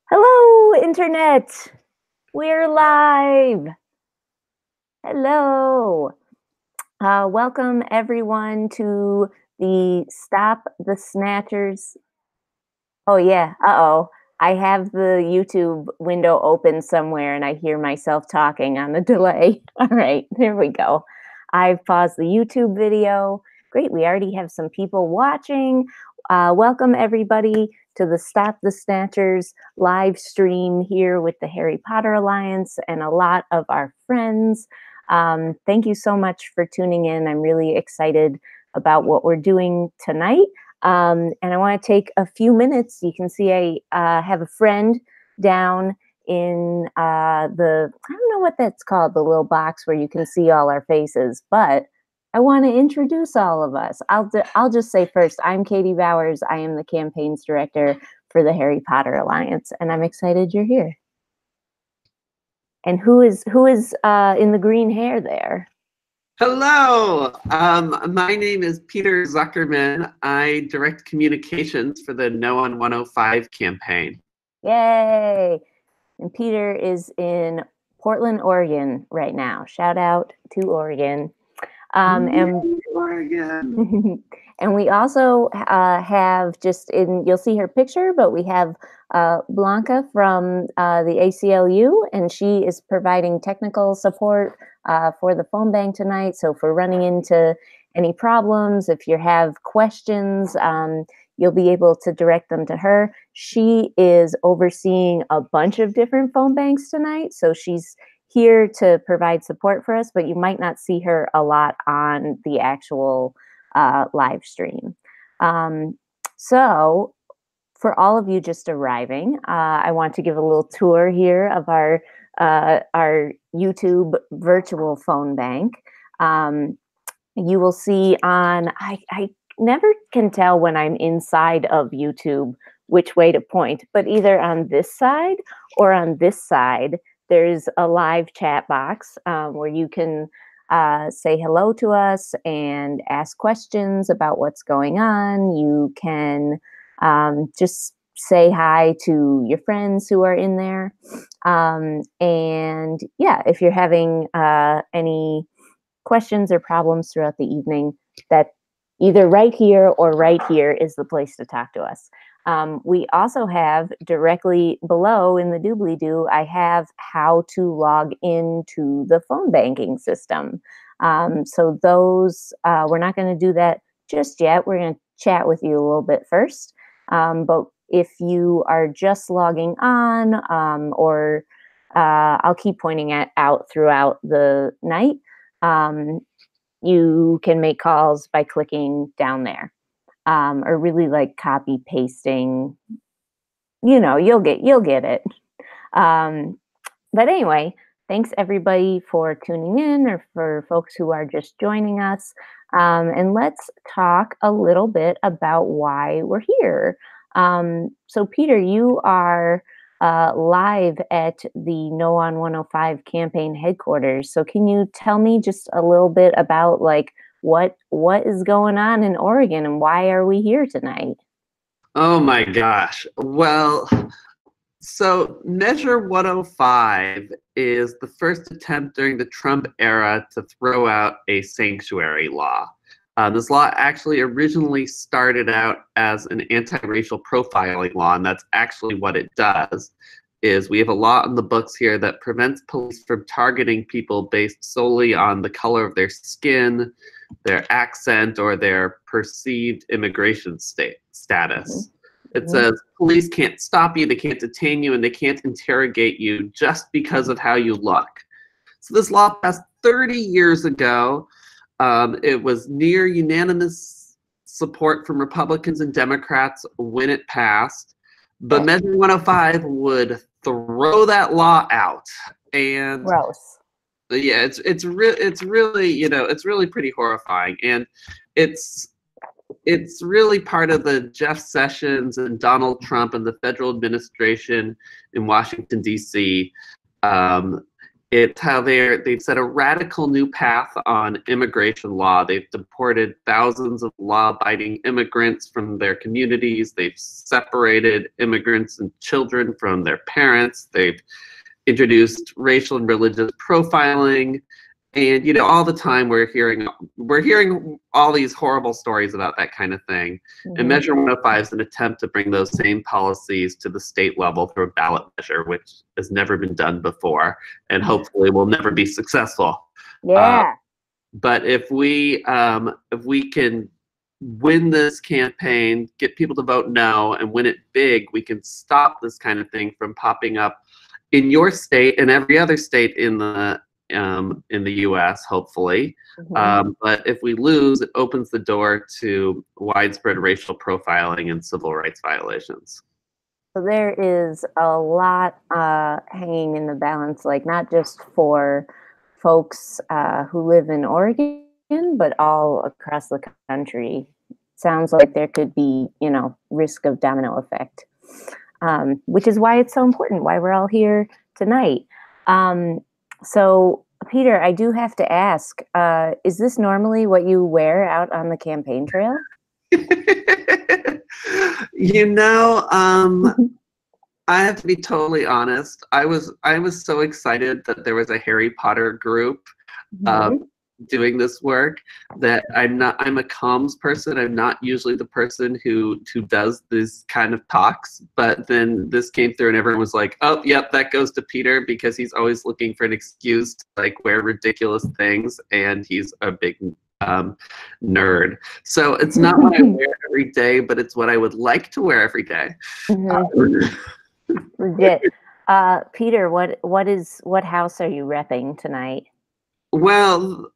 Hello, Internet. We're live. Hello. Welcome, everyone, to the Stop the Snatchers. Oh, yeah. Uh-oh. I have the YouTube window open somewhere, and I hear myself talking on the delay. All right, there we go. I've paused the YouTube video. Great, we already have some people watching. Welcome, everybody, to the Stop the Snatchers live stream here with the Harry Potter Alliance and a lot of our friends. Thank you so much for tuning in. I'm really excited about what we're doing tonight. And I want to take a few minutes. You can see I have a friend down in I don't know what that's called, the little box where you can see all our faces, but I want to introduce all of us. I'll just say first, I'm Katie Bowers. I am the campaigns director for the Harry Potter Alliance, and I'm excited you're here. And who is in the green hair there? Hello, my name is Peter Zuckerman. I direct communications for the No on 105 campaign. Yay! And Peter is in Portland, Oregon right now. Shout out to Oregon. Oregon. And we also have you'll see her picture, but we have Blanca from the ACLU, and she is providing technical support for the phone bank tonight. So for running into any problems, if you have questions, you'll be able to direct them to her. She is overseeing a bunch of different phone banks tonight, so she's here to provide support for us, but you might not see her a lot on the actual live stream. So for all of you just arriving, I want to give a little tour here of our YouTube virtual phone bank. You will see on, I never can tell when I'm inside of YouTube which way to point, but either on this side or on this side, there's a live chat box where you can say hello to us and ask questions about what's going on. You can just say hi to your friends who are in there. And yeah, if you're having any questions or problems throughout the evening, that either right here or right here is the place to talk to us. We also have directly below in the doobly-doo, I have how to log into the phone banking system. So those, we're not going to do that just yet. We're going to chat with you a little bit first. But if you are just logging on, or I'll keep pointing it out throughout the night, you can make calls by clicking down there. Or really like copy pasting, you'll get it. But anyway, thanks everybody for tuning in, or for folks who are just joining us. And let's talk a little bit about why we're here. So Peter, you are live at the No on 105 campaign headquarters. So can you tell me just a little bit about what is going on in Oregon and why are we here tonight? Oh my gosh. Well, so Measure 105 is the first attempt during the Trump era to throw out a sanctuary law. This law actually originally started out as an anti-racial profiling law, and that's actually what it does. Is we have a law in the books here that prevents police from targeting people based solely on the color of their skin, their accent, or their perceived immigration status. It says police can't stop you, they can't detain you, and they can't interrogate you just because of how you look. So this law passed 30 years ago. It was near unanimous support from Republicans and Democrats when it passed. But Measure 105 would throw that law out, and gross. Yeah, it's really pretty horrifying, and it's really part of the Jeff Sessions and Donald Trump and the federal administration in Washington D.C. It's how they've set a radical new path on immigration law. They've deported thousands of law-abiding immigrants from their communities. They've separated immigrants and children from their parents. They've introduced racial and religious profiling. And all the time we're hearing all these horrible stories about that kind of thing. And Measure 105 is an attempt to bring those same policies to the state level through a ballot measure, which has never been done before, and hopefully will never be successful. Yeah. But if we can win this campaign, get people to vote no, and win it big, we can stop this kind of thing from popping up in your state and every other state in the U.S., hopefully. But if we lose, it opens the door to widespread racial profiling and civil rights violations. So there is a lot hanging in the balance, like not just for folks who live in Oregon, but all across the country. Sounds like there could be, risk of domino effect, which is why it's so important, why we're all here tonight. So, Peter, I do have to ask, is this normally what you wear out on the campaign trail? I have to be totally honest. I was so excited that there was a Harry Potter group doing this work that I'm a comms person. I'm not usually the person who does this kind of talks, but then this came through and everyone was like, oh, yep, that goes to Peter because he's always looking for an excuse to wear ridiculous things, and he's a big nerd. So it's not what I wear every day, but it's what I would like to wear every day. Legit. Peter, what house are you repping tonight? Well,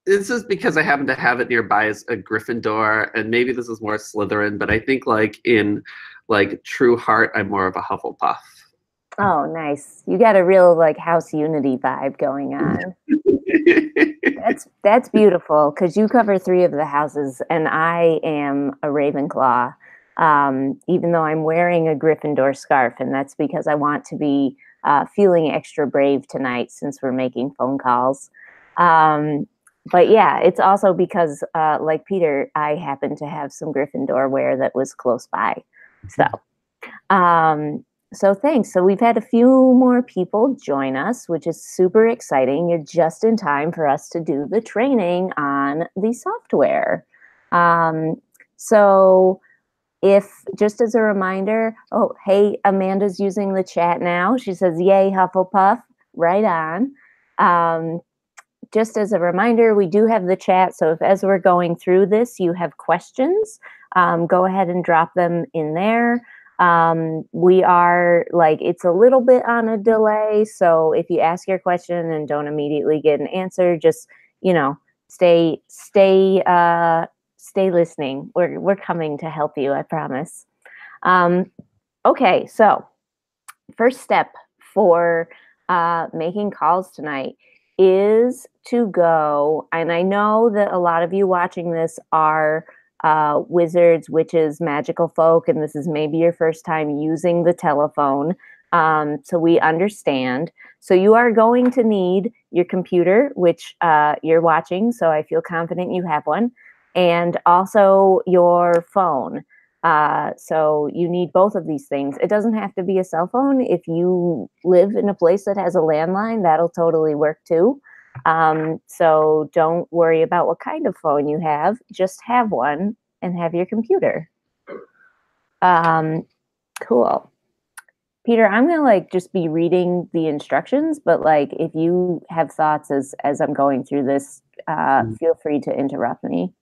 this is because I happen to have it nearby as a Gryffindor, and maybe this is more Slytherin, but I think in true heart, I'm more of a Hufflepuff. Oh, nice. You got a real house unity vibe going on. That's beautiful, because you cover 3 of the houses, and I am a Ravenclaw, even though I'm wearing a Gryffindor scarf, and that's because I want to be feeling extra brave tonight since we're making phone calls. But yeah, it's also because, like Peter, I happen to have some Gryffindor wear that was close by. So thanks. So we've had a few more people join us, which is super exciting. You're just in time for us to do the training on the software. So if, just as a reminder, oh, hey, Amanda's using the chat now. She says, yay, Hufflepuff, right on. Just as a reminder, we do have the chat, so if as we're going through this, you have questions, go ahead and drop them in there. We are it's a little bit on a delay, so if you ask your question and don't immediately get an answer, just, stay listening. We're coming to help you, I promise. Okay, so first step for making calls tonight is to go, and I know that a lot of you watching this are wizards, witches, magical folk, and this is maybe your first time using the telephone, so we understand. So you are going to need your computer, which you're watching, so I feel confident you have one, and also your phone. So you need both of these things. It doesn't have to be a cell phone. If you live in a place that has a landline, that'll totally work too. So don't worry about what kind of phone you have. Just have one and have your computer. Cool. Peter, I'm gonna just be reading the instructions, but if you have thoughts as I'm going through this, feel free to interrupt me.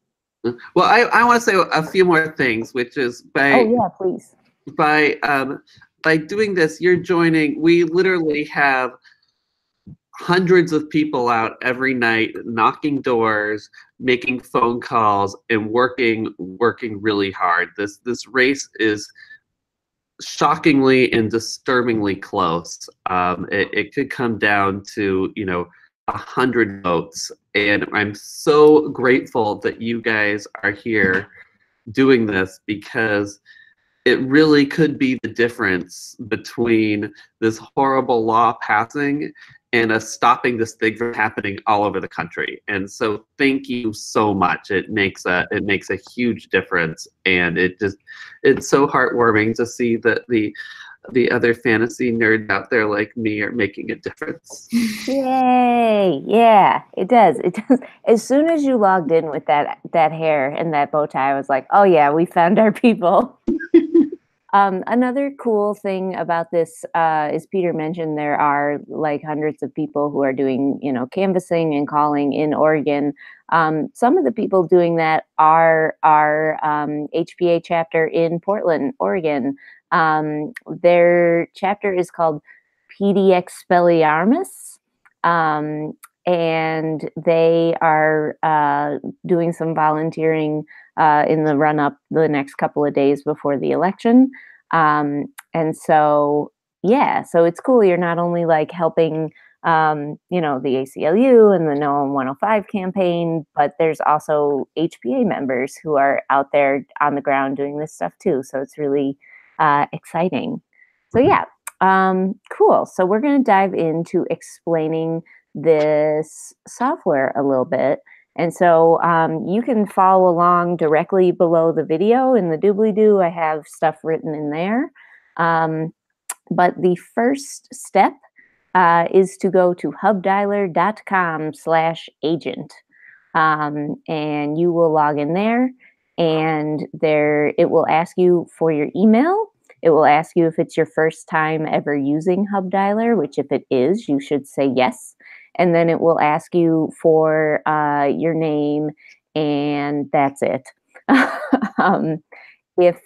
Well, I want to say a few more things, which is by please. By doing this, you're joining. We literally have hundreds of people out every night knocking doors, making phone calls, and working really hard. This race is shockingly and disturbingly close. It could come down to 100 votes, and I'm so grateful that you guys are here doing this, because it really could be the difference between this horrible law passing and us stopping this thing from happening all over the country. And so thank you so much. It makes a huge difference, and it's so heartwarming to see that the other fantasy nerds out there like me are making a difference. Yay! Yeah, it does. It does. As soon as you logged in with that hair and that bow tie, I was like, oh yeah, we found our people. Another cool thing about this is Peter mentioned there are like hundreds of people who are doing, canvassing and calling in Oregon. Some of the people doing that are our HPA chapter in Portland, Oregon. Their chapter is called PDX and they are doing some volunteering in the run up the next couple of days before the election. And so, yeah, so it's cool. You're not only like helping, the ACLU and the No on 105 campaign, but there's also HPA members who are out there on the ground doing this stuff too. So it's really exciting. So, yeah, cool. So we're going to dive into explaining this software a little bit. And so you can follow along directly below the video in the doobly-doo. I have stuff written in there. But the first step is to go to hubdialer.com/agent. And you will log in there, and it will ask you for your email. It will ask you if it's your first time ever using Hubdialer, which if it is, you should say yes. And then it will ask you for your name, and that's it. If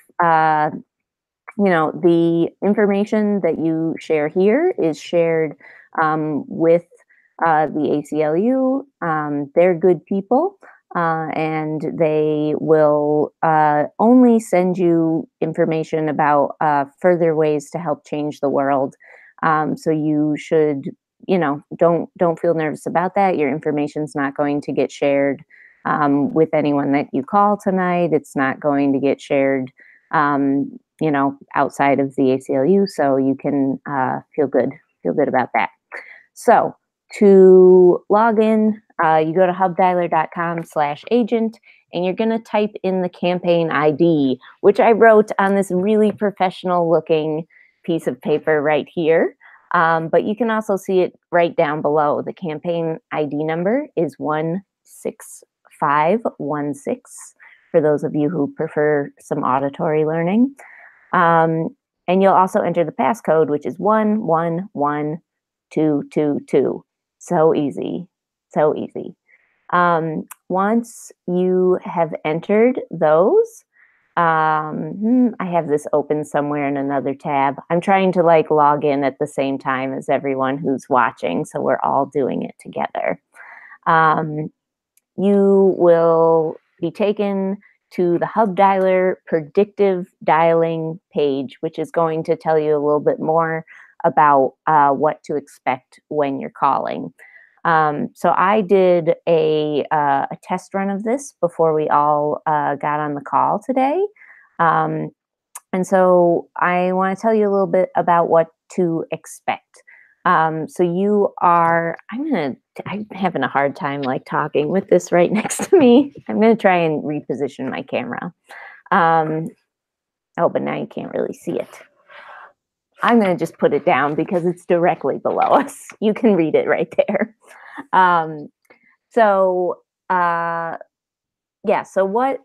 the information that you share here is shared with the ACLU, they're good people, and they will only send you information about further ways to help change the world. So you should, don't feel nervous about that. Your information's not going to get shared with anyone that you call tonight. It's not going to get shared, outside of the ACLU. So you can feel good about that. So to log in, you go to hubdialer.com/agent, and you're going to type in the campaign ID, which I wrote on this really professional looking piece of paper right here. But you can also see it right down below. The campaign ID number is 16516 for those of you who prefer some auditory learning. And you'll also enter the passcode, which is 111222. So easy. So easy. Once you have entered those, I have this open somewhere in another tab. I'm trying to log in at the same time as everyone who's watching, so we're all doing it together. You will be taken to the Hubdialer predictive dialing page, which is going to tell you a little bit more about what to expect when you're calling. So I did a test run of this before we all got on the call today. And so I want to tell you a little bit about what to expect. So you are, I'm having a hard time talking with this right next to me. I'm going to try and reposition my camera. Oh, but now you can't really see it. I'm going to just put it down because it's directly below us. You can read it right there. So what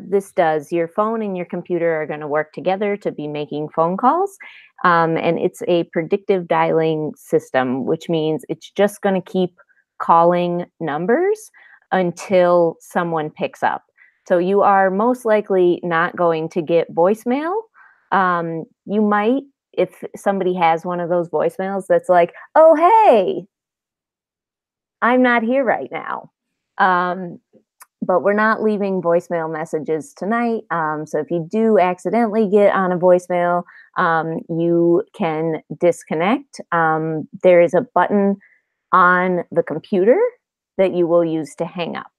this does, your phone and your computer are going to work together to be making phone calls. And it's a predictive dialing system, which means it's just going to keep calling numbers until someone picks up. So you are most likely not going to get voicemail. You might, if somebody has one of those voicemails that's like, oh, hey, I'm not here right now. But we're not leaving voicemail messages tonight. So if you do accidentally get on a voicemail, you can disconnect. There is a button on the computer that you will use to hang up.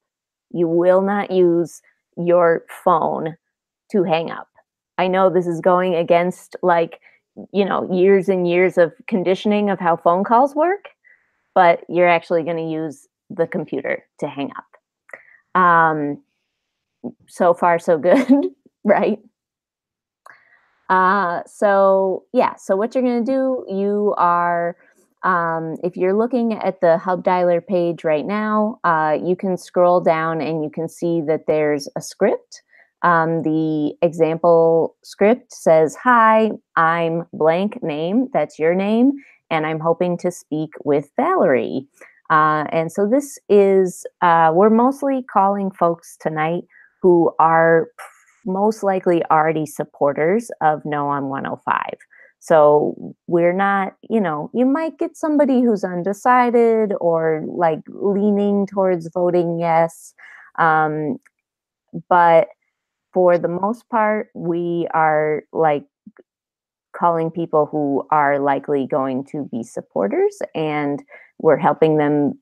You will not use your phone to hang up. I know this is going against years and years of conditioning of how phone calls work. but you're actually going to use the computer to hang up. So far, so good, right? So what you're going to do, you are, if you're looking at the Hubdialer page right now, you can scroll down and you can see that there's a script. The example script says, "Hi, I'm blank name," that's your name, "and I'm hoping to speak with Valerie." And so this is, we're mostly calling folks tonight who are most likely already supporters of No on 105. So we're not, you might get somebody who's undecided or like leaning towards voting yes. But for the most part, we are like calling people who are likely going to be supporters, and we're helping them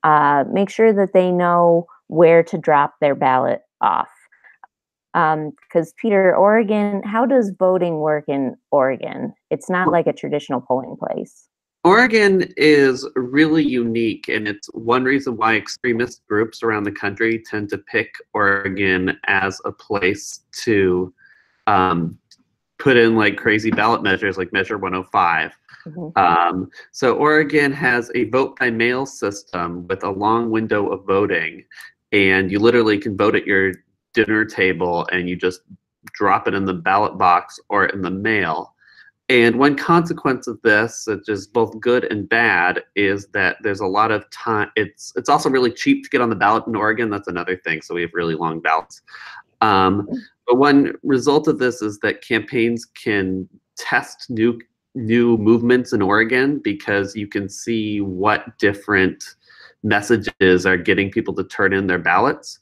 make sure that they know where to drop their ballot off. Because Peter, Oregon, how does voting work in Oregon? It's not like a traditional polling place. Oregon is really unique, and it's one reason why extremist groups around the country tend to pick Oregon as a place to put in like crazy ballot measures like Measure 105. So Oregon has a vote by mail system with a long window of voting, and you literally can vote at your dinner table and you just drop it in the ballot box or in the mail. And one consequence of this, which is both good and bad, is that there's a lot of time. It's also really cheap to get on the ballot in Oregon. That's another thing. So we have really long ballots. But one result of this is that campaigns can test new movements in Oregon because you can see what different messages are getting people to turn in their ballots.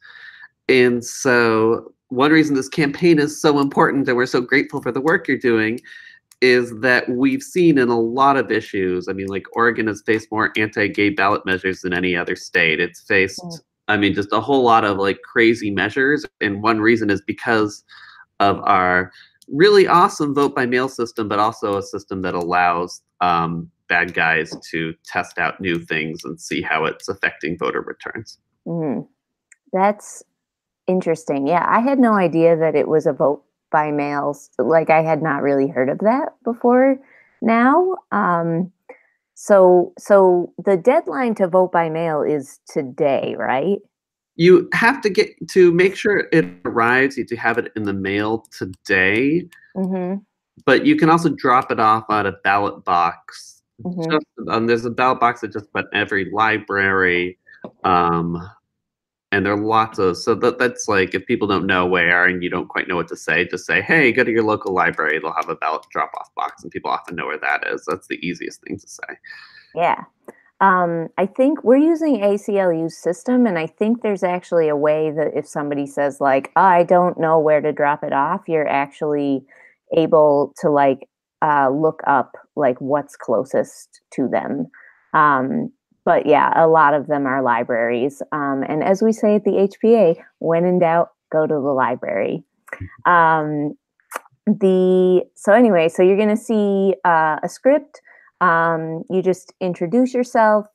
And so one reason this campaign is so important and we're so grateful for the work you're doing is that we've seen in a lot of issues. I mean, like Oregon has faced more anti-gay ballot measures than any other state. It's faced, I mean, just a whole lot of like crazy measures. And one reason is because of our really awesome vote by mail system, but also a system that allows bad guys to test out new things and see how it's affecting voter returns. That's interesting. Yeah, I had no idea that it was a vote by mails. Like I had not really heard of that before now. So the deadline to vote by mail is today, right? You have to get to make sure it arrives. You have to have it in the mail today. But you can also drop it off at a ballot box. There's a ballot box at just about every library. And there are lots of, so that's like, if people don't know where and you don't quite know what to say, just say, hey, go to your local library. They'll have a ballot drop-off box, and people often know where that is. That's the easiest thing to say. Yeah. I think we're using ACLU's system, and I think there's actually a way that if somebody says like, oh, I don't know where to drop it off, you're actually able to like look up like what's closest to them. But yeah, a lot of them are libraries. And as we say at the HPA, when in doubt, go to the library. So you're going to see a script. You just introduce yourself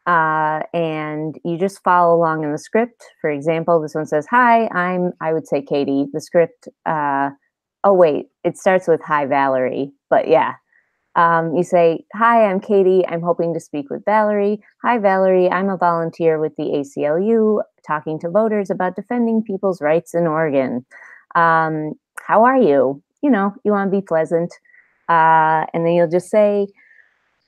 and you just follow along in the script. For example, this one says, hi, I would say Katie. The script, oh wait, it starts with hi, Valerie, but yeah. You say, hi, I'm Katie. I'm hoping to speak with Valerie. Hi, Valerie. I'm a volunteer with the ACLU talking to voters about defending people's rights in Oregon. How are you? You want to be pleasant. And then you'll just say,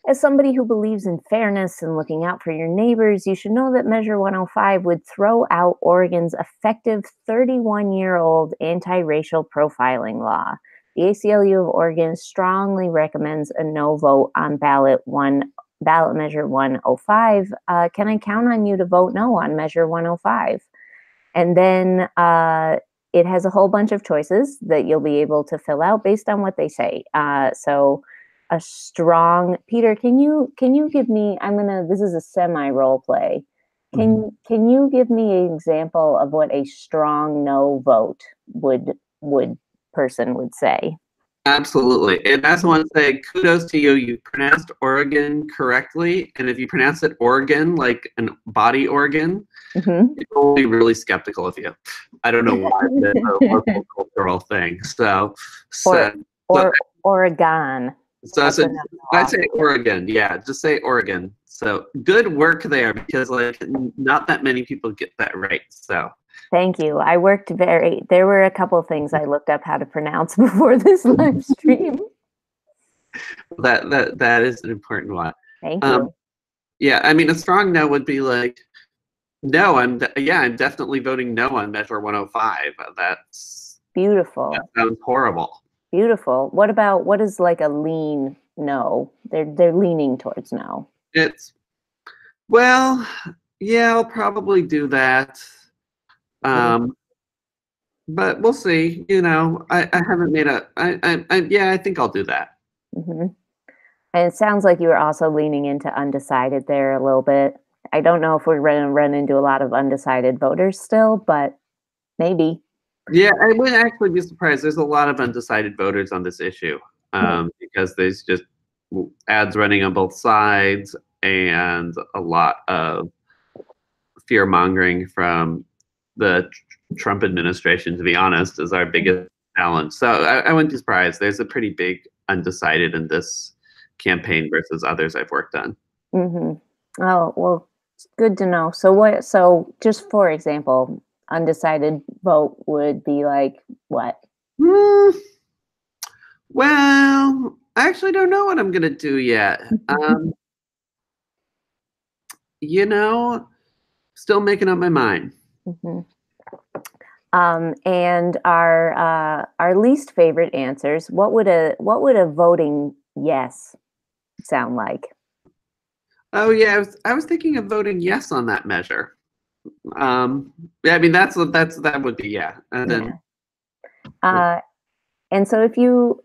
as somebody who believes in fairness and looking out for your neighbors, you should know that Measure 105 would throw out Oregon's effective 31-year-old anti-racial profiling law. The ACLU of Oregon strongly recommends a no vote on ballot Measure 105. Can I count on you to vote no on Measure 105? And then it has a whole bunch of choices that you'll be able to fill out based on what they say. So a strong, Peter, can you give me, this is a semi role play. Can you give me an example of what a strong no vote person would say? Absolutely. And I also want to say kudos to you. You pronounced Oregon correctly. And if you pronounce it Oregon, like an body organ, Mm-hmm. people will be really skeptical of you. I don't know why, but it's a local cultural thing. So, or so, so, Oregon. so I That's said, another I awesome. say Oregon. Yeah, just say Oregon. So good work there because like not that many people get that right. So Thank you. I worked there were a couple of things I looked up how to pronounce before this live stream. that is an important one. Thank Um, you. yeah, I mean a strong no would be like, no, I'm definitely voting no on Measure 105. That Beautiful. sounds horrible. Beautiful. What is like a lean no? They're leaning towards no. It's well, yeah, I'll probably do that. Um, but we'll see. You know, I haven't made a. Yeah, I think I'll do that. Mm-hmm. And it sounds like you were also leaning into undecided there a little bit. I don't know if we're going to run into a lot of undecided voters still, but maybe. Yeah, I would actually be surprised. There's a lot of undecided voters on this issue because there's just ads running on both sides and a lot of fear mongering from the Trump administration, to be honest, is our biggest challenge. So I wouldn't be surprised. There's a pretty big undecided in this campaign versus others I've worked on. Mm-hmm. Oh, well, it's good to know. So just for example, undecided vote would be like what? Hmm. Well, I actually don't know what I'm going to do yet. You know, still making up my mind. Mm-hmm. And our least favorite answers. What would a voting yes sound like? Oh yeah, I was thinking of voting yes on that measure. Yeah, I mean that would be yeah, and then Yeah. And so if you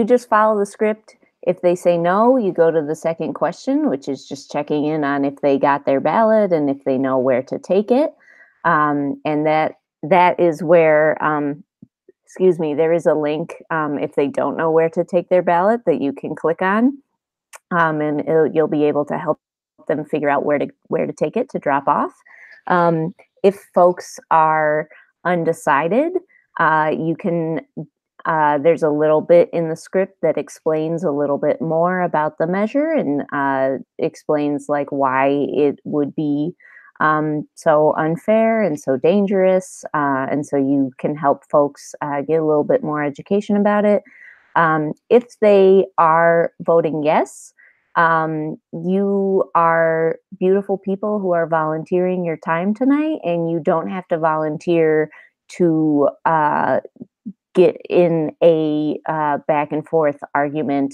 just follow the script. If they say no, you go to the second question, which is just checking in on if they got their ballot and if they know where to take it. And that is where, excuse me, there is a link if they don't know where to take their ballot that you can click on, and you'll be able to help them figure out where to take it to drop off. If folks are undecided, you can there's a little bit in the script that explains a little bit more about the measure and explains like why it would be so unfair and so dangerous. And so you can help folks get a little bit more education about it. If they are voting yes, you are beautiful people who are volunteering your time tonight, and you don't have to volunteer to get in a back and forth argument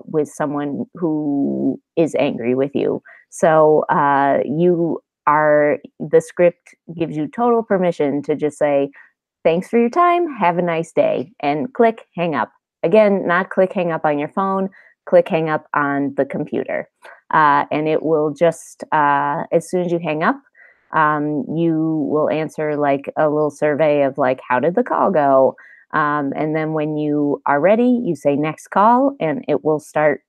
with someone who is angry with you. So the script gives you total permission to just say, thanks for your time, have a nice day, and click hang up. Again, not click hang up on your phone, click hang up on the computer. And it will just, as soon as you hang up, you will answer like a little survey of like, how did the call go? And then when you are ready, you say next call, and it will start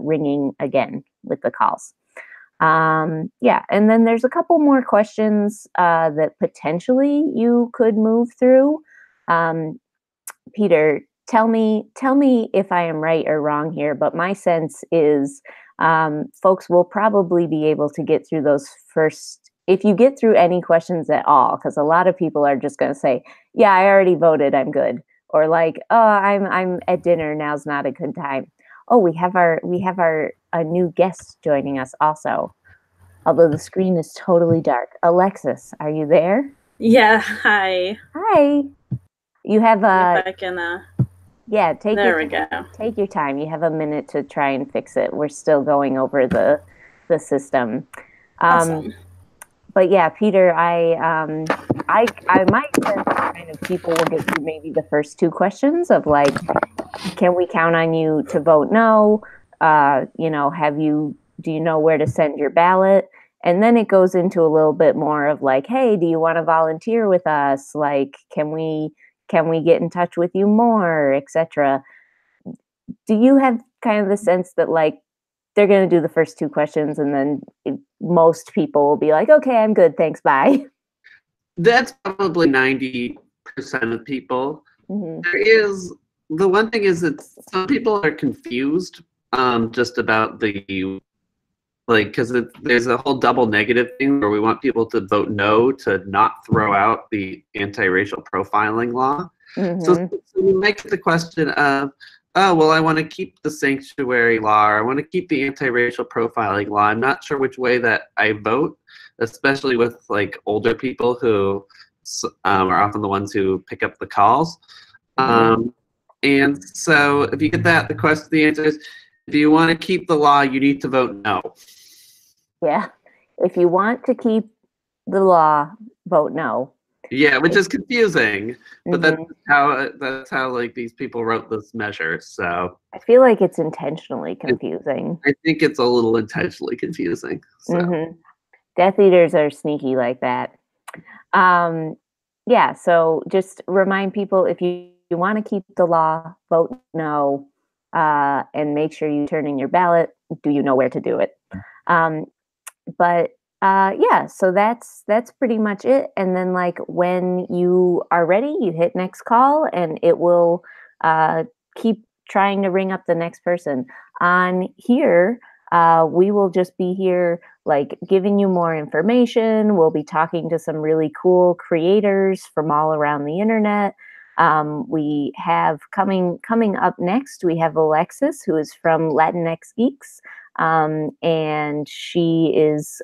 ringing again with the calls. Yeah, and then there's a couple more questions that potentially you could move through. Peter, tell me if I am right or wrong here, but my sense is folks will probably be able to get through those first, if you get through any questions at all, because a lot of people are just going to say, yeah, I already voted, I'm good. Or like, oh, I'm at dinner, now's not a good time. Oh, we have our a new guest joining us also, although the screen is totally dark. Alexis, are you there? Yeah, hi. Hi. You have If I can, yeah, there we go. Take your time. You have a minute to try and fix it. We're still going over the system. Awesome. But yeah, Peter, I might sense kind of people will get through maybe the first two questions of like, can we count on you to vote no? You know, do you know where to send your ballot? And then it goes into a little bit more of like, hey, do you want to volunteer with us? Like, can we can we get in touch with you more, etc. Do you have kind of the sense that like they're going to do the first two questions and then most people will be like, okay, I'm good, thanks, bye. That's probably 90% of people. The one thing is that some people are confused just about the, like, because there's a whole double negative thing where we want people to vote no to not throw out the anti-racial profiling law. So we make the question of, oh, well, I want to keep the sanctuary law, or I want to keep the anti-racial profiling law. I'm not sure which way that I vote, especially with like older people who are often the ones who pick up the calls. And so if you get that, the answer is, if you want to keep the law, you need to vote no. Yeah. If you want to keep the law, vote no. Yeah, which is confusing, but that's how like these people wrote this measure. So I feel like it's intentionally confusing. I think it's a little intentionally confusing. So. Death Eaters are sneaky like that. Yeah, so just remind people, if you want to keep the law, vote no, and make sure you turn in your ballot. Do you know where to do it? But yeah, so that's pretty much it. And then like when you are ready, you hit next call and it will keep trying to ring up the next person. On here, we will just be here like giving you more information. We'll be talking to some really cool creators from all around the internet. We have coming up next, we have Alexis, who is from Latinx Geeks. And she is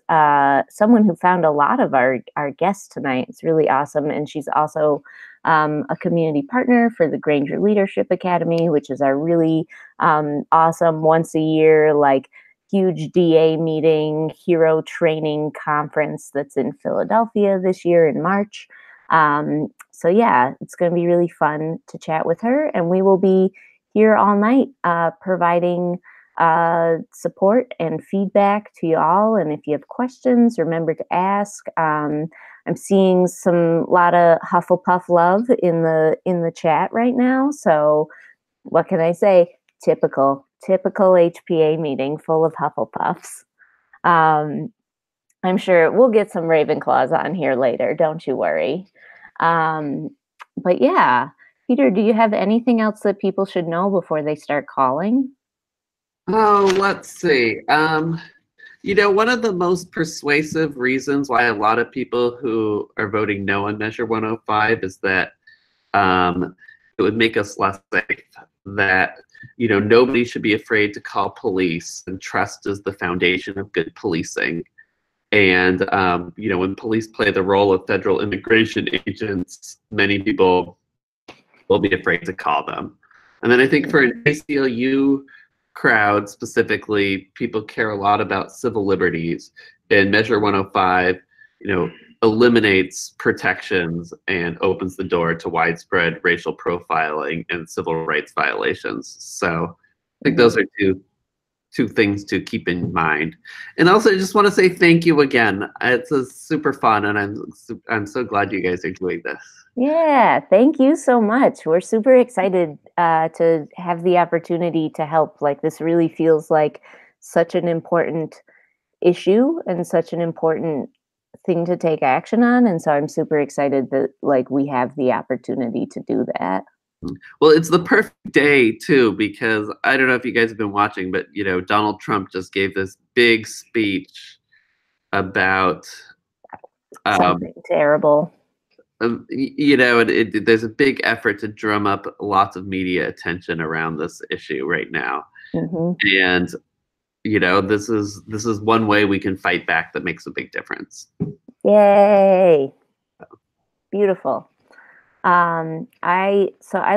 someone who found a lot of our guests tonight. It's really awesome. And she's also a community partner for the Granger Leadership Academy, which is our really awesome once a year, like huge DA meeting, hero training conference that's in Philadelphia this year in March. So yeah, it's going to be really fun to chat with her, and we will be here all night providing support and feedback to you all. And if you have questions, remember to ask. I'm seeing a lot of Hufflepuff love in the chat right now. So what can I say? Typical HPA meeting full of Hufflepuffs. I'm sure we'll get some Ravenclaws on here later. Don't you worry. But yeah, Peter, do you have anything else that people should know before they start calling? Oh, let's see. One of the most persuasive reasons why a lot of people who are voting no on Measure 105 is that it would make us less safe. That, nobody should be afraid to call police, and trust is the foundation of good policing. And, when police play the role of federal immigration agents, many people will be afraid to call them. And then I think for an ACLU crowd specifically, people care a lot about civil liberties, and Measure 105, eliminates protections and opens the door to widespread racial profiling and civil rights violations. So I think those are two things to keep in mind. And also, I just want to say thank you again. It's super fun, and I'm so glad you guys are doing this. Yeah, thank you so much. We're super excited to have the opportunity to help. Like, this really feels like such an important issue and such an important thing to take action on. And so I'm super excited that like we have the opportunity to do that. Well, it's the perfect day too, because I don't know if you guys have been watching, but Donald Trump just gave this big speech about something terrible. There's a big effort to drum up lots of media attention around this issue right now. And this is one way we can fight back that makes a big difference. Yay. Beautiful. I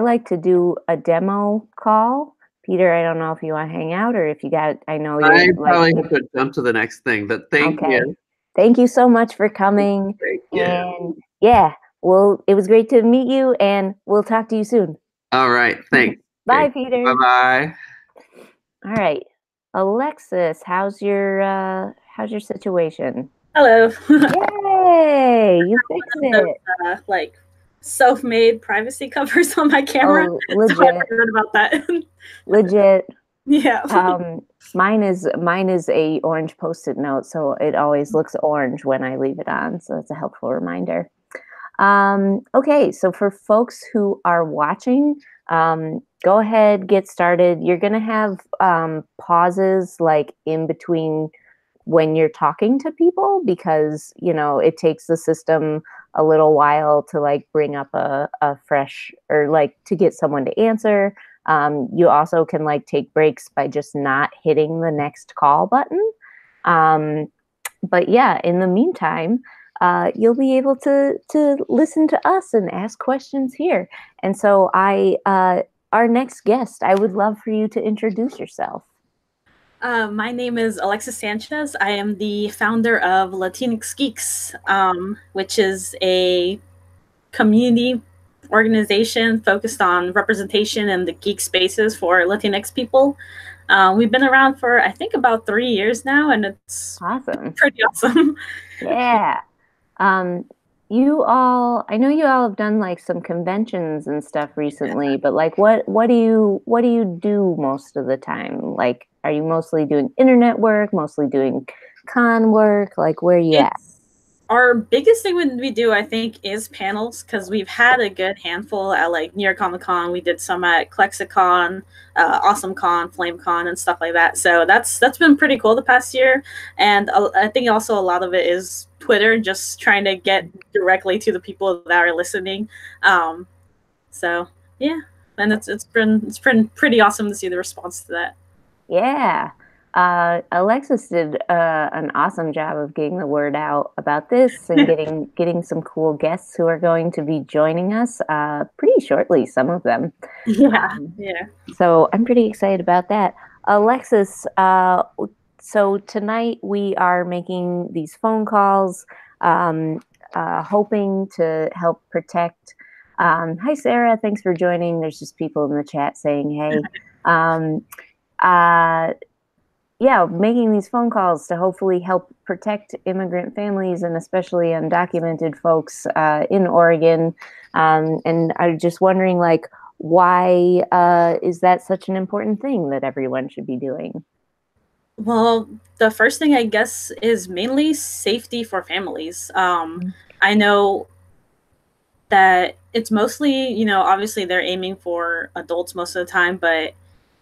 like to do a demo call. Peter, I don't know if you want to hang out or if you got, I know you're I probably could jump to the next thing, but thank you. Thank you so much for coming. And yeah, well, it was great to meet you, and we'll talk to you soon. All right. Thanks. Bye, Peter. Bye-bye. All right. Alexis, how's your situation? Hello. Yay! You fixed it. self-made privacy covers on my camera. Oh, legit. So I forgot about that. Legit. Yeah. Mine is a orange Post-it note, so it always looks orange when I leave it on. So it's a helpful reminder. Okay, so for folks who are watching, go ahead, get started. You're gonna have pauses like in between when you're talking to people because it takes the system a little while to like bring up a fresh or like to get someone to answer. You also can like take breaks by just not hitting the next call button. But yeah, in the meantime, you'll be able to listen to us and ask questions here. And so our next guest, I would love for you to introduce yourself. My name is Alexis Sanchez. I am the founder of Latinx Geeks, which is a community organization focused on representation in the geek spaces for Latinx people. We've been around for, I think, about 3 years now, and it's awesome. Pretty awesome. Yeah. I know you all have done like some conventions and stuff recently, but like what do you do most of the time? Like, are you mostly doing internet work, mostly doing con work? Like, where are you at? Our biggest thing we do, I think, is panels, because we've had a good handful at like New York Comic Con. We did some at Klexicon, AwesomeCon, FlameCon, and stuff like that. So that's been pretty cool the past year. And I think also a lot of it is Twitter, just trying to get directly to the people that are listening. So yeah, and it's been pretty awesome to see the response to that. Yeah. Alexis did an awesome job of getting the word out about this and getting some cool guests who are going to be joining us pretty shortly, some of them. Yeah. So I'm pretty excited about that. Alexis, so tonight we are making these phone calls, hoping to help protect. Hi, Sarah. Thanks for joining. There's just people in the chat saying, hey. Yeah, making these phone calls to hopefully help protect immigrant families and especially undocumented folks in Oregon. And I'm just wondering, like, why is that such an important thing that everyone should be doing? Well, the first thing, I guess, is mainly safety for families. I know that it's mostly, obviously they're aiming for adults most of the time, but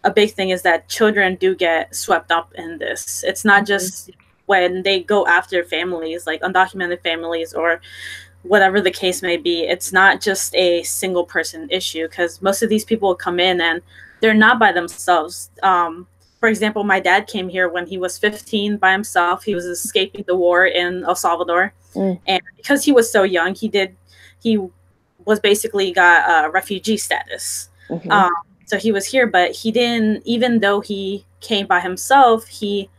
a big thing is that children do get swept up in this. It's not just when they go after families, like undocumented families or whatever the case may be. It's not just a single person issue, because most of these people come in and they're not by themselves. For example, my dad came here when he was 15 by himself. He was escaping the war in El Salvador. And because he was so young, he was basically got refugee status. So he was here, but he didn't, even though he came by himself, he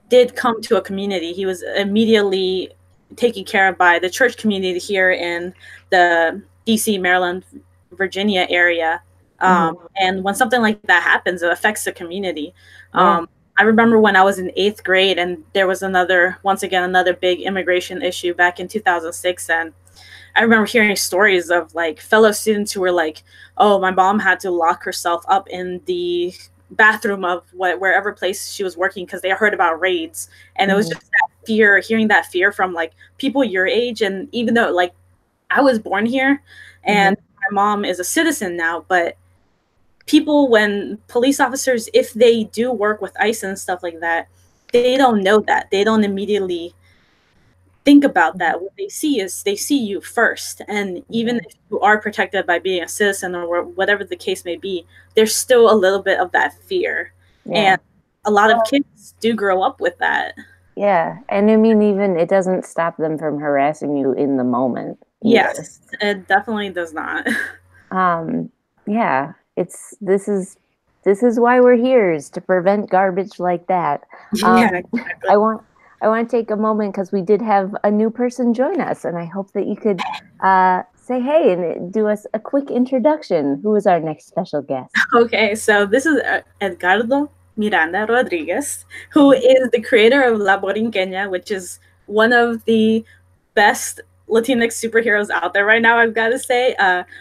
did come to a community. He was immediately taken care of by the church community here in the DC, Maryland, Virginia area. And when something like that happens, it affects the community. I remember when I was in 8th grade and there was another big immigration issue back in 2006. And I remember hearing stories of like fellow students who were like, oh, my mom had to lock herself up in the bathroom of wherever place she was working because they heard about raids. And it was just that fear, hearing that fear from like people your age. And even though like I was born here and my mom is a citizen now, but people, when police officers, if they do work with ICE and stuff like that, they don't know that. They don't immediately think about that. What they see is they see you first. And even if you are protected by being a citizen or whatever the case may be, there's still a little bit of that fear. And a lot of kids do grow up with that. Yeah. And I mean, even it doesn't stop them from harassing you in the moment. Yes, it definitely does not. Yeah. This is why we're here, is to prevent garbage like that. Exactly. I want to take a moment because we did have a new person join us, and I hope that you could say hey and do us a quick introduction. Who is our next special guest? Okay, so this is Edgardo Miranda Rodriguez, who is the creator of La Borinqueña, which is one of the best Latinx superheroes out there right now, I've got to say.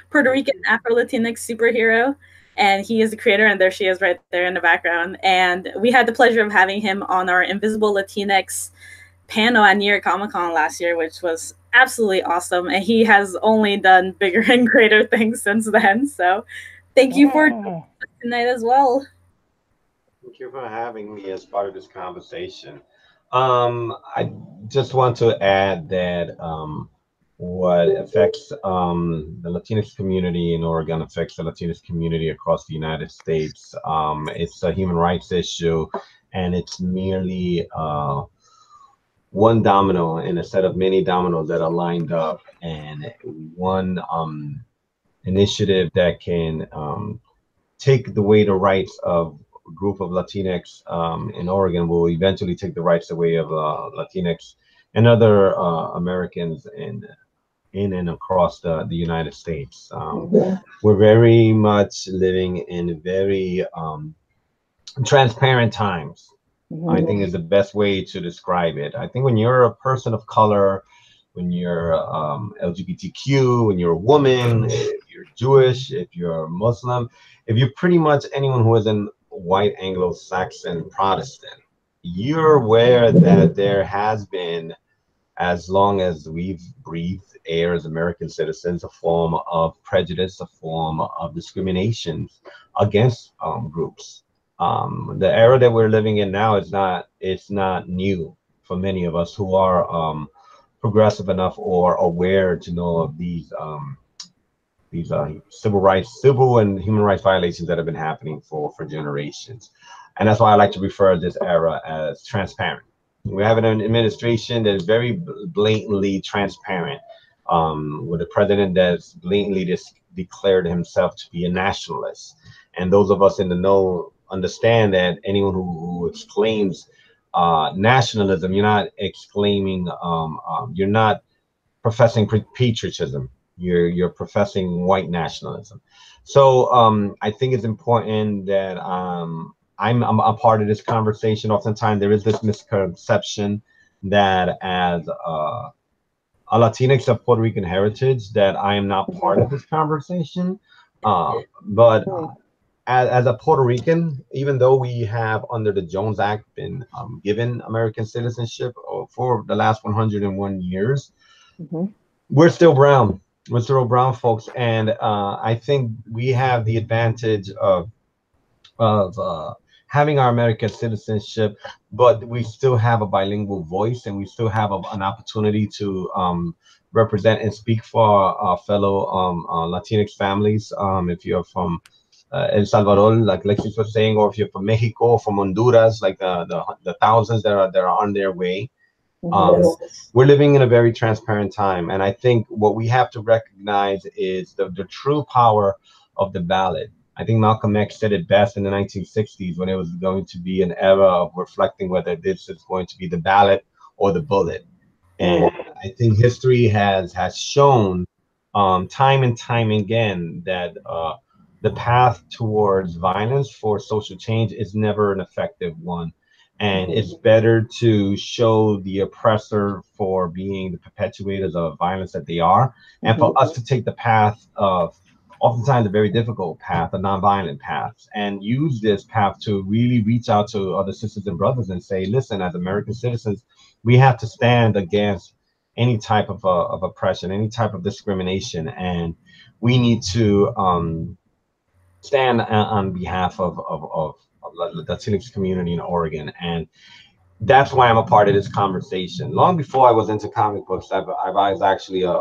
Puerto Rican Afro-Latinx superhero. And he is the creator, and there she is right there in the background. And we had the pleasure of having him on our Invisible Latinx panel at New York Comic Con last year, which was absolutely awesome. And he has only done bigger and greater things since then. So thank you for tonight as well. Thank you for having me as part of this conversation. I just want to add that what affects the Latinx community in Oregon affects the Latinx community across the United States. It's a human rights issue, and it's merely one domino in a set of many dominoes that are lined up, and one initiative that can take away the rights of a group of Latinx in Oregon will eventually take the rights away of Latinx and other Americans in and across the United States. We're very much living in very transparent times. I think is the best way to describe it. I think when you're a person of color, when you're LGBTQ, when you're a woman, if you're Jewish, if you're Muslim, if you're pretty much anyone who isn't white Anglo-Saxon Protestant, you're aware that there has been, as long as we've breathed air as American citizens, a form of prejudice, a form of discrimination against groups. The era that we're living in now is not new for many of us who are progressive enough or aware to know of these civil and human rights violations that have been happening for generations. And that's why I like to refer to this era as transparent. We have an administration that is very blatantly transparent, with a president that's blatantly declared himself to be a nationalist. And those of us in the know understand that anyone who exclaims nationalism, you're not exclaiming, you're not professing patriotism. You're professing white nationalism. So I think it's important that I'm a part of this conversation. Oftentimes there is this misconception that as a Latinx of Puerto Rican heritage that I am not part of this conversation. But as a Puerto Rican, even though we have under the Jones Act been given American citizenship for the last 101 years, we're still brown. We're still brown folks, and I think we have the advantage of having our American citizenship, but we still have a bilingual voice, and we still have an opportunity to represent and speak for our fellow Latinx families. If you're from El Salvador, like Lexi was saying, or if you're from Mexico or from Honduras, like the thousands that are on their way. We're living in a very transparent time, and I think what we have to recognize is the true power of the ballot. I think Malcolm X said it best in the 1960s when it was going to be an era of reflecting whether this is going to be the ballot or the bullet. And I think history has shown time and time again that the path towards violence for social change is never an effective one. And it's better to show the oppressor for being the perpetuators of violence that they are, and for us to take the path of, oftentimes a very difficult path, a nonviolent path, and use this path to really reach out to other sisters and brothers and say, listen, as American citizens, we have to stand against any type of oppression, any type of discrimination, and we need to stand on behalf of the Latinx community in Oregon. And that's why I'm a part of this conversation. Long before I was into comic books, I was actually a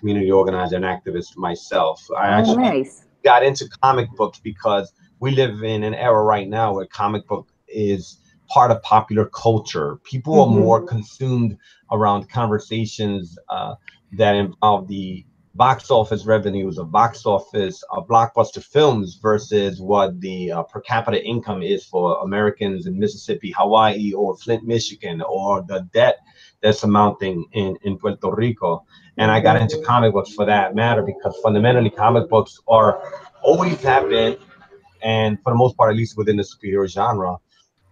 community organizer and activist myself. I actually got into comic books because we live in an era right now where comic book is part of popular culture. People are more consumed around conversations that involve the box office revenues of box office of blockbuster films versus what the per capita income is for Americans in Mississippi, Hawaii, or Flint, Michigan, or the debt that's amounting in Puerto Rico. And I got into comic books for that matter because fundamentally comic books are always have been, and for the most part, at least within the superhero genre,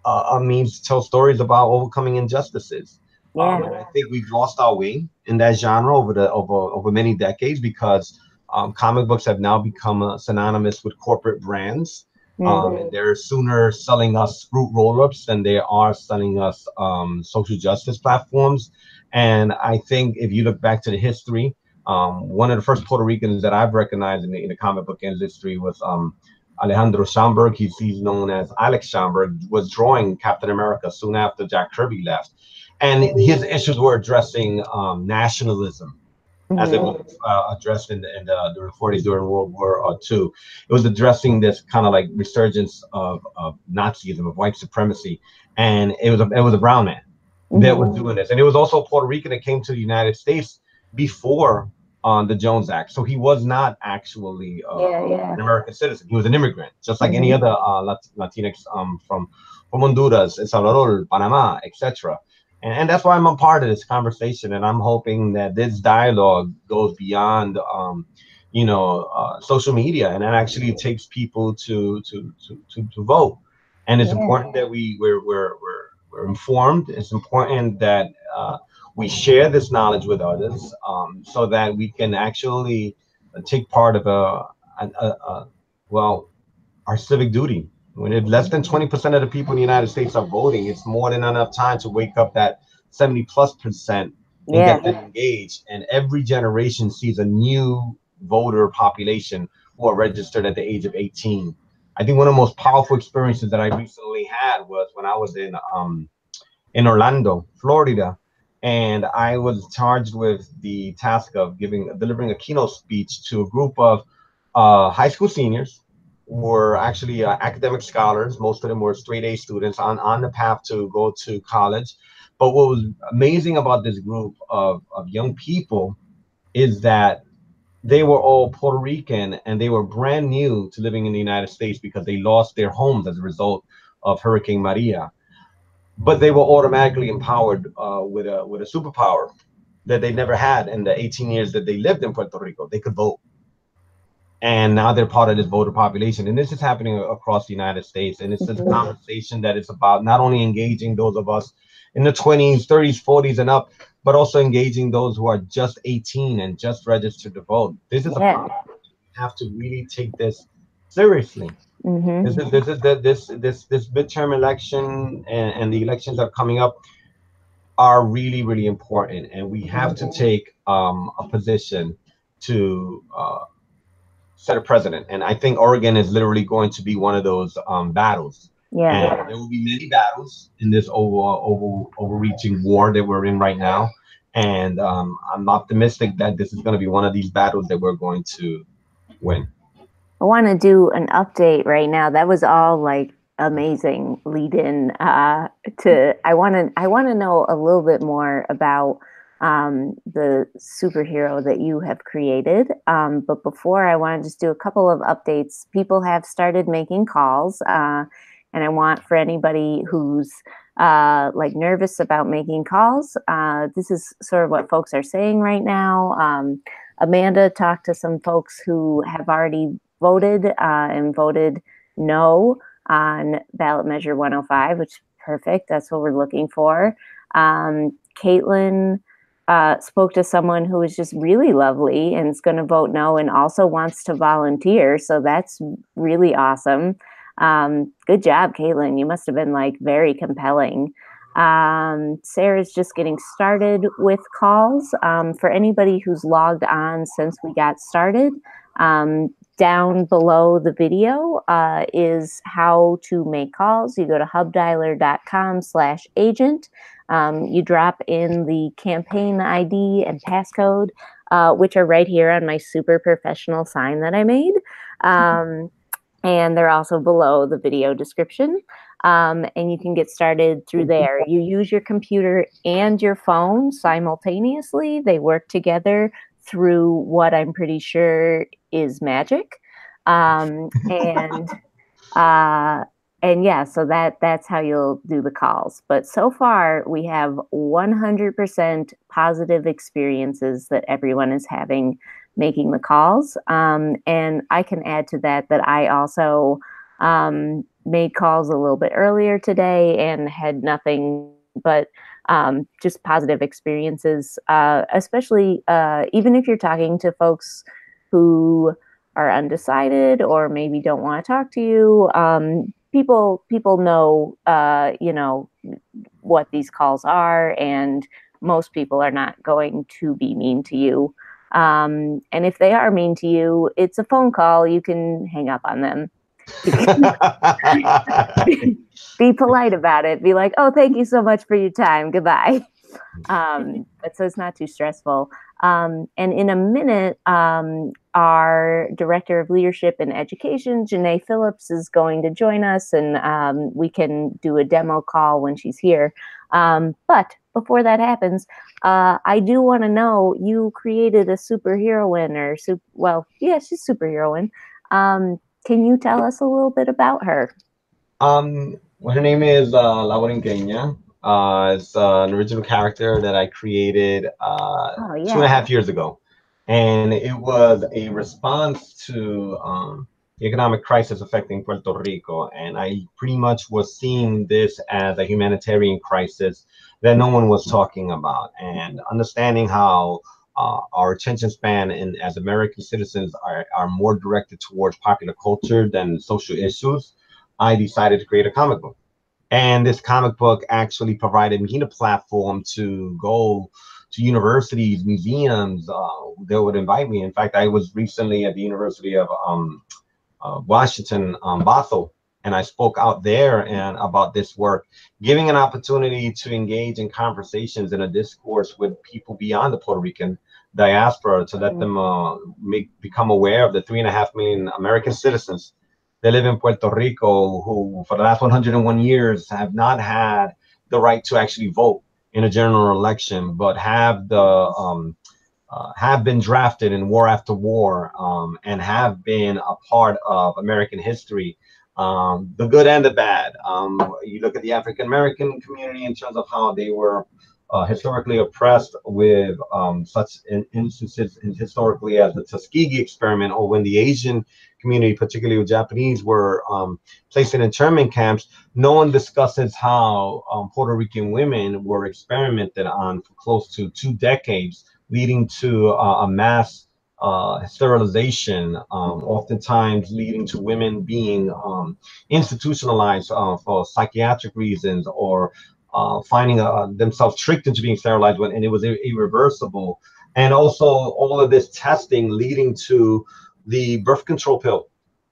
a means to tell stories about overcoming injustices. Yeah. And I think we've lost our way in that genre over many decades because comic books have now become synonymous with corporate brands. And they're sooner selling us fruit roll-ups than they are selling us social justice platforms. And I think if you look back to the history, one of the first Puerto Ricans that I've recognized in the comic book industry was Alejandro Schomburg. He's known as Alex Schomburg, was drawing Captain America soon after Jack Kirby left. And his issues were addressing nationalism, as it was addressed in the 40s during World War II. It was addressing this kind of like resurgence of Nazism, of white supremacy, and it was a brown man that was doing this, and it was also a Puerto Rican that came to the United States before the Jones Act, so he was not actually an American citizen. He was an immigrant, just like any other Latinx from Honduras, El Salvador, Panama, etc. And that's why I'm a part of this conversation, and I'm hoping that this dialogue goes beyond, social media, and it actually takes people to vote. And it's important that we're informed. It's important that we share this knowledge with others, so that we can actually take part of our civic duty. When less than 20% of the people in the United States are voting, it's more than enough time to wake up that 70+% and get them engaged. And every generation sees a new voter population who are registered at the age of 18. I think one of the most powerful experiences that I recently had was when I was in Orlando, Florida, and I was charged with the task of delivering a keynote speech to a group of high school seniors were actually academic scholars. Most of them were straight A students on the path to go to college. But what was amazing about this group of young people is that they were all Puerto Rican and they were brand new to living in the United States because they lost their homes as a result of Hurricane Maria. But they were automatically empowered with a superpower that they never had in the 18 years that they lived in Puerto Rico. They could vote. And now they're part of this voter population. And this is happening across the United States. And it's a conversation that is about not only engaging those of us in the 20s, 30s, 40s and up, but also engaging those who are just 18 and just registered to vote. This is a problem. We have to really take this seriously. This midterm election and the elections that are coming up are really, really important. And we have to take a position to set a precedent. And I think Oregon is literally going to be one of those battles. And there will be many battles in this overreaching war that we're in right now. And I'm optimistic that this is going to be one of these battles that we're going to win. I want to do an update right now. That was all like amazing lead in to I want to know a little bit more about the superhero that you have created. But before, I want to just do a couple of updates. People have started making calls, and I want for anybody who's like nervous about making calls, this is sort of what folks are saying right now. Amanda talked to some folks who have already voted and voted no on ballot measure 105, which is perfect. That's what we're looking for. Caitlin spoke to someone who was just really lovely and is going to vote no and also wants to volunteer. So that's really awesome. Good job, Caitlin. You must have been like very compelling. Sarah's just getting started with calls. For anybody who's logged on since we got started, down below the video is how to make calls. You go to hubdialer.com/agent. You drop in the campaign ID and passcode, which are right here on my super professional sign that I made. And they're also below the video description. And you can get started through there. You use your computer and your phone simultaneously. They work together through what I'm pretty sure is magic. And yeah, so that's how you'll do the calls. But so far, we have 100% positive experiences that everyone is having making the calls. And I can add to that I also made calls a little bit earlier today and had nothing but just positive experiences, especially even if you're talking to folks who are undecided or maybe don't want to talk to you. People know, you know, what these calls are, and most people are not going to be mean to you. And if they are mean to you, it's a phone call. You can hang up on them. Be polite about it. Be like, oh, thank you so much for your time. Goodbye. But so it's not too stressful. And in a minute, our Director of Leadership and Education, Janae Phillips, is going to join us, and we can do a demo call when she's here. But before that happens, I do want to know, you created a superheroine, or well, yeah, she's superheroine. Can you tell us a little bit about her? Well, her name is La Borinqueña. It's an original character that I created Oh, yeah. 2.5 years ago. And it was a response to the economic crisis affecting Puerto Rico. And I pretty much was seeing this as a humanitarian crisis that no one was talking about. And understanding how our attention span and as American citizens are more directed towards popular culture than social issues, I decided to create a comic book. And this comic book actually provided me the platform to go to universities, museums. They would invite me. In fact, I was recently at the University of Washington, Bothell, and I spoke out there and about this work, giving an opportunity to engage in conversations and a discourse with people beyond the Puerto Rican diaspora, to let them become aware of the 3.5 million American citizens that live in Puerto Rico, who for the last 101 years have not had the right to actually vote in a general election, but have been drafted in war after war, and have been a part of American history, the good and the bad. You look at the African American community in terms of how they were historically oppressed, with such instances historically as the Tuskegee experiment, or when the Asian community, particularly with Japanese, were placed in internment camps. No one discusses how Puerto Rican women were experimented on for close to 2 decades, leading to a mass sterilization, oftentimes leading to women being institutionalized for psychiatric reasons, or finding themselves tricked into being sterilized and it was irreversible. And also all of this testing leading to the birth control pill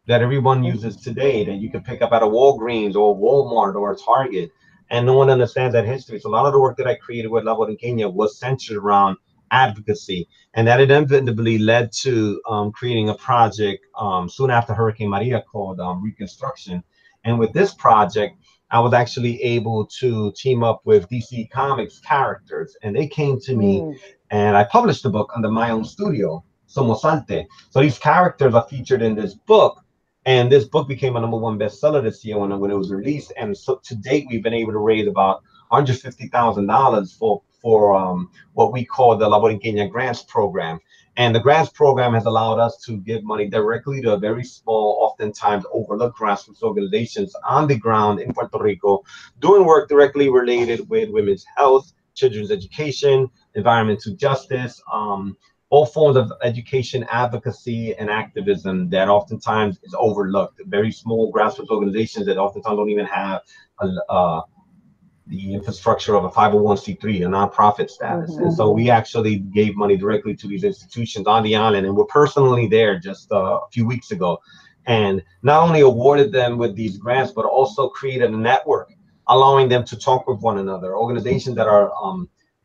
that everyone uses today, that you can pick up at a Walgreens or Walmart or a Target, and no one understands that history. So a lot of the work that I created with La Borinqueña was centered around advocacy, and that inevitably led to creating a project soon after Hurricane Maria called Reconstruction. And with this project, I was actually able to team up with DC Comics characters, and they came to me, and I published the book under my own studio, Somosante. So these characters are featured in this book, and this book became a #1 bestseller this year when it was released. And so to date, we've been able to raise about $150,000 for what we call the La Borinqueña Grants Program. And the grants program has allowed us to give money directly to very small, oftentimes overlooked grassroots organizations on the ground in Puerto Rico, doing work directly related with women's health, children's education, environmental justice, all forms of education, advocacy, and activism that oftentimes is overlooked. Very small grassroots organizations that oftentimes don't even have the infrastructure of a 501c3, a nonprofit status. And so we actually gave money directly to these institutions on the island, and we're personally there just a few weeks ago, and not only awarded them with these grants, but also created a network allowing them to talk with one another, organizations that are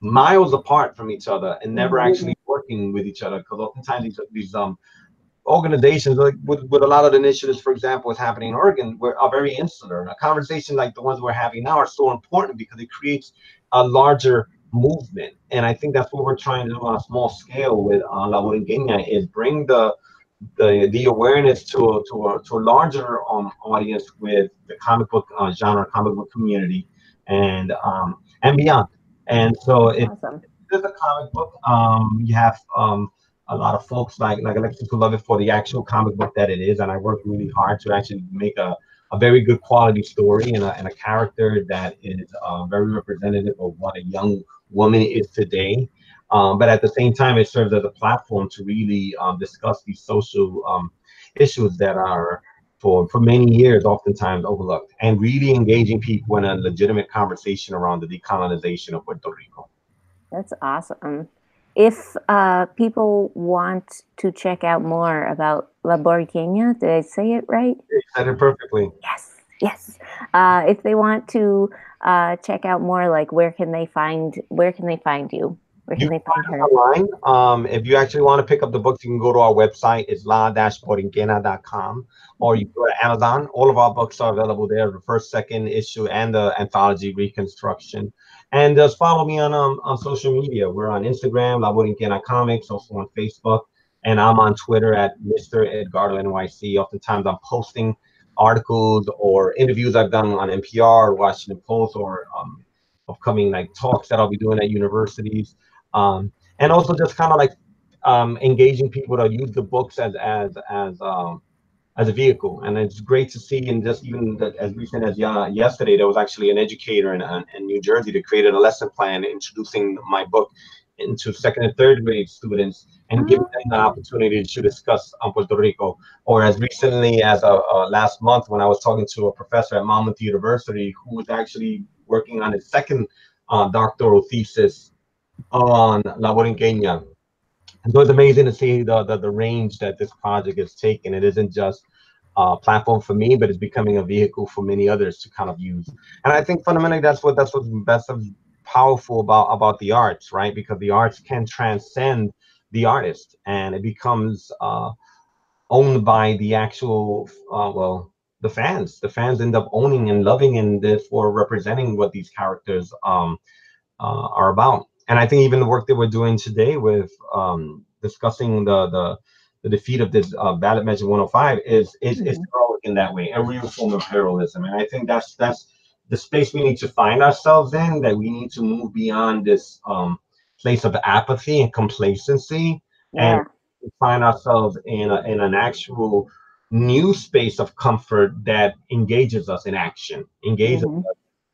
miles apart from each other and never actually working with each other, because oftentimes these organizations, like with a lot of the initiatives, for example, what's happening in Oregon, are very insular. A conversation like the ones we're having now are so important because it creates a larger movement. And I think that's what we're trying to do on a small scale with La Borinqueña, is bring the awareness to a larger audience with the comic book genre, comic book community, and beyond. And so it's a comic book. You have a lot of folks like Alexis who love it for the actual comic book that it is, and I work really hard to actually make a a very good quality story and a character that is very representative of what a young woman is today. But at the same time, it serves as a platform to really discuss these social issues that are for many years oftentimes overlooked, and really engaging people in a legitimate conversation around the decolonization of Puerto Rico. That's awesome. If people want to check out more about La Boricua, did I say it right? You said it perfectly. Yes, yes. If they want to check out more, like where can they find you? Where can they find her? Online. If you actually want to pick up the books, you can go to our website. It's la-borinquena.com, or you go to Amazon. All of our books are available there, the first, second issue, and the anthology Reconstruction. And just follow me on social media. We're on Instagram, La Borinquena Comics, also on Facebook, and I'm on Twitter at Mr. Edgardo NYC. Oftentimes I'm posting articles or interviews I've done on NPR, Washington Post, or upcoming like talks that I'll be doing at universities. And also just kind of like engaging people to use the books as a vehicle. And it's great to see, and just even as recent as yesterday, there was actually an educator in New Jersey that created a lesson plan introducing my book into second and third grade students and giving them the opportunity to discuss Puerto Rico. Or as recently as last month, when I was talking to a professor at Monmouth University who was actually working on his second doctoral thesis on La Borinqueña. And so it's amazing to see the range that this project has taken. It isn't just a platform for me, but it's becoming a vehicle for many others to kind of use. And I think fundamentally that's what's best of powerful about the arts, right? Because the arts can transcend the artist, and it becomes owned by the actual the fans. The fans end up owning and loving and therefore representing what these characters are about. And I think even the work that we're doing today with discussing the defeat of this ballot measure 105 is heroic in that way, a real form of heroism. And I think that's the space we need to find ourselves in, that we need to move beyond this place of apathy and complacency, and find ourselves in an actual new space of comfort that engages us in action, engages us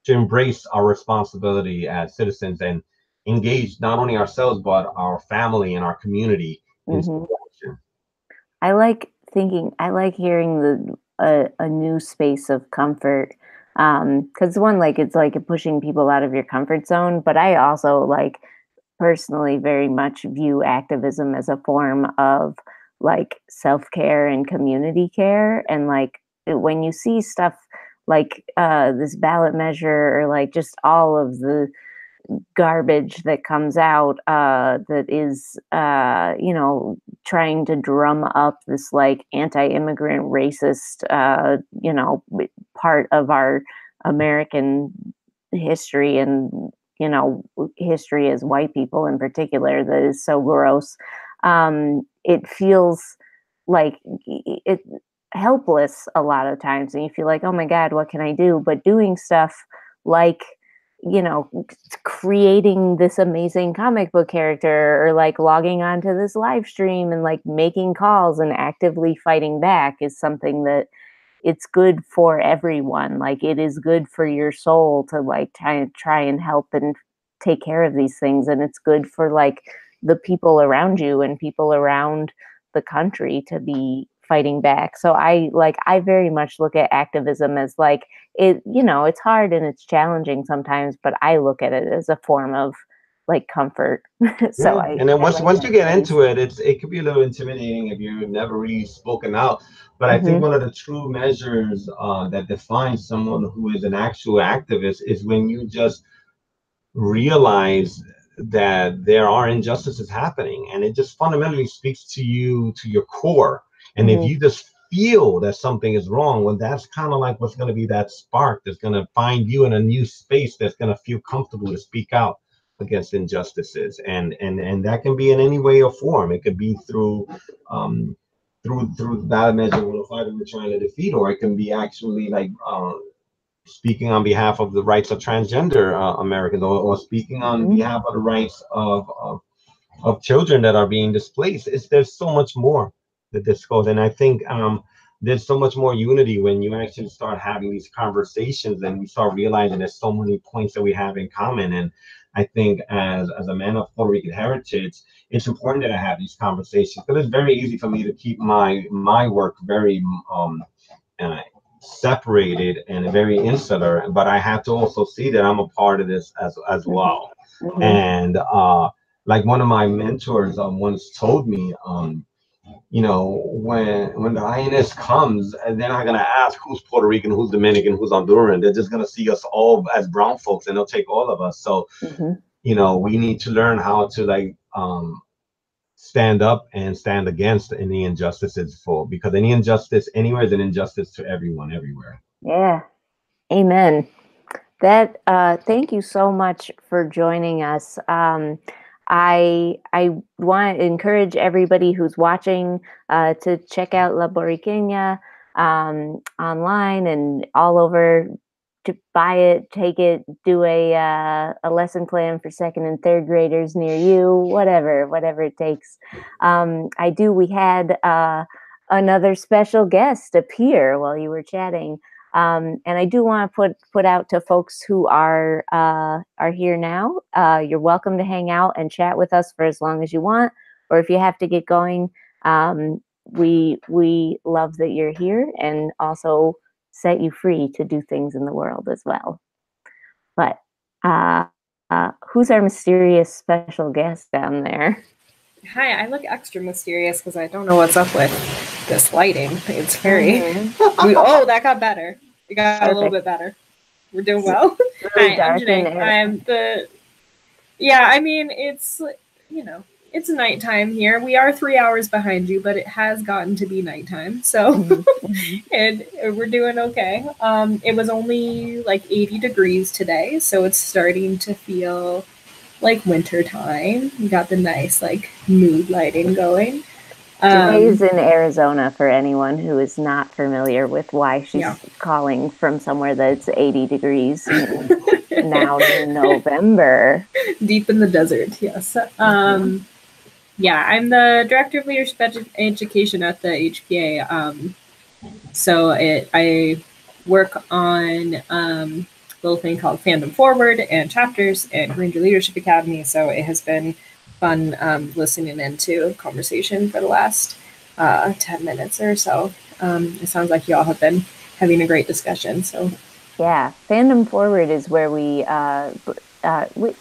to embrace our responsibility as citizens and engage not only ourselves but our family and our community in action. I like hearing a new space of comfort, because one, like, it's like pushing people out of your comfort zone, but I also like personally very much view activism as a form of like self-care and community care. And like when you see stuff like this ballot measure, or like just all of the garbage that comes out that is trying to drum up this like anti-immigrant racist part of our American history, and history as white people in particular, that is so gross. It feels like it helpless a lot of times, and you feel like, oh my God, what can I do? But doing stuff like creating this amazing comic book character, or like logging onto this live stream and like making calls and actively fighting back, is something that it's good for everyone. Like it is good for your soul to like try and help and take care of these things. And it's good for like the people around you and people around the country to be fighting back. So I very much look at activism as like it's hard and it's challenging sometimes, but I look at it as a form of like comfort. So and then once you get into it, it could be a little intimidating if you've never really spoken out. But I think one of the true measures that defines someone who is an actual activist is when you just realize that there are injustices happening, and it just fundamentally speaks to you, to your core. And if you just feel that something is wrong, well, that's kind of like what's going to be that spark that's going to find you in a new space that's going to feel comfortable to speak out against injustices. And that can be in any way or form. It could be through the ballot measure 105 that we're trying to defeat, or it can be actually like speaking on behalf of the rights of transgender Americans, or speaking on behalf of the rights of children that are being displaced. There's so much more that this goes. And I think there's so much more unity when you actually start having these conversations and we start realizing there's so many points that we have in common. And I think as a man of Puerto Rican heritage, it's important that I have these conversations, because it's very easy for me to keep my work very uh, separated and very insular, but I have to also see that I'm a part of this as well. Mm-hmm. And like one of my mentors once told me, you know, when the INS comes, and they're not gonna ask who's Puerto Rican, who's Dominican, who's Honduran. They're just gonna see us all as brown folks, and they'll take all of us. So, you know, we need to learn how to like stand up and stand against any injustices, for because any injustice anywhere is an injustice to everyone everywhere. Yeah. Amen. That thank you so much for joining us. I want to encourage everybody who's watching to check out La Boriqueña online and all over, to buy it, take it, do a lesson plan for second and third graders near you, whatever it takes. We had another special guest appear while you were chatting. And I do want to put out to folks who are here now. You're welcome to hang out and chat with us for as long as you want, or if you have to get going. We love that you're here, and also set you free to do things in the world as well. But who's our mysterious special guest down there? Hi, I look extra mysterious because I don't know what's up with this lighting. It's very... Oh, that got better. It got a little bit better. We're doing well. Really Hi, I'm Janae. I'm the... Yeah, I mean, it's, you know, it's nighttime here. We are 3 hours behind you, but it has gotten to be nighttime. So and we're doing okay. It was only like 80 degrees today, so it's starting to feel like winter time. We got the nice like mood lighting going. Janae's in Arizona, for anyone who is not familiar with why she's calling from somewhere that's 80 degrees now in November. Deep in the desert, yes. Yeah, I'm the Director of Leadership Education at the HPA. So I work on a little thing called Fandom Forward and Chapters and Ranger Leadership Academy. So it has been fun listening into conversation for the last 10 minutes or so. It sounds like you all have been having a great discussion. So yeah, Fandom Forward is where we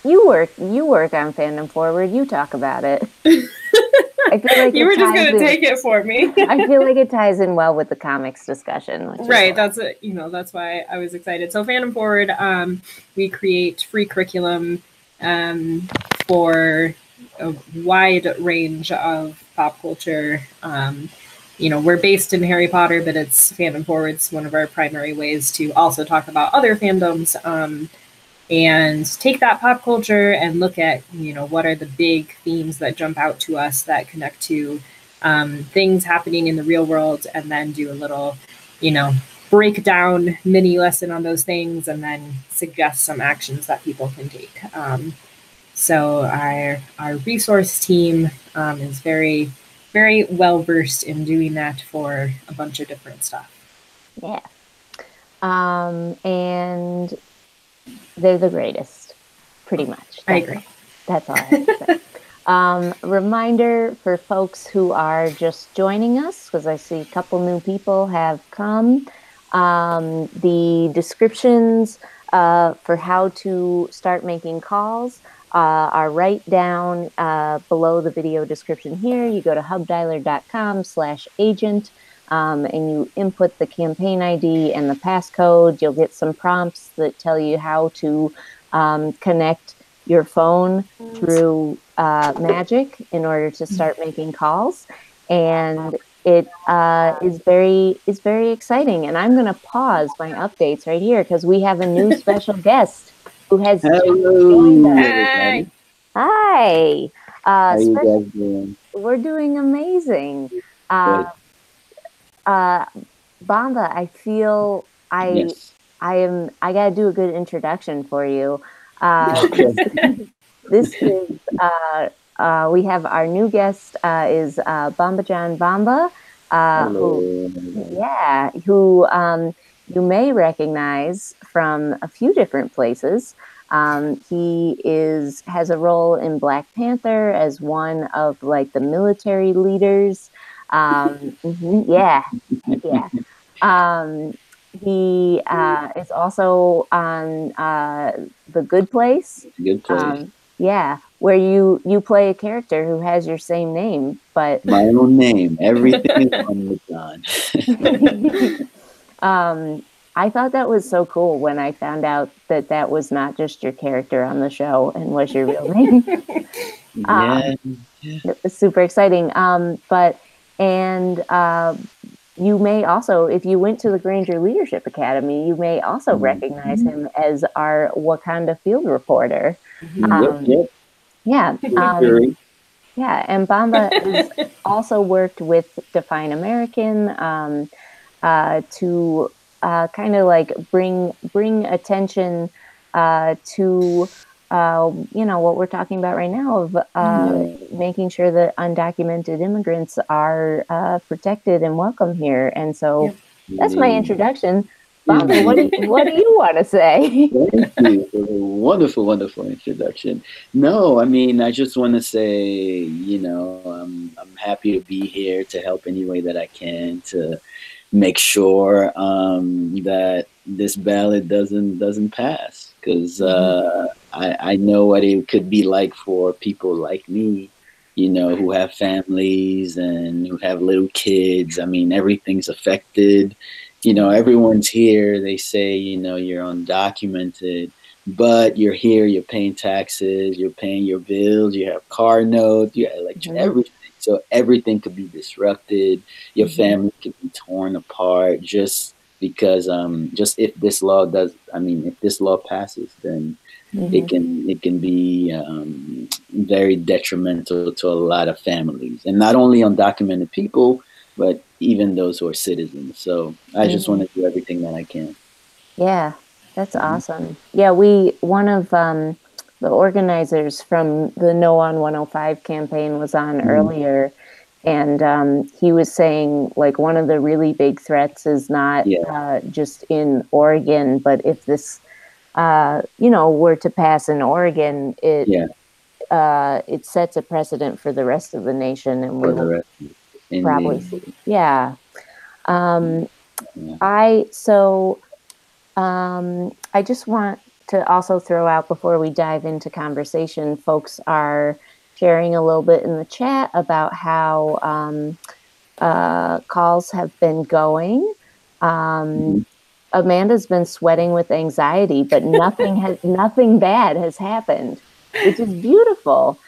you work on Fandom Forward. You talk about it. I feel like you were just going to take it for me. I feel like it ties in well with the comics discussion. Right. That's it. You know, that's why I was excited. So Fandom Forward, we create free curriculum for a wide range of pop culture. You know, we're based in Harry Potter, but it's Fandom Forward's one of our primary ways to also talk about other fandoms and take that pop culture and look at, you know, what are the big themes that jump out to us that connect to things happening in the real world, and then do a little, you know, breakdown mini lesson on those things, and then suggest some actions that people can take. So our resource team is very, very well versed in doing that for a bunch of different stuff. Yeah. And they're the greatest, pretty much. I agree. That's all I have to say. Reminder for folks who are just joining us, because I see a couple new people have come. The descriptions for how to start making calls are right down below the video description here. You go to hubdialer.com/agent and you input the campaign ID and the passcode. You'll get some prompts that tell you how to connect your phone through magic in order to start making calls. And it is very exciting. And I'm going to pause my updates right here because we have a new special guest who has joined us. Hi. Hi. How you guys doing? We're doing amazing. Bamba, I feel I gotta do a good introduction for you. This is we have our new guest is Bamba John Bamba. who, Hello. yeah, who you may recognize from a few different places. He has a role in Black Panther as one of like the military leaders. Yeah, heck yeah. Um, he is also on The Good Place. Good place. Yeah, where you play a character who has your same name, but My own name. Everything is one with John. I thought that was so cool when I found out that that was not just your character on the show and was your real name. Yeah. It was super exciting. And you may also, if you went to the Granger Leadership Academy, you may also recognize him as our Wakanda field reporter. Yep. Yeah. Fury. Yeah, and Bamba has also worked with Define American to kind of like bring attention to what we're talking about right now of making sure that undocumented immigrants are protected and welcome here. And so that's my introduction. Bamba, what do you want to say? Thank you for the wonderful, wonderful introduction. No, I mean, I just want to say, I'm happy to be here to help any way that I can to make sure that this ballot doesn't pass, because I know what it could be like for people like me, who have families and who have little kids. I mean, everything's affected. Everyone's here. They say, you're undocumented, but you're here, you're paying taxes, you're paying your bills, you have car notes, you have everything. So everything could be disrupted. Your family could be torn apart just because, just if this law if this law passes, then it can be very detrimental to a lot of families, and not only undocumented people, but even those who are citizens. So I just want to do everything that I can. Yeah, that's awesome. Yeah, one of the organizers from the No on 105 campaign was on earlier, and he was saying like one of the really big threats is not just in Oregon, but if this were to pass in Oregon, it sets a precedent for the rest of the nation, and we will probably see. Yeah. I just want to also throw out before we dive into conversation, folks are sharing a little bit in the chat about how calls have been going. Amanda's been sweating with anxiety, but nothing bad has happened, which is beautiful.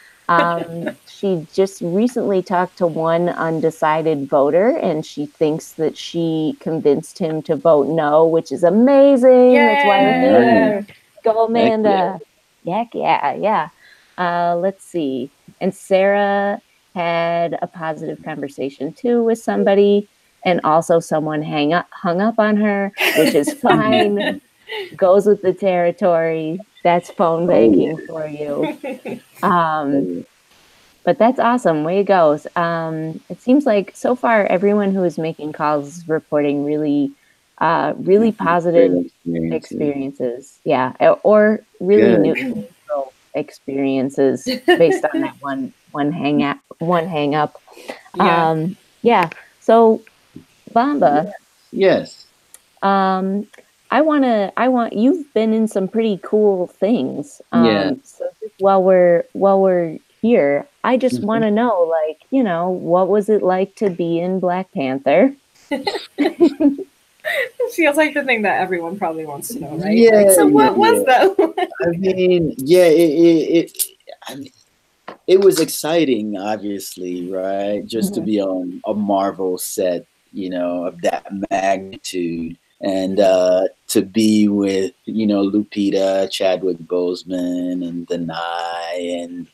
She just recently talked to one undecided voter, and she thinks that she convinced him to vote no, which is amazing. Yay! That's why we're here. Go, Amanda. Heck yeah. Let's see. And Sarah had a positive conversation too with somebody, and also someone hung up on her, which is fine. Goes with the territory. That's phone banking for you. But that's awesome. Way it goes. It seems like so far everyone who is making calls is reporting really positive experiences. Yeah, or really neutral experiences based on that one hang up. Yeah. So, Bamba. Yes. You've been in some pretty cool things. So just while we're here, I just want to know, what was it like to be in Black Panther? It feels like the thing that everyone probably wants to know, right? Yeah. So what was that? I mean, it was exciting, obviously, right? Just to be on a Marvel set, of that magnitude, and to be with, Lupita, Chadwick Boseman, and Denai, and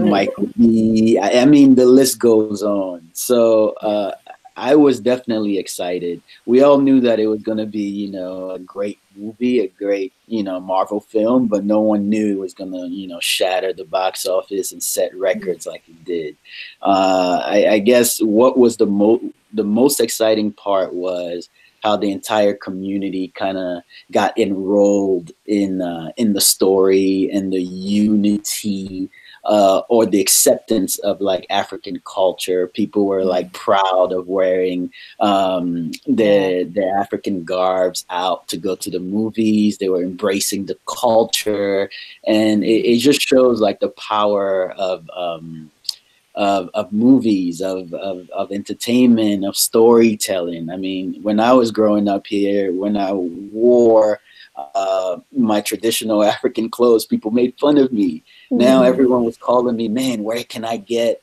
Michael B. I mean, the list goes on. So I was definitely excited. We all knew that it was going to be, you know, a great movie, a great, you know, Marvel film, but no one knew it was going to, you know, shatter the box office and set records like it did. I guess what was the most exciting part was how the entire community kind of got enrolled in the story and the unity, or the acceptance of like African culture. People were like proud of wearing their African garbs out to go to the movies. They were embracing the culture, and it just shows like the power of movies, of entertainment, of storytelling. I mean, when I was growing up here, when I wore my traditional African clothes, people made fun of me. Now everyone was calling me, man, where can I get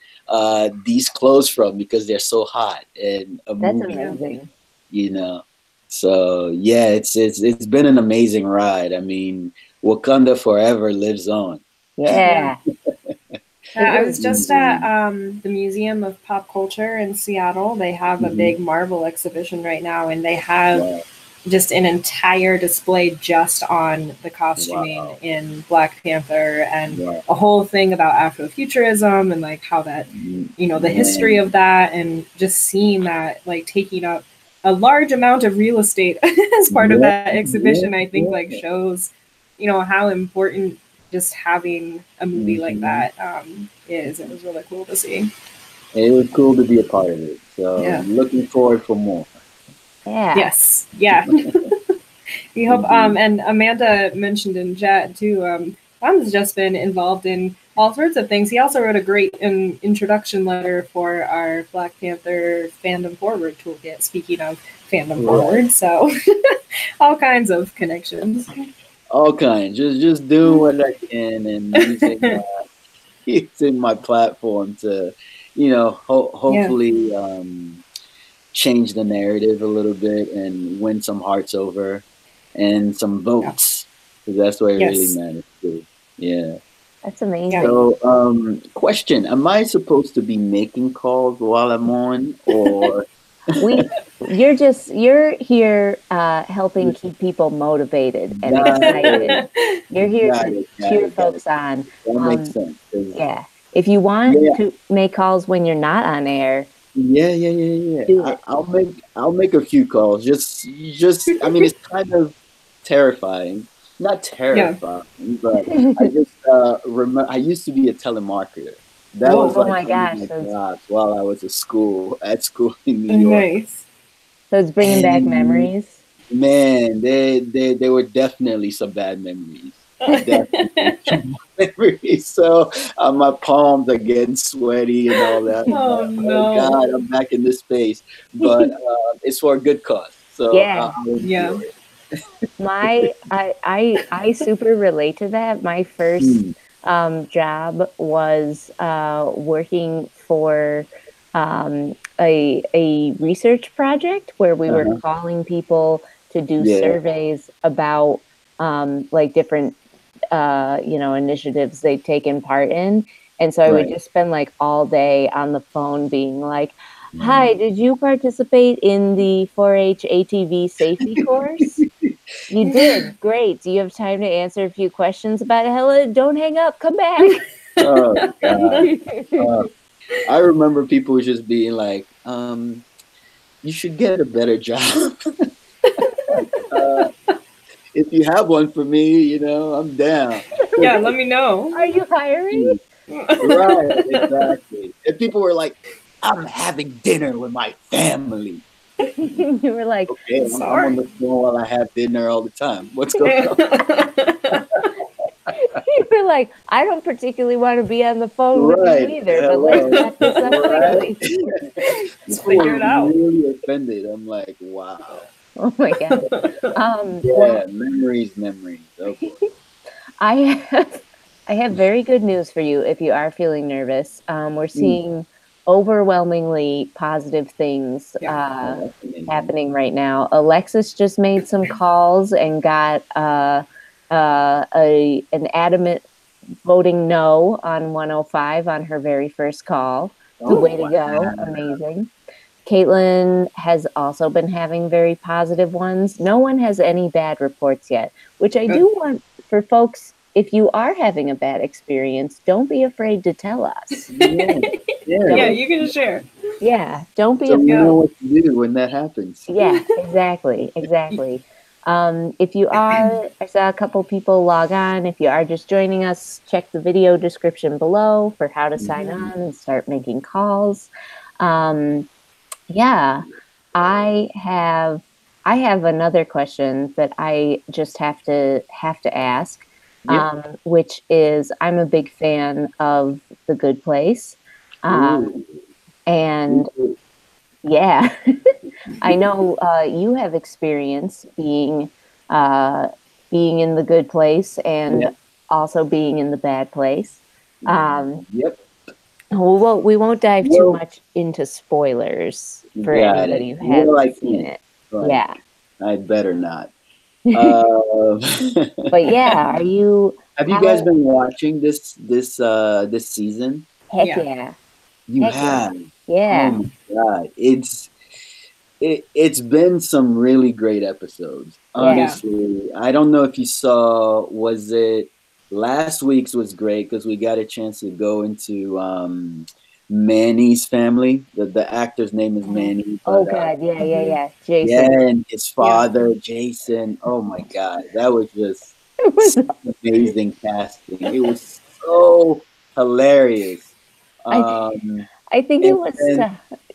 these clothes from, because they're so hot. And That's amazing. You know, so yeah, it's been an amazing ride. I mean, Wakanda forever lives on. Yeah. I was just at the Museum of Pop Culture in Seattle. They have a big Marvel exhibition right now, and they have just an entire display just on the costuming in Black Panther, and a whole thing about Afrofuturism and like how that, you know, the history of that, and just seeing that like taking up a large amount of real estate as part of that exhibition, I think like shows, you know, how important just having a movie like that is. It was really cool to see. It was cool to be a part of it. So I'm looking forward for more. Yeah. Yes. Yeah. We hope. And Amanda mentioned in chat too. Tom's just been involved in all sorts of things. He also wrote a great introduction letter for our Black Panther Fandom Forward toolkit. Speaking of Fandom Forward, so all kinds of connections. All kinds, just doing what I can, and using my platform to, you know, hopefully change the narrative a little bit and win some hearts over and some votes, because that's what it really matters too. Yeah, that's amazing. So, question: am I supposed to be making calls while I'm on, or you're here helping keep people motivated and excited. You're here to cheer folks on. That makes sense. Yeah. If you want to make calls when you're not on air, do it. I'll make a few calls. Just I mean, it's kind of terrifying. Not terrifying, but I just remember I used to be a telemarketer. That was like my gosh, while I was at school in New York. Nice. So it's bringing back memories. Man, they were definitely some bad memories. Memories. So my palms are getting sweaty and all that. Oh no! God, I'm back in this space, but it's for a good cause. So I super relate to that. My first job was working for a research project where we were calling people to do surveys about like different initiatives they've taken part in. And so I would just spend like all day on the phone being like, hi, did you participate in the 4-H ATV safety course? You did. Great. Do you have time to answer a few questions about it? Hella, don't hang up. Come back. Oh, God. I remember people just being like, you should get a better job. If you have one for me, you know, I'm down. Yeah, let me know. Are you hiring? Right, exactly. And people were like, I'm having dinner with my family. You were like, okay, I'm on the phone while I have dinner all the time. What's going on? You were like, I don't particularly want to be on the phone with you either, but let's wrap this up quickly. Let's figure it out. I'm really offended. I'm like, wow. Oh my God. Memories. Okay. I have very good news for you if you are feeling nervous. We're seeing overwhelmingly positive things happening right now. Alexis just made some calls and got an adamant voting no on 105 on her very first call. Way to go. Amazing. Caitlin has also been having very positive ones. No one has any bad reports yet, which I do want for folks. If you are having a bad experience, don't be afraid to tell us. Yeah, you can share. Yeah, don't be So afraid. you know what to do when that happens. Yeah, exactly. If you are, I saw a couple people log on. If you are just joining us, check the video description below for how to sign on and start making calls. Yeah, I have another question that I just have to ask, which is I'm a big fan of The Good Place, and yeah, I know you have experience being in the good place and also being in the bad place. Yep. We won't dive too much into spoilers for Got anybody it. who hasn't Well, I seen can't, it. but Yeah, I better not. but yeah, are you? Have you guys been watching this season? Heck Yeah. yeah, You heck have. yeah. Oh my god, it's been some really great episodes. Honestly, I don't know if you saw. Was it last week's was great because we got a chance to go into Manny's family. The actor's name is Manny. Oh But, god, yeah. Jason. yeah, and his father, Jason. Oh my god, that was just It was. amazing casting. It was so hilarious. I think it was.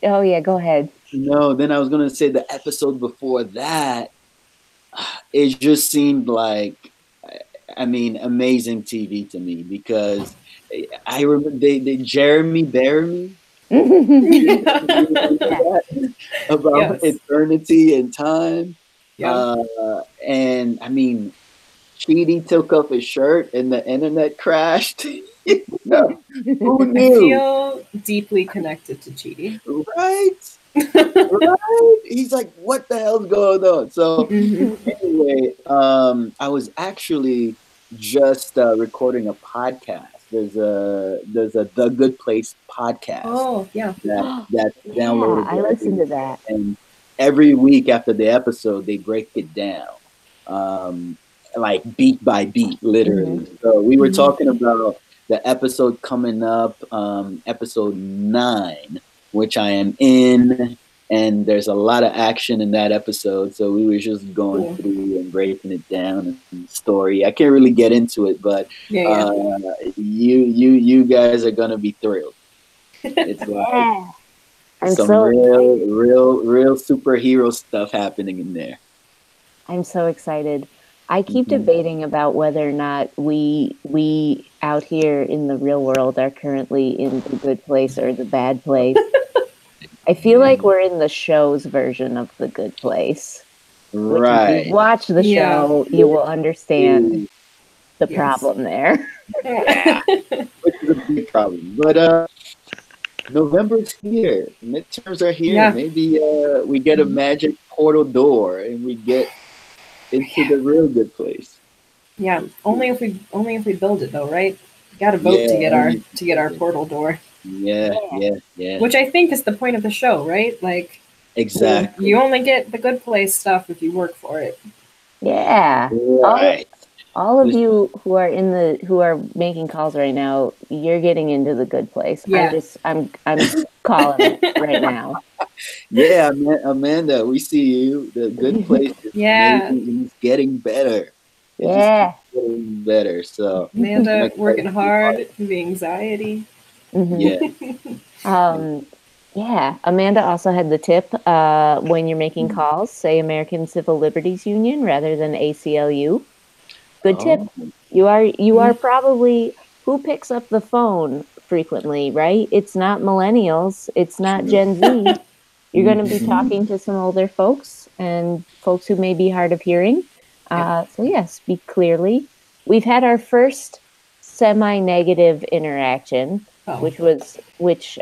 Oh yeah, go ahead. No, then I was gonna say the episode before that. It just seemed like, I mean, amazing TV to me because I remember they Jeremy Bearimy about eternity and time. And I mean, Chidi took off his shirt and the internet crashed. Who knew? I feel deeply connected to Chidi. Right? Right? He's like, what the hell's going on? So anyway, I was actually just recording a podcast. There's a The Good Place podcast. Oh yeah, that's downloaded. I listened to that. And every week after the episode, they break it down, like beat by beat, literally. So we were talking about the episode coming up, episode 9, which I am in, and there's a lot of action in that episode. So we were just going through and breaking it down and the story. I can't really get into it, but you guys are gonna be thrilled. It's like some real superhero stuff happening in there. I'm so excited. I keep debating about whether or not we out here in the real world are currently in the good place or the bad place. I feel like we're in the show's version of the good place. Right. If you watch the show, you will understand the problem there. Which is a big problem. But November's here. Midterms are here. Yeah. Maybe we get a magic portal door and we get into the real good place. Yeah, only if we build it though, right? You got to vote to get our portal door. Yeah. Which I think is the point of the show, right? Like, exactly. You only get the good place stuff if you work for it. Yeah. Right. All of you who are making calls right now, you're getting into the good place. Yeah. I'm calling it right now. Yeah, Amanda, we see you. The good place is getting better. It's getting better. So Amanda working hard, the anxiety. Yeah. Amanda also had the tip when you're making calls, say American Civil Liberties Union rather than ACLU. Good tip. You are probably who picks up the phone frequently, right? It's not millennials. It's not Gen Z. You're going to be talking to some older folks and folks who may be hard of hearing. So speak clearly. We've had our first semi-negative interaction, which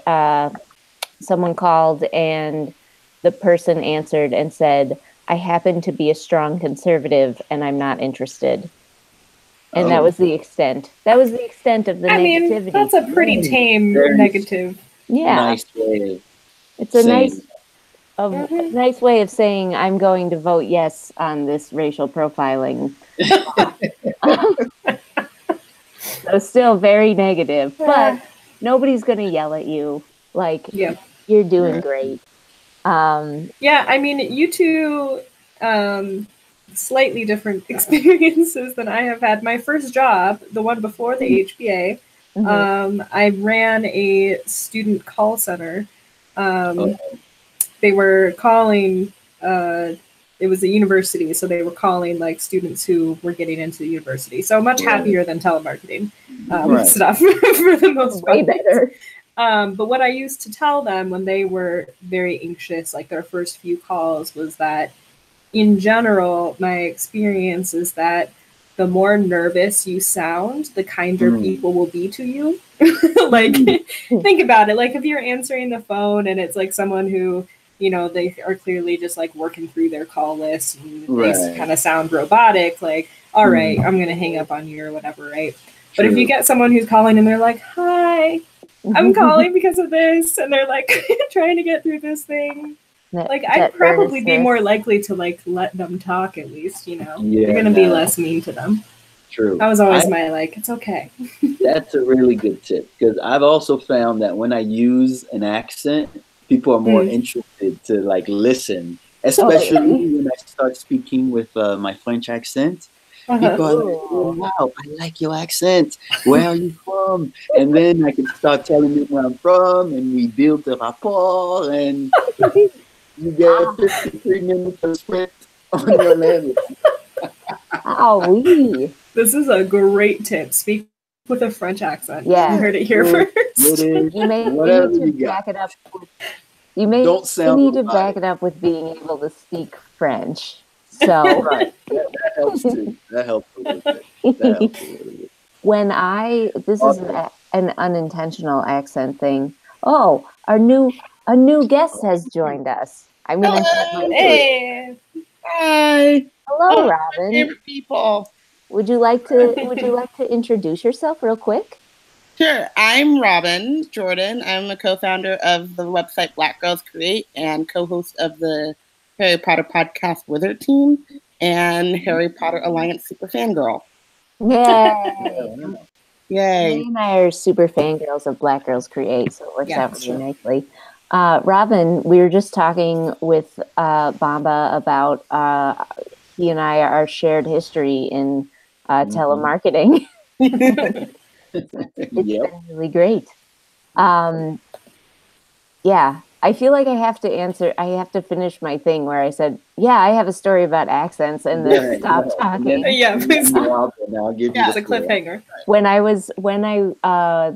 someone called and the person answered and said, "I happen to be a strong conservative and I'm not interested." And that was the extent. That was the extent of the negativity. Mean, that's a pretty tame negative. Yeah. Nice way. It's a nice. nice way of saying I'm going to vote yes on this racial profiling. So still very negative, but nobody's going to yell at you. Like, you're doing great. Yeah, I mean, you two, slightly different experiences than I have had. My first job, the one before the HBA, I ran a student call center. They were calling, it was a university, so they were calling like students who were getting into the university. So much happier than telemarketing stuff for the most part. Way better. But what I used to tell them when they were very anxious, like their first few calls, was that in general, my experience is that the more nervous you sound, the kinder people will be to you. Like, think about it. Like, if you're answering the phone and it's like someone who, you know, they are clearly just like working through their call list and they kind of sound robotic, like, all right, I'm going to hang up on you or whatever, right? But if you get someone who's calling and they're like, hi, I'm calling because of this, and they're like trying to get through this thing, like I'd probably be more likely to like let them talk at least, you know. You're gonna be less mean to them. True. That was always my like, it's okay. That's a really good tip, because I've also found that when I use an accent, people are more interested to like listen, especially when I start speaking with my French accent. People are like, oh, wow, I like your accent. Where are you from? And then I can start telling them where I'm from, and we build a rapport, and you get 53 minutes of sprint on your language. This is a great tip. Speak with a French accent. Yeah. You heard it here first. You may need to back it up. You may need to back it up with being able to speak French. So right. That helps too. That helps a little bit. When this is an unintentional accent thing. Oh, a new guest has joined us. I'm gonna Hi. Hello, Robin. Favorite people. Would you like to introduce yourself real quick? Sure. I'm Robin Jordan. I'm a co-founder of the website Black Girls Create and co-host of the Harry Potter podcast Wizard Team and Harry Potter Alliance Super Fangirl. Yay! Yay! Amy and I are super fangirls of Black Girls Create, so it works out really nicely. Robin, we were just talking with Bamba about he and I our shared history in telemarketing. It's been really great. Yeah, I feel like I have to finish my thing where I said, yeah, I have a story about accents, and then stop talking. Please. I'll give you it's a cliffhanger.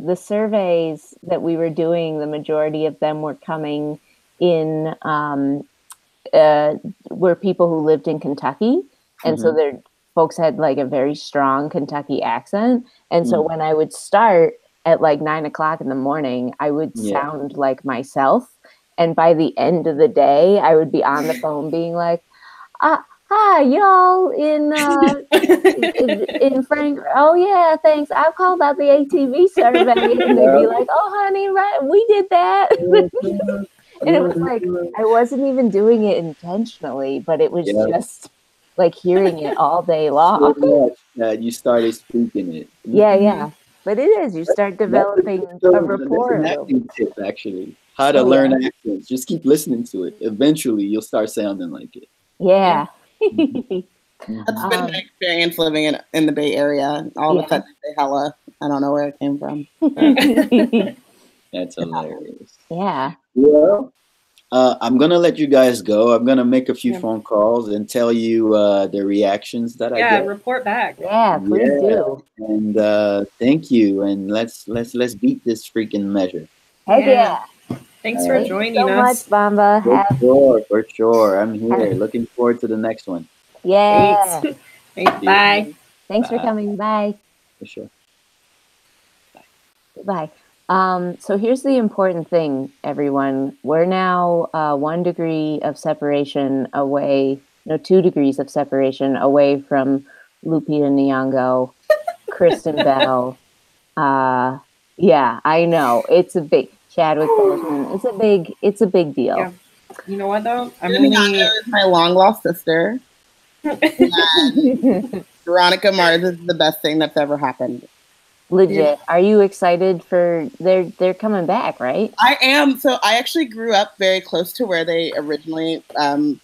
The surveys that we were doing, the majority of them were coming in, were people who lived in Kentucky. And so their folks had like a very strong Kentucky accent. And so when I would start at like 9 o'clock in the morning, I would sound like myself. And by the end of the day, I would be on the phone being like, hi, y'all in Frank. Oh, yeah, thanks. I called about the ATV survey. And they'd be like, oh, honey, right, we did that. And it was like, I wasn't even doing it intentionally, but it was just like hearing it all day long. So much that you started speaking it. Yeah. But it is. You start developing a rapport. That's an acting tip, actually. How to learn accents. Just keep listening to it. Eventually, you'll start sounding like it. Yeah. That's been my experience living in the Bay Area. All of a sudden, say hella. I don't know where it came from. That's hilarious. Yeah. Well, I'm going to let you guys go. I'm going to make a few phone calls and tell you the reactions that I get. Yeah, report back. Yeah, please do. And thank you. And let's beat this freaking measure. Heck yeah. Thanks for joining us. So much, Bamba. For sure. I'm here. Looking forward to the next one. Yeah. Thanks. Bye. Thanks for coming. Bye. For sure. Bye. So here's the important thing, everyone. We're now 1 degree of separation away, 2 degrees of separation away from Lupita Nyong'o, Kristen Bell. Yeah, I know. It's a big Chadwick Boseman. It's a big deal. You know what though? I'm Juliana really is my long lost sister. And Veronica Mars is the best thing that's ever happened. Legit. Yeah. Are you excited for they're coming back, right? I am. So I actually grew up very close to where they originally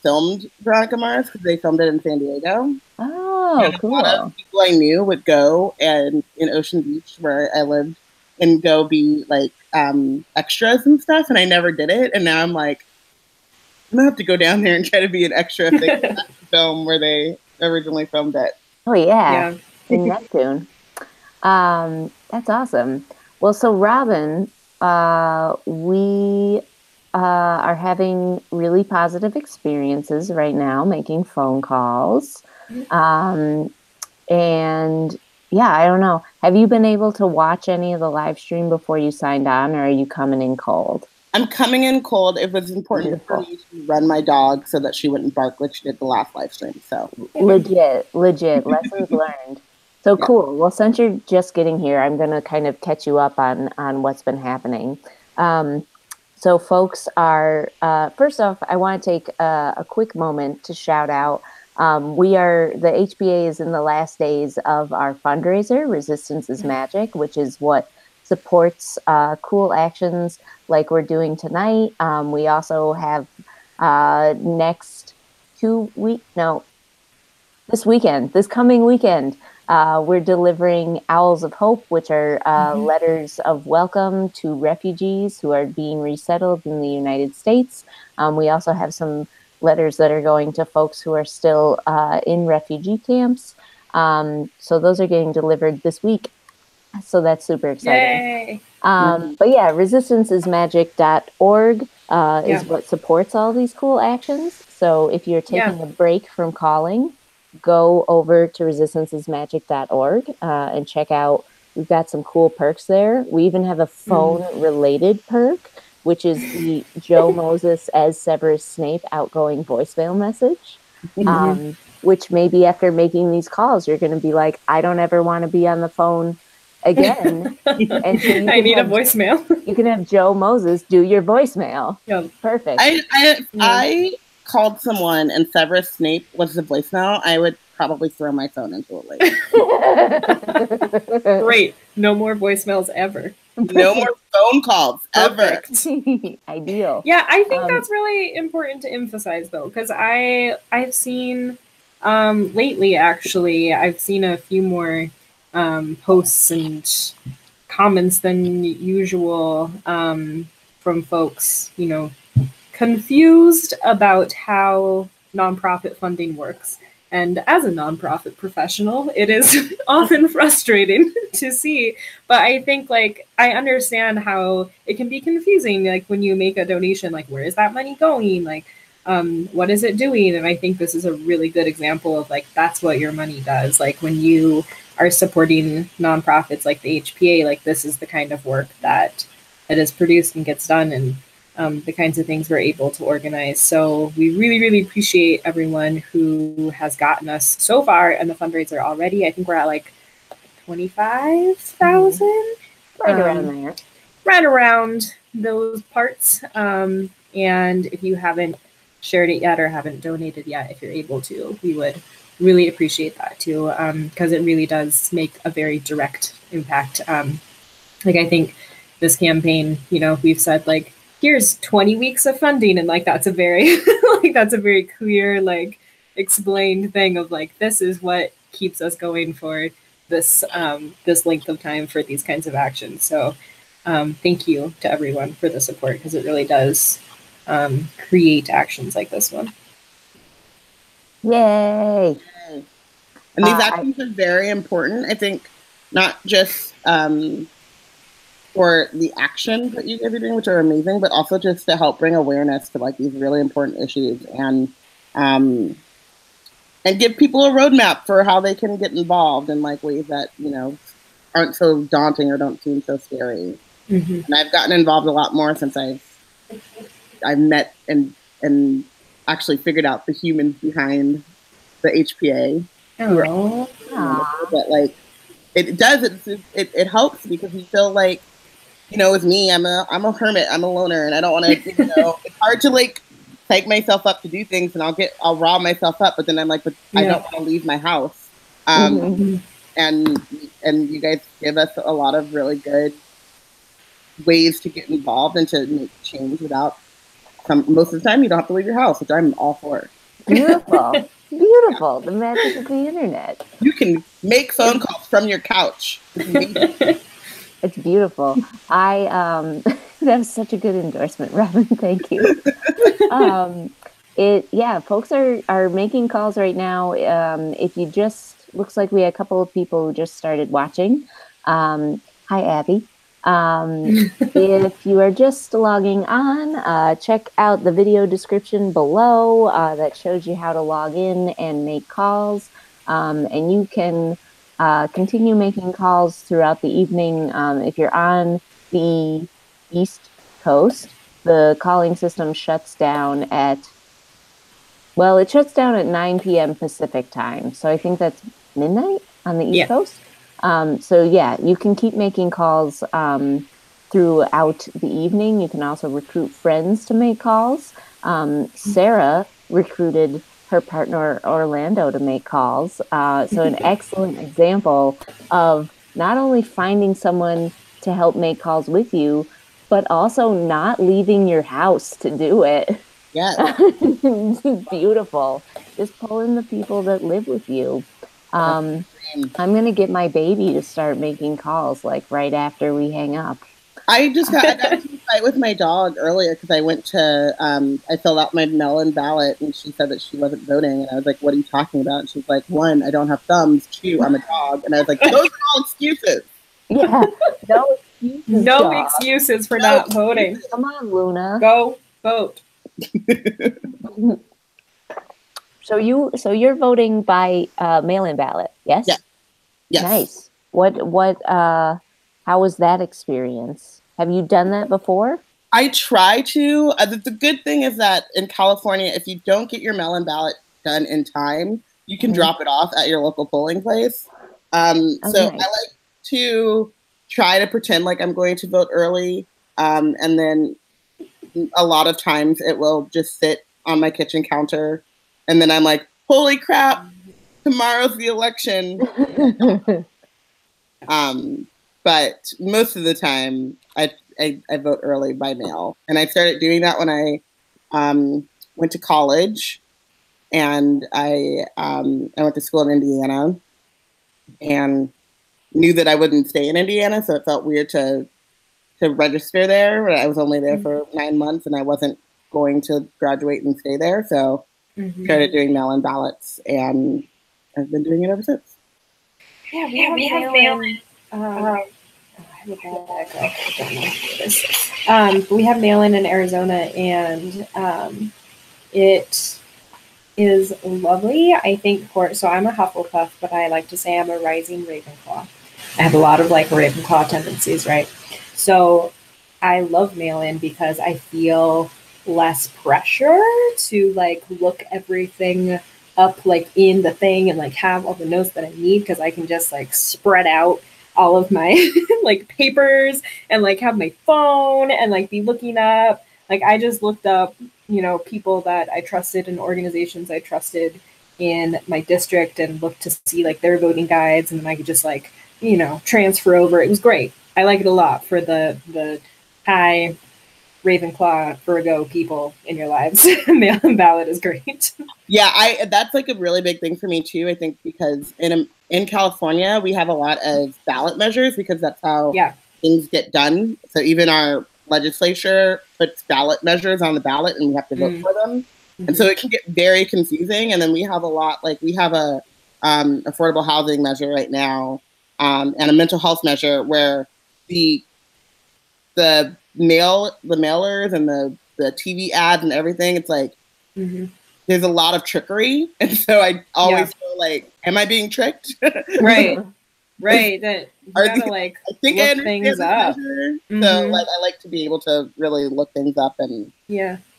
filmed Veronica Mars because they filmed it in San Diego. Oh, And cool. a lot of people I knew would go and in Ocean Beach where I lived and go be like extras and stuff, and I never did it. And now I'm like, I'm gonna have to go down there and try to be an extra if they can film where they originally filmed it. Oh yeah. Yeah. In Neptune. That's awesome. Well, so Robin, we are having really positive experiences right now, making phone calls. And yeah, I don't know. Have you been able to watch any of the live stream before you signed on, or are you coming in cold? I'm coming in cold. It was important for me to run my dog so that she wouldn't bark like she did the last live stream. So legit lessons learned. So cool. Well, since you're just getting here, I'm going to kind of catch you up on what's been happening. So folks are, first off, I want to take a quick moment to shout out. The HPA is in the last days of our fundraiser, Resistance is Magic, which is what supports cool actions like we're doing tonight. We also have this coming weekend, we're delivering Owls of Hope, which are letters of welcome to refugees who are being resettled in the United States. We also have some letters that are going to folks who are still in refugee camps. So those are getting delivered this week. So that's super exciting. Yay. But yeah, resistanceismagic.org is what supports all these cool actions. So if you're taking a break from calling, go over to resistanceismagic.org and check out. We've got some cool perks there. We even have a phone-related perk, which is the Joe Moses as Severus Snape outgoing voicemail message. Which maybe after making these calls, you're going to be like, I don't ever want to be on the phone again. And so I need a voicemail. You can have Joe Moses do your voicemail. Yeah. Perfect. I called someone and Severus Snape was the voicemail, I would probably throw my phone into a lake. Great. No more voicemails ever. No more phone calls ever. Ideal. Yeah, I think that's really important to emphasize though, because I've seen lately actually, I've seen a few more posts and comments than usual from folks, confused about how nonprofit funding works. And as a nonprofit professional, it is often frustrating to see. But I think, I understand how it can be confusing, when you make a donation, where is that money going? What is it doing? And I think this is a really good example of, that's what your money does. When you are supporting nonprofits like the HPA, this is the kind of work that is produced and gets done, and the kinds of things we're able to organize. So we really, really appreciate everyone who has gotten us so far in the fundraiser already. I think we're at 25,000. Right around there. Right around those parts. And if you haven't shared it yet or haven't donated yet, if you're able to, we would really appreciate that too, because it really does make a very direct impact. I think this campaign, we've said here's 20 weeks of funding, and that's a very that's a very clear explained thing of this is what keeps us going for this this length of time for these kinds of actions. So thank you to everyone for the support, because it really does create actions like this one. Yay. And these actions are very important, I think, not just for the actions that you guys are doing, which are amazing, but also just to help bring awareness to these really important issues and give people a roadmap for how they can get involved in ways that aren't so daunting or don't seem so scary. And I've gotten involved a lot more since I've met and actually figured out the humans behind the HPA. Oh, but it does it helps, because you feel with me, I'm a hermit, I'm a loner, and I don't want to it's hard to psych myself up to do things, and I'll rile myself up, but then I'm like, but I don't want to leave my house. And you guys give us a lot of really good ways to get involved and to make change without most of the time you don't have to leave your house, which I'm all for. Beautiful. Beautiful. The magic of the internet. You can make phone calls from your couch. It's beautiful. That was such a good endorsement, Robin. Thank you. Folks are making calls right now. If you looks like we had a couple of people who just started watching. Hi, Abby. If you are just logging on, check out the video description below that shows you how to log in and make calls. And you can continue making calls throughout the evening. If you're on the East Coast, the calling system shuts down at 9 p.m. Pacific time. So I think that's midnight on the East Coast. You can keep making calls throughout the evening. You can also recruit friends to make calls. Sarah recruited her partner Orlando to make calls. So an excellent example of not only finding someone to help make calls with you, but also not leaving your house to do it. Yeah. Beautiful. Just pull in the people that live with you. I'm going to get my baby to start making calls like right after we hang up. I got into a fight with my dog earlier because I went to, I filled out my mail-in ballot and she said that she wasn't voting. And I was like, what are you talking about? And she's like, 1, I don't have thumbs. 2, I'm a dog. And I was like, those are all excuses. Yeah, no excuses. No excuses for not voting. Come on, Luna. Go vote. So you're voting by mail-in ballot, yes? Yeah. Yes. Nice. How was that experience? Have you done that before? I try to. The good thing is that in California, if you don't get your mail-in ballot done in time, you can drop it off at your local polling place. Nice. I like to try to pretend like I'm going to vote early, and then a lot of times it will just sit on my kitchen counter, and then I'm like, holy crap, tomorrow's the election. But most of the time I vote early by mail. And I started doing that when I went to college, and I went to school in Indiana and knew that I wouldn't stay in Indiana. So it felt weird to register there. I was only there for 9 months and I wasn't going to graduate and stay there. So started doing mail-in ballots, and I've been doing it ever since. Yeah, we have mail-in. We have mail-in in Arizona, and it is lovely. I think so I'm a Hufflepuff, but I like to say I'm a rising Ravenclaw. I have a lot of like Ravenclaw tendencies, right? So I love mail-in because I feel less pressure to like look everything up like in the thing and like have all the notes that I need, because I can just like spread out all of my like papers and like have my phone and like be looking up. Like I just looked up, people that I trusted and organizations I trusted in my district and looked to see like their voting guides, and then I could just like, transfer over. It was great. I like it a lot for the high Ravenclaw, Virgo people in your lives. Mail-in ballot is great. Yeah, that's like a really big thing for me too. I think because in California we have a lot of ballot measures because that's how things get done. So even our legislature puts ballot measures on the ballot, and we have to vote for them. And so it can get very confusing. And then we have we have a affordable housing measure right now, and a mental health measure where the mailers and the TV ads and everything, it's like there's a lot of trickery, and so I always feel like, am I being tricked? Right. That you gotta like I think look things up. So like I like to be able to really look things up and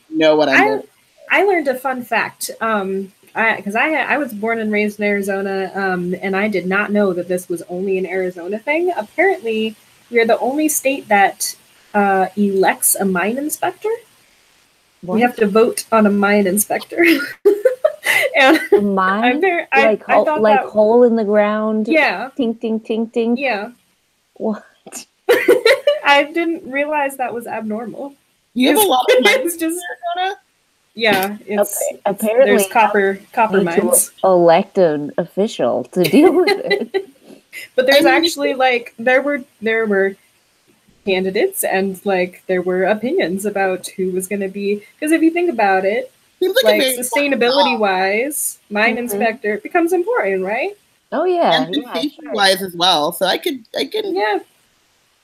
know what I'm doing. I learned a fun fact. Because I was born and raised in Arizona, and I did not know that this was only an Arizona thing. Apparently, we are the only state that elects a mine inspector. We have to vote on a mine inspector. And A mine? I thought like that, hole in the ground? yeah, Tink, tink, tink, tink? yeah. What? I didn't realize that was abnormal. You have a lot of mines It's just, in Arizona? yeah, Apparently there's copper need mines. to elect an official to deal with it. But there's actually like there were candidates and like there were opinions about who was going to be, because if you think about it, Seems like a very sustainability wise, mine Mhm. inspector becomes important, right? Oh yeah, and yeah, safety sure. wise as well. So I can Yeah.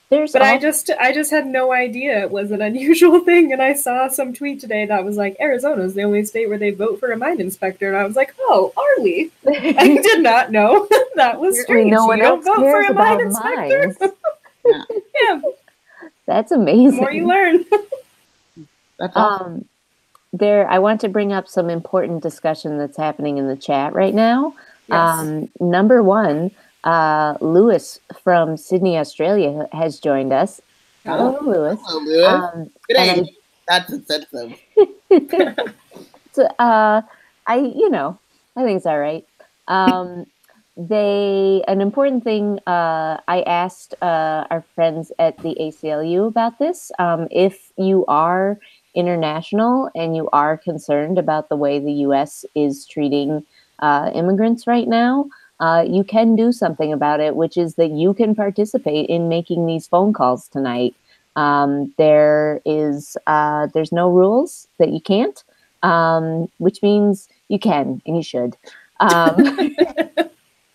There's But I also- just had no idea it was an unusual thing, and I saw some tweet today that was like, Arizona's the only state where they vote for a mine inspector, and I was like, oh, are we? I did not know that was strange. no one You don't else vote for cares a mine about inspector. mines. Yeah, That's the amazing. more you learn. That's awesome. I want to bring up some important discussion that's happening in the chat right now. Yes. Number one, Lewis from Sydney, Australia has joined us. Hello, Lewis. Hello, Lewis. Good and age. That's offensive. So, I think it's all right. An important thing, I asked our friends at the ACLU about this. If you are international and you are concerned about the way the U.S. is treating immigrants right now, you can do something about it, which is that you can participate in making these phone calls tonight. There's no rules that you can't, which means you can and you should.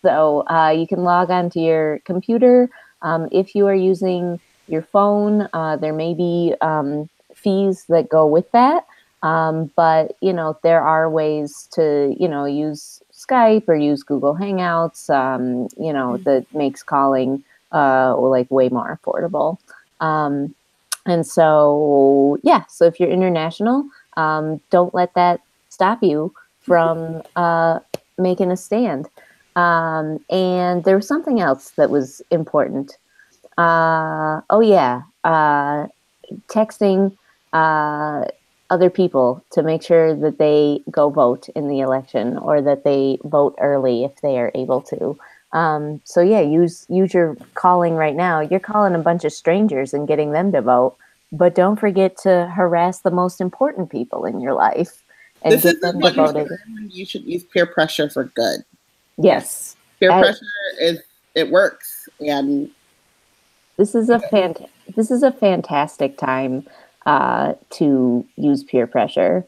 So you can log onto your computer. If you are using your phone, there may be fees that go with that. But, there are ways to, use Skype or use Google Hangouts, that makes calling like way more affordable. And so, so if you're international, don't let that stop you from making a stand. And there was something else that was important. Texting other people to make sure that they go vote in the election or that they vote early if they are able to. Use your calling right now. You're calling a bunch of strangers and getting them to vote, but don't forget to harass the most important people in your life and This get is them the to vote. when you should use peer pressure for good. Yes. Peer pressure it works, and this is a fantastic time to use peer pressure.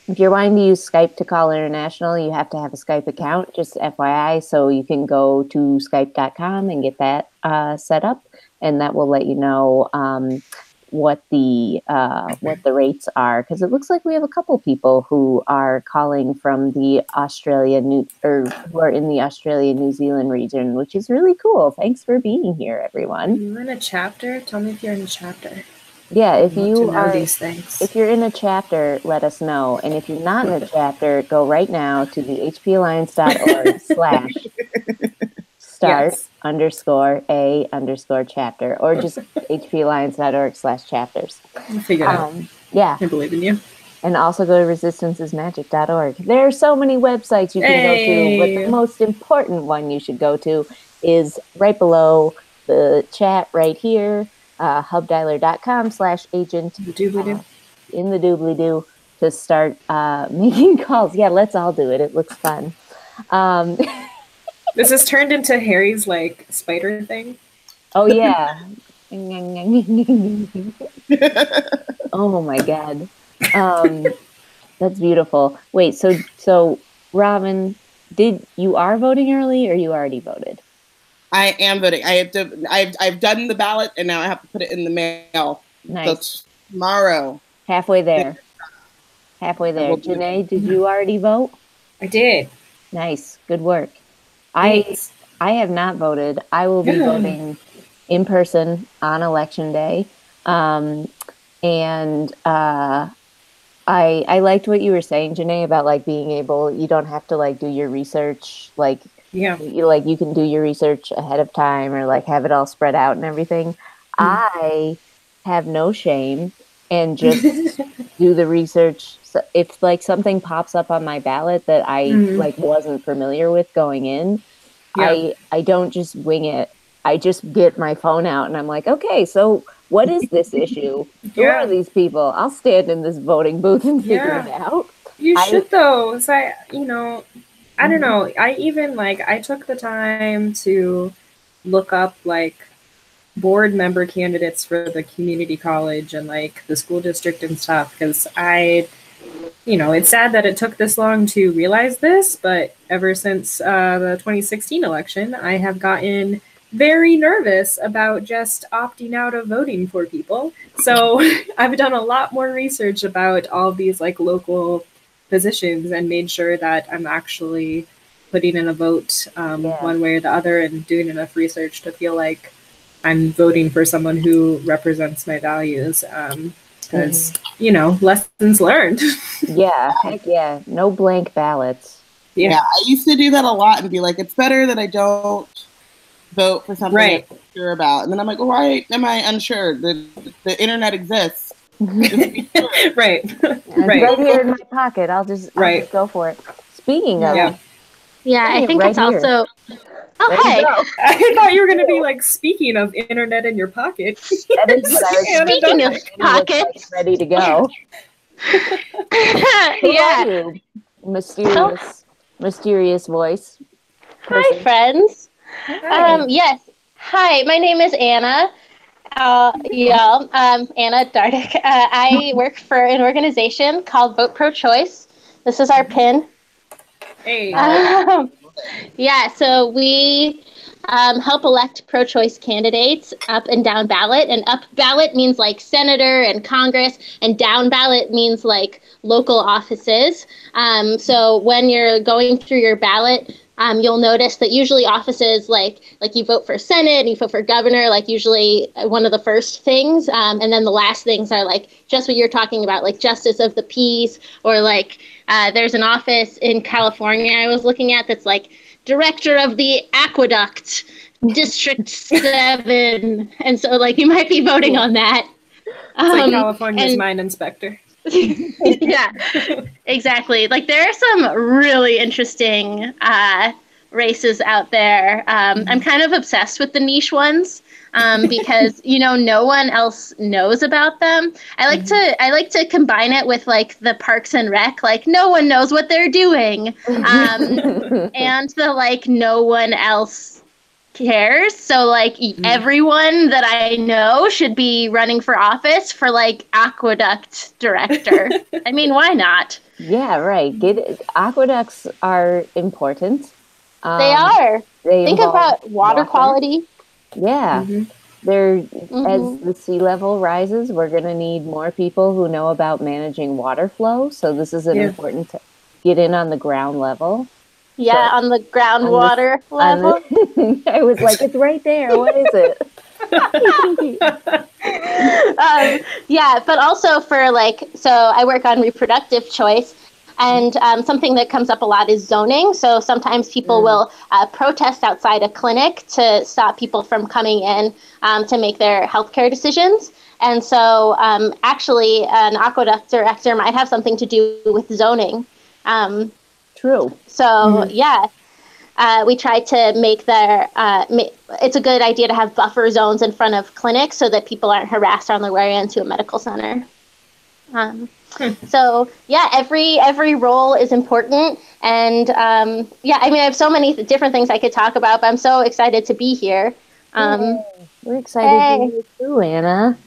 If you're wanting to use Skype to call international, you have to have a Skype account, just FYI. So you can go to skype.com and get that set up, and that will let you know what the rates are. Because it looks like we have a couple people who are calling from the who are in the Australia-New Zealand region, which is really cool. Thanks for being here, everyone. Are you in a chapter? Tell me if you're in a chapter. Yeah, if you know these things. If you're in a chapter, let us know. And if you're not in a chapter, go right now to the hpalliance.org/start_a_chapter, or just hpalliance.org/chapters. Figure it out. Yeah. I believe in you. And also go to resistancesmagic.org. There are so many websites you can go to, but the most important one you should go to is right below the chat right here. Hubdialer.com/agent in the doobly-doo to start making calls. Yeah, let's all do it. It looks fun. This has turned into Harry's like spider thing. Oh yeah. Oh my god. That's beautiful. Wait, so Robin, you are voting early or you already voted? I am voting. I've done the ballot and now I have to put it in the mail. Nice. So tomorrow. Halfway there. Janae, did you already vote? I did. Nice. Good work. Thanks. I have not voted. I will be voting in person on election day. I liked what you were saying, Janae, about like being able, you don't have to like do your research, like you can do your research ahead of time or like have it all spread out and everything. I have no shame and just do the research. So if like something pops up on my ballot that I like wasn't familiar with going in, Yeah. I don't just wing it. I just get my phone out and I'm like, okay, so what is this issue? Who are these people? I'll stand in this voting booth and figure it out. You should though. So I don't know. I even I took the time to look up like board member candidates for the community college and like the school district and stuff because it's sad that it took this long to realize this, but ever since the 2016 election, I have gotten very nervous about just opting out of voting for people. So I've done a lot more research about all these like local positions and made sure that I'm actually putting in a vote one way or the other and doing enough research to feel like I'm voting for someone who represents my values. Because, lessons learned. Yeah, heck yeah. No blank ballots. Yeah, I used to do that a lot and be like, it's better that I don't vote for something I'm not sure about. And then I'm like, why am I unsure? The internet exists. Right. It's right here in my pocket. I'll just go for it. Speaking of I think it's also... Oh, hey! I thought you were going to be like, speaking of internet in your pocket. Speaking of pockets. Ready to go. Yeah. Mysterious voice. Hi, friends. Hi. Yes. Hi, my name is Anna. Anna Dardick. I work for an organization called Vote Pro Choice. This is our pin. Hey. So we help elect pro-choice candidates up and down ballot. And up ballot means like senator and Congress, and down ballot means like local offices. So when you're going through your ballot, you'll notice that usually offices like you vote for Senate and you vote for governor, like usually one of the first things. And then the last things are like just what you're talking about, like justice of the peace, or like there's an office in California I was looking at that's like director of the aqueduct, District 7. And so like you might be voting on that. It's like California's mine inspector. Yeah, exactly. Like there are some really interesting races out there. I'm kind of obsessed with the niche ones because no one else knows about them. I like to combine it with like the Parks and Rec, like no one knows what they're doing, and the like no one else cares. So like everyone that I know should be running for office for like aqueduct director. I mean, why not? Yeah, right. Aqueducts are important. They are. Think about water quality. Yeah. They're as the sea level rises, we're going to need more people who know about managing water flow. So this is important to get in on the ground level. Yeah, on the groundwater level. I was like, it's right there. What is it? But also for so I work on reproductive choice, and something that comes up a lot is zoning. So sometimes people will protest outside a clinic to stop people from coming in to make their healthcare decisions. And so actually an aqueduct director might have something to do with zoning. True. So, we try to make it's a good idea to have buffer zones in front of clinics so that people aren't harassed on their way into a medical center. So, every role is important. And, I have so many different things I could talk about, but I'm so excited to be here. We're excited to be here too, Anna.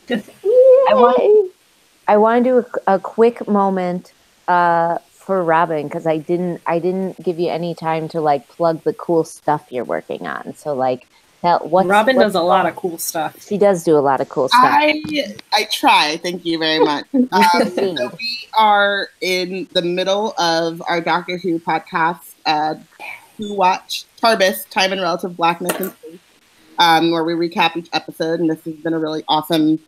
I want to do a quick moment for Robin, because I didn't give you any time to plug the cool stuff you're working on. So Robin does a lot of cool stuff. She does do a lot of cool stuff. I try. Thank you very much. So we are in the middle of our Doctor Who podcast, Who Watch Tarbis, Time and Relative Blackness and Space, where we recap each episode, and this has been a really awesome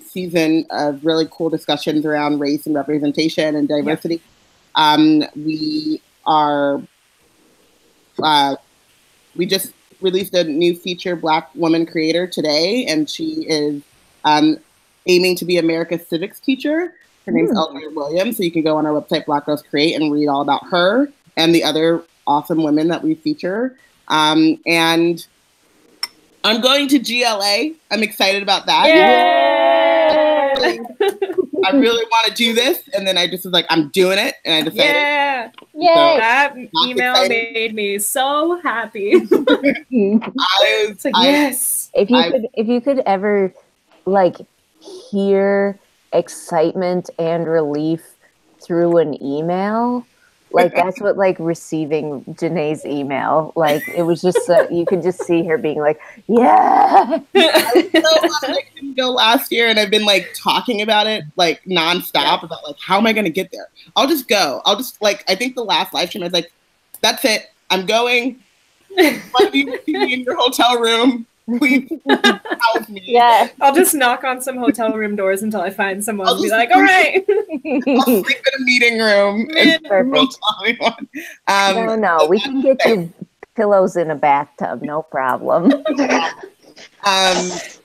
season of really cool discussions around race and representation and diversity. We just released a new feature Black woman creator today, and she is aiming to be America's civics teacher. Her name's Elvira Williams, so you can go on our website, Black Girls Create, and read all about her and the other awesome women that we feature. And I'm going to GLA. I'm excited about that. Yay! I really want to do this, and then I just was like, I'm doing it, and I decided. Yeah! Yay! So, That email made me so happy. It's like, yes. If you could ever like hear excitement and relief through an email, like that's what like receiving Janae's email, like it was just you could just see her being like, yeah. I was so glad I couldn't go last year, and I've been like talking about it like nonstop about like how am I gonna get there? I'll just go. I'll just like I think the last live stream I was like, that's it. I'm going. Why do you see me in your hotel room? Please house me. Yeah. I'll just knock on some hotel room doors until I find someone and be like, all right. I'll sleep in a meeting room. Perfect. No, we can get you pillows in a bathtub, no problem. The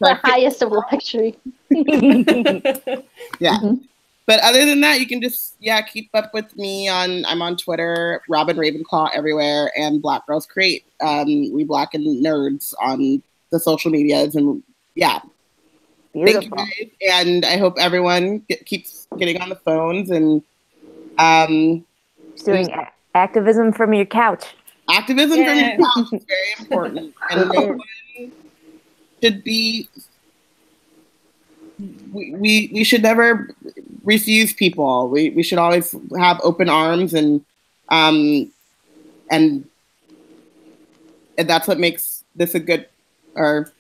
highest of luxury. Yeah. But other than that, you can just keep up with me I'm on Twitter, Robin Ravenclaw everywhere, and Black Girls Create. We blacken nerds on the social medias, and Beautiful. thank you guys, and I hope everyone keeps getting on the phones and doing activism from your couch. Activism from your couch is very important, and no one should be. We should never refuse people. We should always have open arms, and that's what makes this a good. Or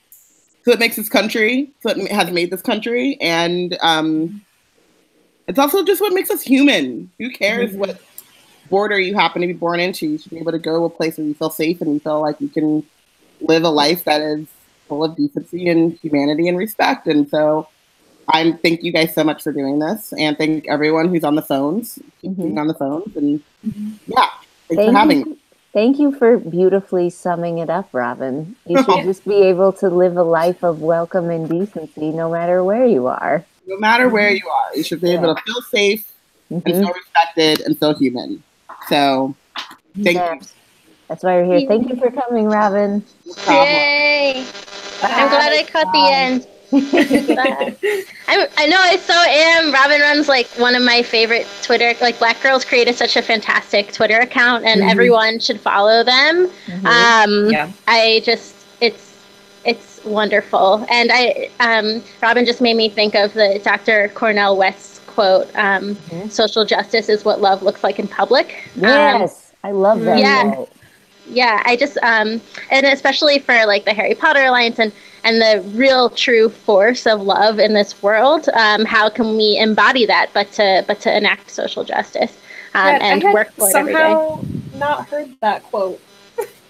so it makes this country, so it has made this country, and it's also just what makes us human. Who cares what border you happen to be born into? You should be able to go to a place where you feel safe and you feel like you can live a life that is full of decency and humanity and respect. And so I thank you guys so much for doing this, and thank everyone who's on the phones, being on the phones, and thanks for having me. Thank you for beautifully summing it up, Robin. You should just be able to live a life of welcome and decency no matter where you are. No matter where you are, you should be able to feel safe and feel respected and feel human. So, thank you. That's why you're here. Thank you for coming, Robin. Yay! I'm glad I caught the end. I know I so am. Robin runs like one of my favorite Twitter, like Black Girls Create such a fantastic Twitter account, and everyone should follow them. I just it's wonderful, and Robin just made me think of the Dr. Cornel West's quote, social justice is what love looks like in public. Yes, I love that quote. Yeah, I just and especially for like the Harry Potter Alliance and the real true force of love in this world, how can we embody that but to enact social justice and work for it every day? Somehow not heard that quote,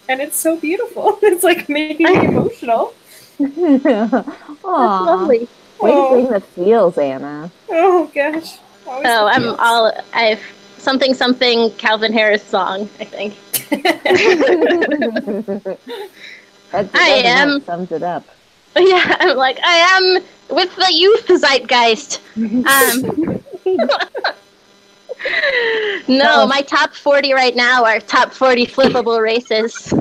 and it's so beautiful. It's like making me emotional. That's lovely. Way to bring the feels, Anna. Oh gosh. I've something Calvin Harris song, I think. That sums it up. Yeah, I'm like, I am with the youth zeitgeist. No, my top 40 right now are top 40 flippable races.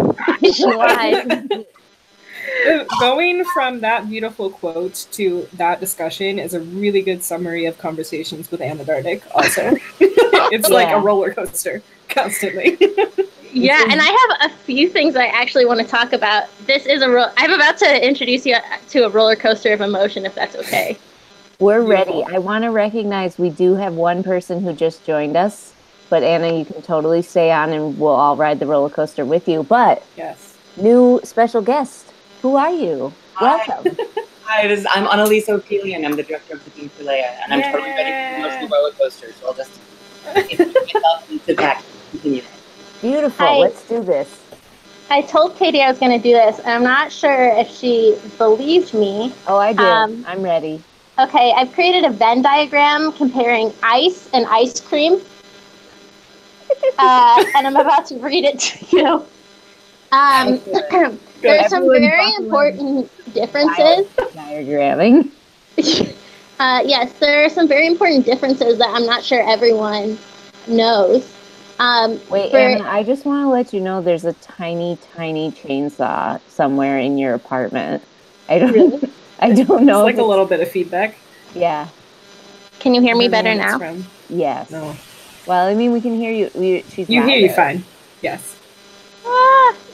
Going from that beautiful quote to that discussion is a really good summary of conversations with Anna Dardick also. It's like a roller coaster constantly. Yeah, and I have a few things I actually want to talk about. This is I'm about to introduce you to a roller coaster of emotion, if that's okay. We're ready. I want to recognize we do have one person who just joined us, but Anna, you can totally stay on and we'll all ride the roller coaster with you. But new special guest. Who are you? Welcome. Hi, I'm Annalisa O'Keefe, and I'm the director of the Team for Leia, and I'm totally ready for the emotional roller coaster, so I'll just myself and sit back and continue. Beautiful. Let's do this. I told Katie I was going to do this, and I'm not sure if she believed me. Oh, I did. I'm ready. Okay, I've created a Venn diagram comparing ice and ice cream, and I'm about to read it to you. There's some very important differences. Diagramming. Yes, there are some very important differences that I'm not sure everyone knows. Wait, Anna, I just want to let you know there's a tiny, tiny chainsaw somewhere in your apartment. I don't Really? I don't know. It's like a little bit of feedback. Yeah. Can you hear me I don't know better what it's now? from. Yes. No. Well, I mean, we can hear you. She's You hear you louder. fine. Yes.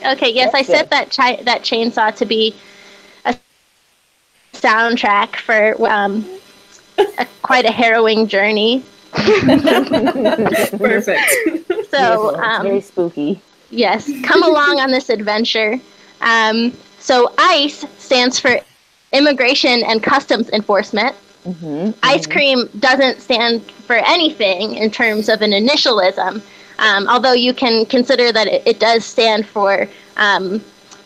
Okay, yes, That's I set that chainsaw to be a soundtrack for quite a harrowing journey. Perfect. So, it's very spooky. Yes, come along on this adventure. So ICE stands for Immigration and Customs Enforcement. Ice cream doesn't stand for anything in terms of an initialism, although you can consider that it does stand for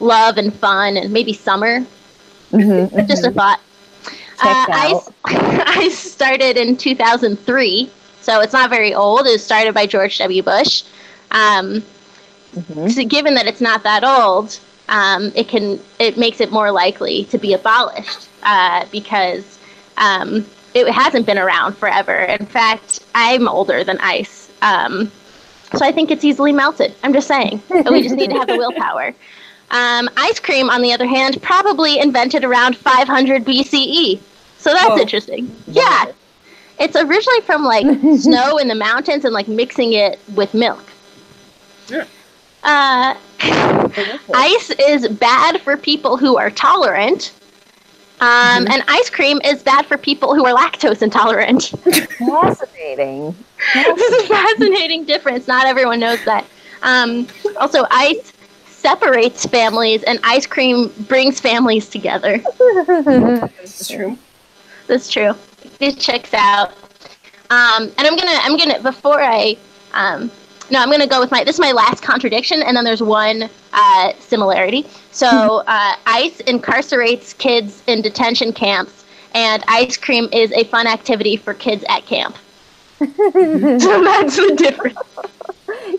love and fun and maybe summer. Just a thought. ICE started in 2003, so it's not very old. It was started by George W. Bush. So given that it's not that old, it makes it more likely to be abolished because it hasn't been around forever. In fact, I'm older than ICE, so I think it's easily melted. I'm just saying. We just need to have the willpower. Ice cream, on the other hand, probably invented around 500 BCE. So that's interesting. Yeah. It's originally from like snow in the mountains and like mixing it with milk. Ice is bad for people who are tolerant. And ice cream is bad for people who are lactose intolerant. Fascinating. This is a fascinating difference. Not everyone knows that. Also, ice separates families, and ice cream brings families together. That's true. That's true. It checks out. And I'm gonna before I no, I'm gonna go with this is my last contradiction, and then there's one similarity. So ICE incarcerates kids in detention camps, and ice cream is a fun activity for kids at camp. So that's the difference.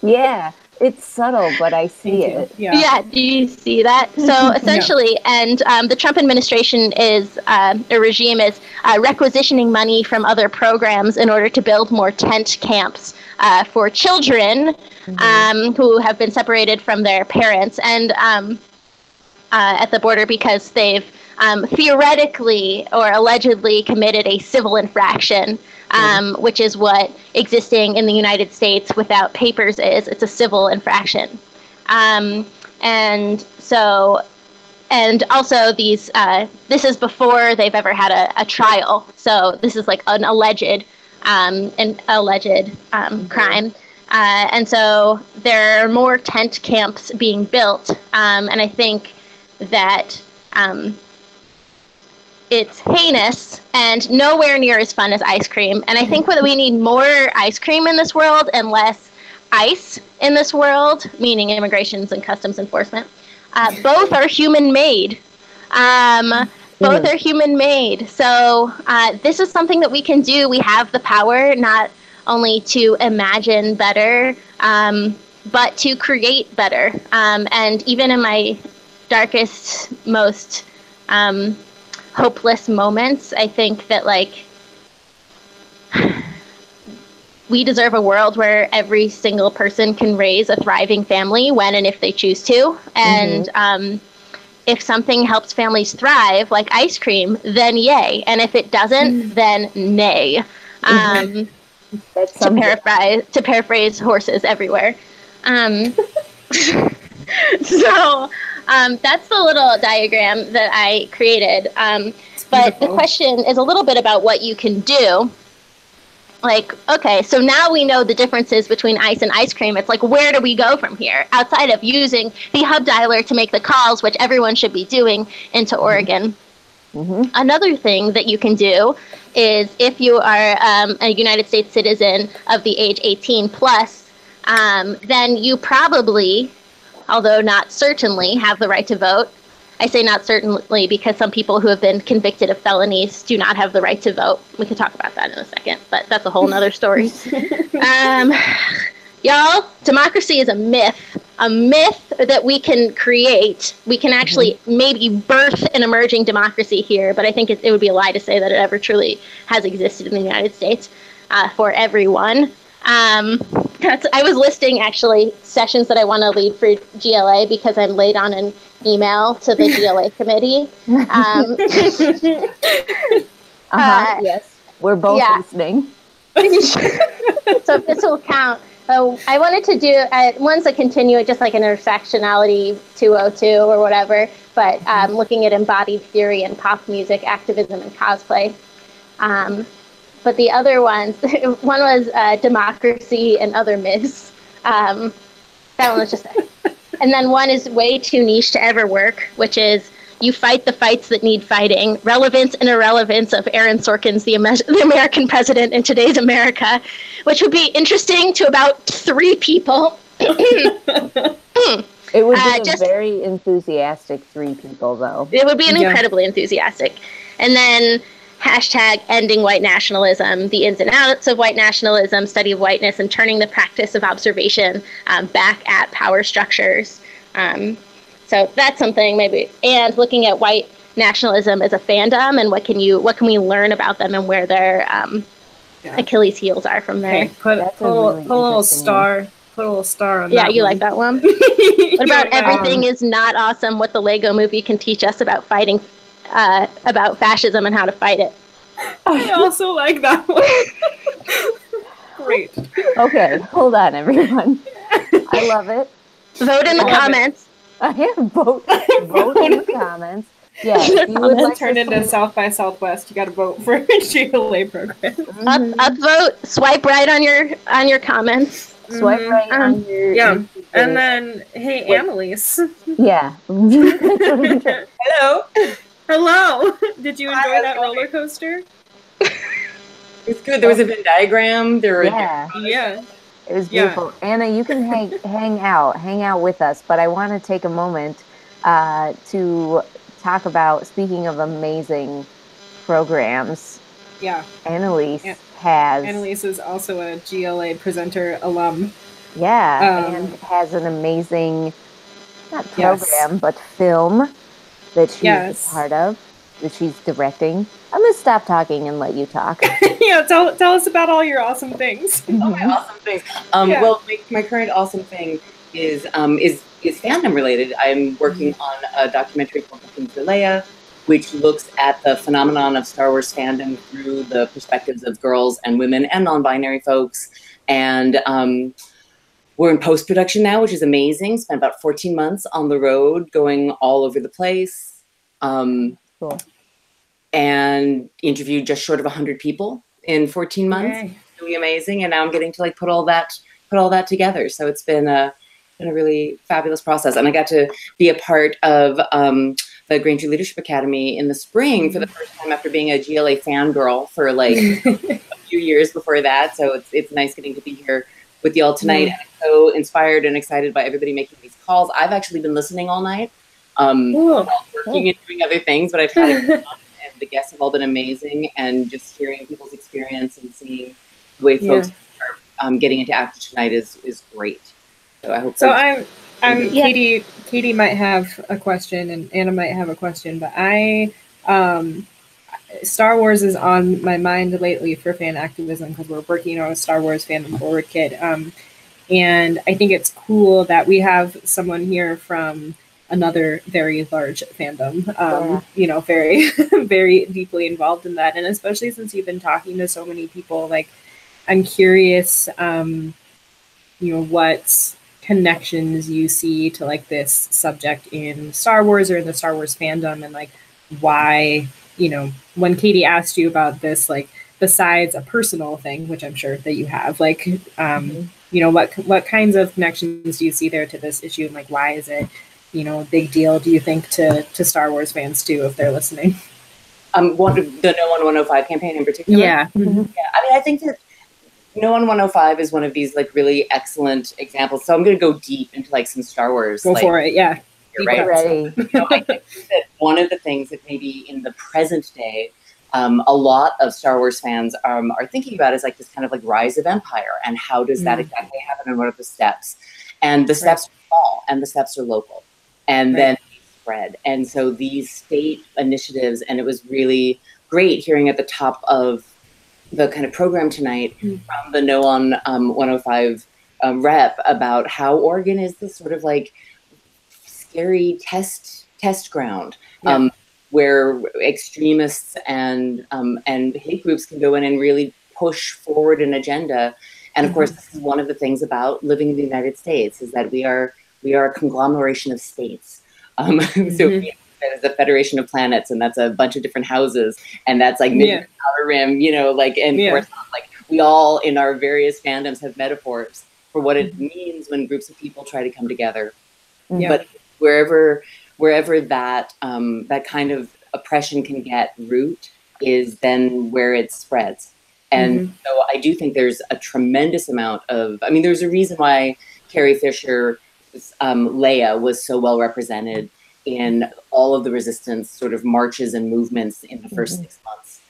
Yeah, it's subtle, but I see it. Yeah, do you see that? So essentially, and the Trump administration is, a regime is requisitioning money from other programs in order to build more tent camps for children who have been separated from their parents and at the border because they've theoretically or allegedly committed a civil infraction, which is what existing in the United States without papers is. It's a civil infraction. And so, and also these, this is before they've ever had a trial. So this is like an alleged crime. And so there are more tent camps being built. And I think that it's heinous and nowhere near as fun as ice cream. And I think that we need more ice cream in this world and less ICE in this world, meaning immigrations and customs enforcement. Both are human-made. Both are human-made. So this is something that we can do. We have the power not only to imagine better, but to create better. And even in my darkest, most hopeless moments, I think that like we deserve a world where every single person can raise a thriving family when and if they choose to. And if something helps families thrive, like ice cream, then yay. And if it doesn't, then nay. To paraphrase horses everywhere. So that's the little diagram that I created. But the question is a little bit about what you can do. Like, okay, so now we know the differences between ice and ice cream. It's like, where do we go from here? Outside of using the Hubdialer to make the calls, which everyone should be doing into Oregon. Another thing that you can do is if you are a United States citizen of the age 18 plus, then you probably, although not certainly, have the right to vote. I say not certainly because some people who have been convicted of felonies do not have the right to vote. We can talk about that in a second, but that's a whole nother story. Y'all, democracy is a myth that we can create. We can actually maybe birth an emerging democracy here, but I think it would be a lie to say that it ever truly has existed in the United States for everyone. I was listing actually sessions that I want to lead for GLA because I'm late on an email to the GLA committee. Yes, we're both listening. So if this will count. So I wanted to do one's a continuing, just like an intersectionality 202 or whatever, but looking at embodied theory and pop music, activism, and cosplay. But the other ones, one was democracy and other myths. That one was just, and then one is way too niche to ever work, which is you fight the fights that need fighting. Relevance and irrelevance of Aaron Sorkin's the American president in today's America, which would be interesting to about 3 people. It would be a very enthusiastic 3 people, though. It would be an incredibly enthusiastic. And then hashtag ending white nationalism, the ins and outs of white nationalism, study of whiteness, and turning the practice of observation back at power structures. So that's something maybe, and looking at white nationalism as a fandom and what can we learn about them and where their Achilles heels are from there. Okay, put a little star on that. Yeah, you like that one? What about everything is not awesome, what the Lego movie can teach us about fighting, about fascism and how to fight it. I also like that one. Great. Okay, hold on, everyone. I love it. Vote in the comments. I have vote in the comments. Yeah, if you would like turn into South by Southwest, you got to vote for a GLA program. Upvote, swipe right on your comments. Swipe right on your and then hey, Annalise. Yeah. Hello. Did you enjoy that roller coaster? It's good. There was a Venn diagram. There were It was beautiful. Anna, you can hang out with us, but I want to take a moment to talk about, speaking of amazing programs. Yeah. Annalise is also a GLA presenter alum. Yeah, and has an amazing, not program, but film that she's a part of, that she's directing. I'm going to stop talking and let you talk. Tell us about all your awesome things. All my awesome things. Well, my current awesome thing is fandom related. I'm working on a documentary called Looking for Leia, which looks at the phenomenon of Star Wars fandom through the perspectives of girls and women and non-binary folks. And we're in post-production now, which is amazing. Spent about 14 months on the road, going all over the place. Cool. And interviewed just short of 100 people in 14 months. Yay. Really amazing. And now I'm getting to put all that together. So it's been a really fabulous process. And I got to be a part of the Granger Leadership Academy in the spring for the first time after being a GLA fangirl for a few years before that. So it's nice getting to be here with y'all tonight. And I'm so inspired and excited by everybody making these calls. I've actually been listening all night, while working and doing other things, but I've had it fun, and the guests have all been amazing, and just hearing people's experience and seeing the way folks are getting into acting tonight is great. So I hope. So Katie might have a question and Anna might have a question, but Star Wars is on my mind lately for fan activism because we're working on a Star Wars Fandom Forward kit. And I think it's cool that we have someone here from another very large fandom, very, very deeply involved in that. And especially since you've been talking to so many people, I'm curious, what connections you see to this subject in Star Wars or in the Star Wars fandom, and why, when Katie asked you about this, besides a personal thing, which I'm sure that you have, what kinds of connections do you see there to this issue, and why is it, a big deal, do you think, to Star Wars fans too, if they're listening? The No One 105 campaign in particular? Yeah. Mm-hmm. Yeah, I mean, I think that No One 105 is one of these really excellent examples. So I'm going to go deep into some Star Wars. Go for it, yeah. You're right. I think that one of the things that maybe in the present day a lot of Star Wars fans are thinking about as like this kind of like rise of empire, and how does that exactly happen, and what are the steps? And the steps are small, and the steps are local, and then they spread. And so these state initiatives, and it was really great hearing at the top of the kind of program tonight from the No on 105 rep about how Oregon is this sort of like scary test ground. Where extremists and hate groups can go in and really push forward an agenda. And of course, this is one of the things about living in the United States, is that we are a conglomeration of states. So there's a federation of planets, and that's a bunch of different houses, and that's like outer rim, you know, like, and of course, like we all in our various fandoms have metaphors for what it means when groups of people try to come together. But wherever that that kind of oppression can get root is then where it spreads. And so I do think there's a tremendous amount of, I mean, there's a reason why Carrie Fisher's Leia was so well represented in all of the resistance sort of marches and movements in the first 6 months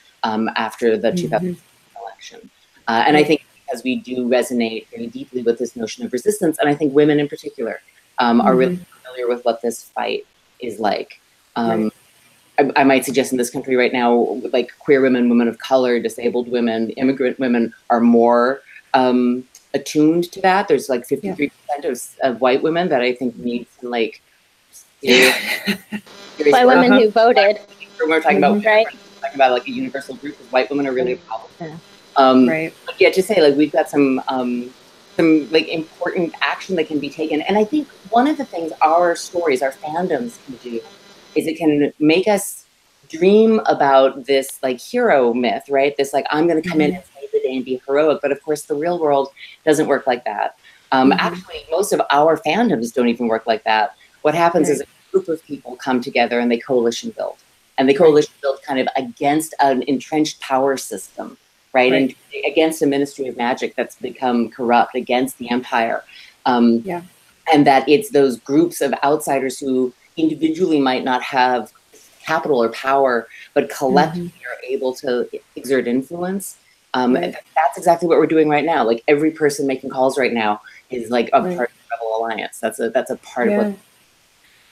after the 2000 election. And I think because we do resonate very deeply with this notion of resistance, and I think women in particular are really familiar with what this fight is like. I might suggest in this country right now, like queer women, women of color, disabled women, immigrant women are more attuned to that. There's like 53% of white women that I think need some like serious by women who voted. We're talking about talking about like a universal group, because white women are really a problem. But yeah, to say like we've got some like important action that can be taken. And I think one of the things our stories, our fandoms can do is it can make us dream about this like hero myth, right? This like, I'm going to come in and save the day and be heroic. But of course, the real world doesn't work like that. Actually, most of our fandoms don't even work like that. What happens is a group of people come together and they coalition build. And they coalition build kind of against an entrenched power system, right? And against a ministry of magic that's become corrupt, against the empire. And that it's those groups of outsiders who individually might not have capital or power, but collectively are able to exert influence. That's exactly what we're doing right now. Like every person making calls right now is like a part of the Rebel Alliance. That's a part of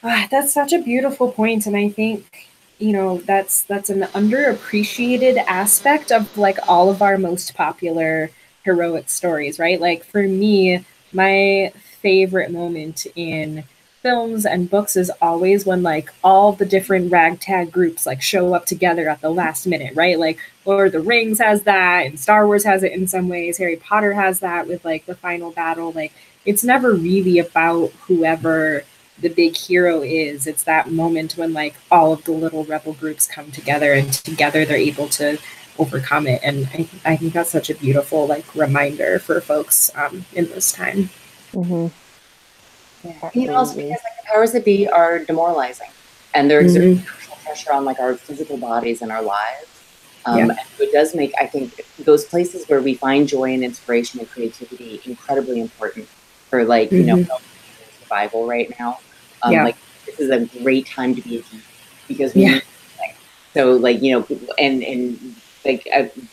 what. That's such a beautiful point, and I think, you know, that's an underappreciated aspect of like all of our most popular heroic stories, right? Like for me, my favorite moment in films and books is always when like all the different ragtag groups like show up together at the last minute, right? Like Lord of the Rings has that, and Star Wars has it in some ways. Harry Potter has that with like the final battle. Like it's never really about whoever the big hero is. It's that moment when like all of the little rebel groups come together, and together they're able to overcome it. And I think that's such a beautiful like reminder for folks in this time. You know, also because like the powers that be are demoralizing, and they're exerting pressure on like our physical bodies and our lives. And so it does make, I think, those places where we find joy and inspiration and creativity incredibly important for like, you know, survival right now. Like this is a great time to be a geek, because we need like, so like, you know, and like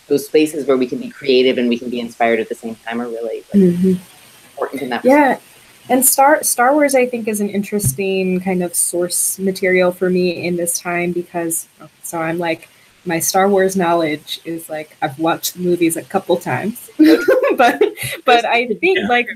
those spaces where we can be creative and we can be inspired at the same time are really like, important in that perspective. And Star Wars, I think, is an interesting kind of source material for me in this time, because so I'm like, my Star Wars knowledge is like, I've watched the movies a couple times, but I think like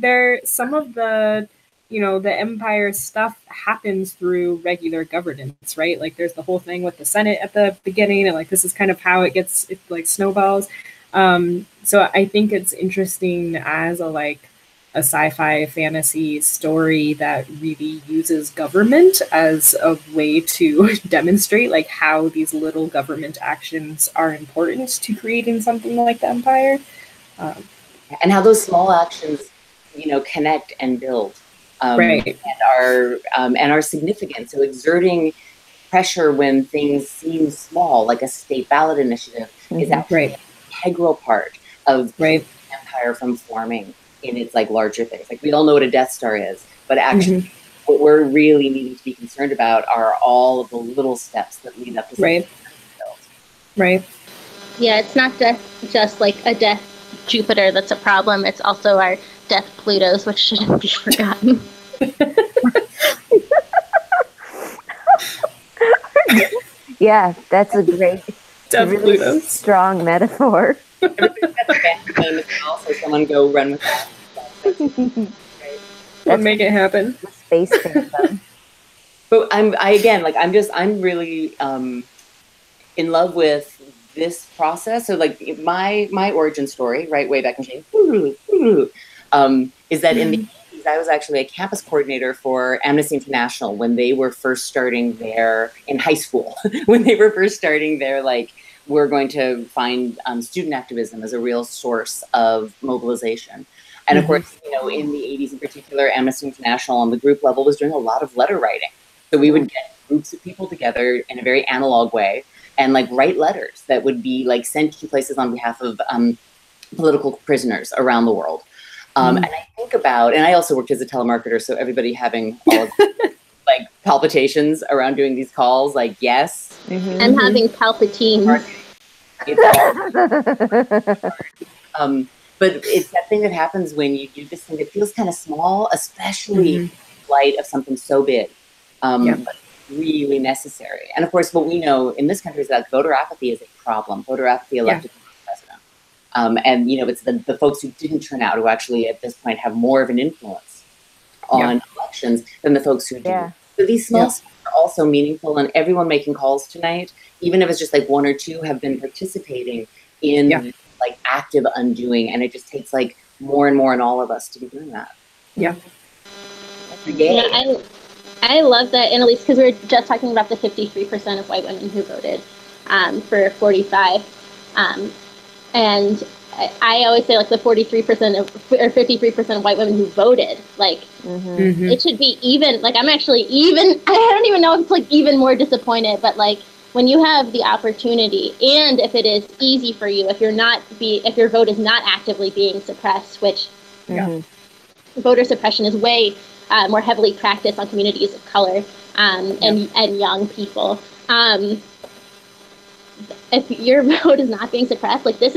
some of the, you know, the Empire stuff happens through regular governance, right? Like there's the whole thing with the Senate at the beginning, and like this is kind of how it like snowballs. So I think it's interesting as a sci-fi fantasy story that really uses government as a way to demonstrate like how these little government actions are important to creating something like the Empire. And how those small actions, you know, connect and build. And are significant. So exerting pressure when things seem small, like a state ballot initiative, is actually an integral part of the Empire from forming in its like larger things. Like we all know what a Death Star is, but actually what we're really needing to be concerned about are all of the little steps that lead up to something. Yeah, it's not just like a death Jupiter that's a problem. It's also our death Plutos, which shouldn't be forgotten. Yeah, that's a great, Death really Plutos. strong metaphor. Everybody's got the band name as well, so someone go run with that. We'll make it happen. Space fandom. But I'm really in love with this process. So like my origin story, right, way back in June, is that in the 80s, I was actually a campus coordinator for Amnesty International when they were first starting in high school, when they were first starting their, like, we're going to find student activism as a real source of mobilization. And of course, you know, in the 80s in particular, Amnesty International on the group level was doing a lot of letter writing. So we would get groups of people together in a very analog way and like write letters that would be like sent to places on behalf of political prisoners around the world. And I think about, and I also worked as a telemarketer, so everybody having all of like palpitations around doing these calls, like, yes. And having palpitations. But it's that thing that happens when you do this thing that feels kind of small, especially in light of something so big, but really necessary. And of course, what we know in this country is that voter apathy is a problem. Voter apathy elected president. And, you know, it's the folks who didn't turn out who actually at this point have more of an influence on elections than the folks who do. So these small steps are also meaningful, and everyone making calls tonight, even if it's just like one or two, have been participating in like active undoing, and it just takes like more and more in all of us to be doing that. Yeah, I love that, Annalise, because we were just talking about the 53% of white women who voted for 45, and I always say like the 43% or 53% of white women who voted, like it should be even. Like I'm actually even. I don't even know if it's like even more disappointed, but like when you have the opportunity, and if it is easy for you, if your vote is not actively being suppressed, which voter suppression is way more heavily practiced on communities of color and young people. If your vote is not being suppressed, like this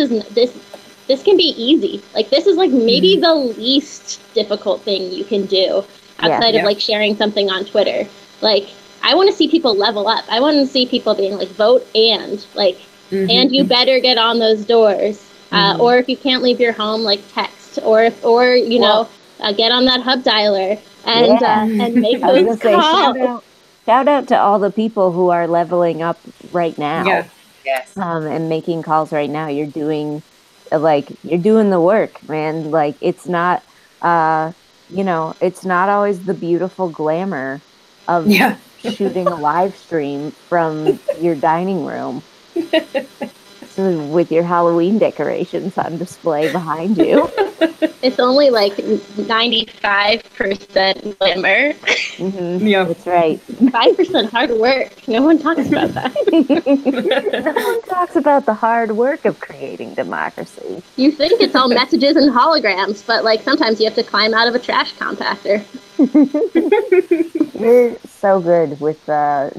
can be easy. Like this is like maybe the least difficult thing you can do outside of like sharing something on Twitter. Like I want to see people level up. I want to see people being like vote and like and you better get on those doors. Or if you can't leave your home, like text or you know get on that Hubdialer and make those calls. Shout out to all the people who are leveling up right now. And making calls right now. You're doing the work, man. Like it's not it's not always the beautiful glamour of shooting a live stream from your dining room with your Halloween decorations on display behind you. It's only like 95% glamour. That's right. 5% hard work. No one talks about that. No one talks about the hard work of creating democracy. You think it's all messages and holograms, but like sometimes you have to climb out of a trash compactor. You're so good with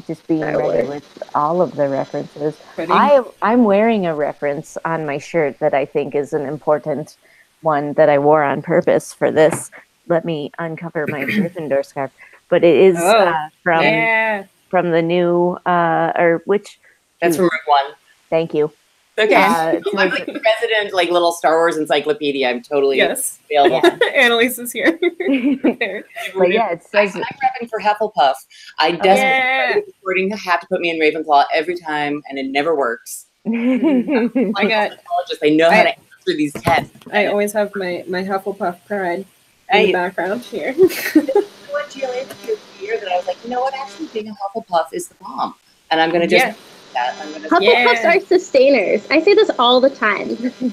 just being ready with all of the references. I'm wearing a reference on my shirt that I think is an important one that I wore on purpose for this. Let me uncover my Gryffindor scarf. But it is from the new That's from Rogue One. Thank you. Okay. I'm like the president, like little Star Wars encyclopedia. I'm totally available. Annalise is here. But yeah, it says I'm repping for Hufflepuff. I desperately recording have to put me in Ravenclaw every time, and it never works. I know how to answer these tests. I always have my Hufflepuff pride in the background here. What GLA year that I was like, you know what? Actually, being a Hufflepuff is the bomb, and I'm gonna just. Hufflepuffs are sustainers. I say this all the time.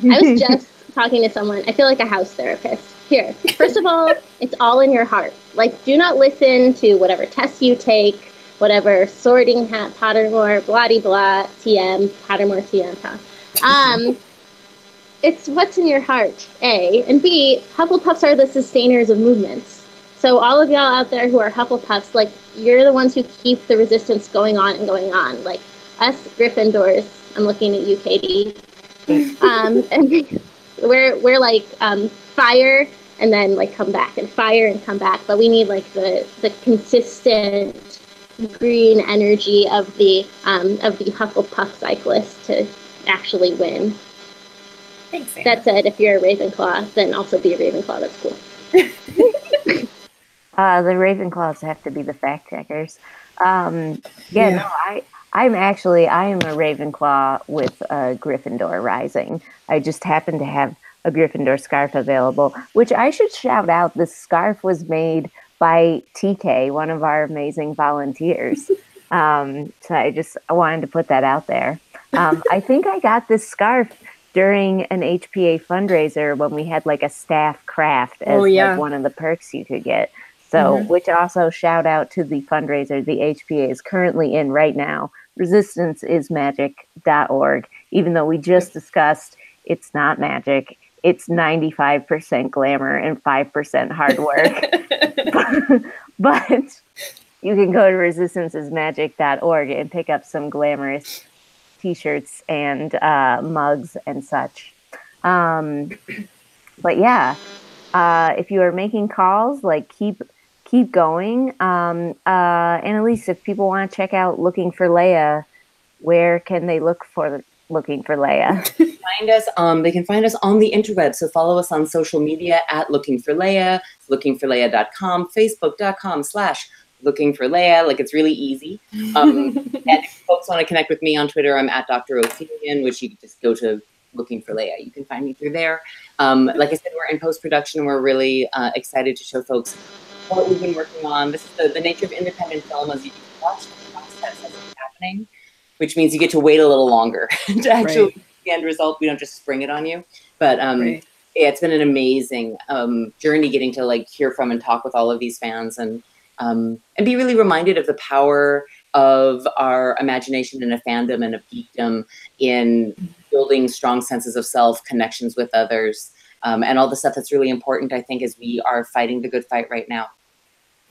I was just talking to someone. I feel like a house therapist. Here, first of all, it's all in your heart. Like, do not listen to whatever tests you take, whatever sorting hat, Pottermore, blah-de-blah, TM, Pottermore, TM, it's what's in your heart, A. And B, Hufflepuffs are the sustainers of movements. So all of y'all out there who are Hufflepuffs, like, you're the ones who keep the resistance going on and going on. Like, us Gryffindors, I'm looking at you, Katie. And we're like fire and then like come back and fire and come back, but we need like the consistent green energy of the Hufflepuff cyclist to actually win. Thanks, Anna. That said, if you're a Ravenclaw, then also be a Ravenclaw. That's cool. The Ravenclaws have to be the fact checkers. No, I am a Ravenclaw with a Gryffindor rising. I just happen to have a Gryffindor scarf available, which I should shout out. This scarf was made by TK, one of our amazing volunteers. So I wanted to put that out there. I think I got this scarf during an HPA fundraiser when we had like a staff craft as like one of the perks you could get. So, which also shout out to the fundraiser the HPA is currently in right now, resistanceismagic.org, even though we just discussed it's not magic. It's 95% glamour and 5% hard work. but you can go to resistanceismagic.org and pick up some glamorous t-shirts and mugs and such. But yeah, if you are making calls, like keep going. And at least if people want to check out Looking for Leia, where can they look for Looking for Leia? They can find us on the interweb. So follow us on social media at Looking for Leia, lookingforleia.com, facebook.com/lookingforleia. Like, it's really easy. And if folks want to connect with me on Twitter, I'm at Dr. Ophidian, which you can just go to Looking for Leia. You can find me through there. Like I said, we're in post-production. We're really excited to show folks what we've been working on. This is the nature of independent film, as you can watch the process as it's happening, which means you get to wait a little longer to actually see the end result. We don't just spring it on you. But yeah, it's been an amazing journey getting to like hear from and talk with all of these fans and be really reminded of the power of our imagination and a fandom and a geekdom in building strong senses of self, connections with others, and all the stuff that's really important, I think, as we are fighting the good fight right now.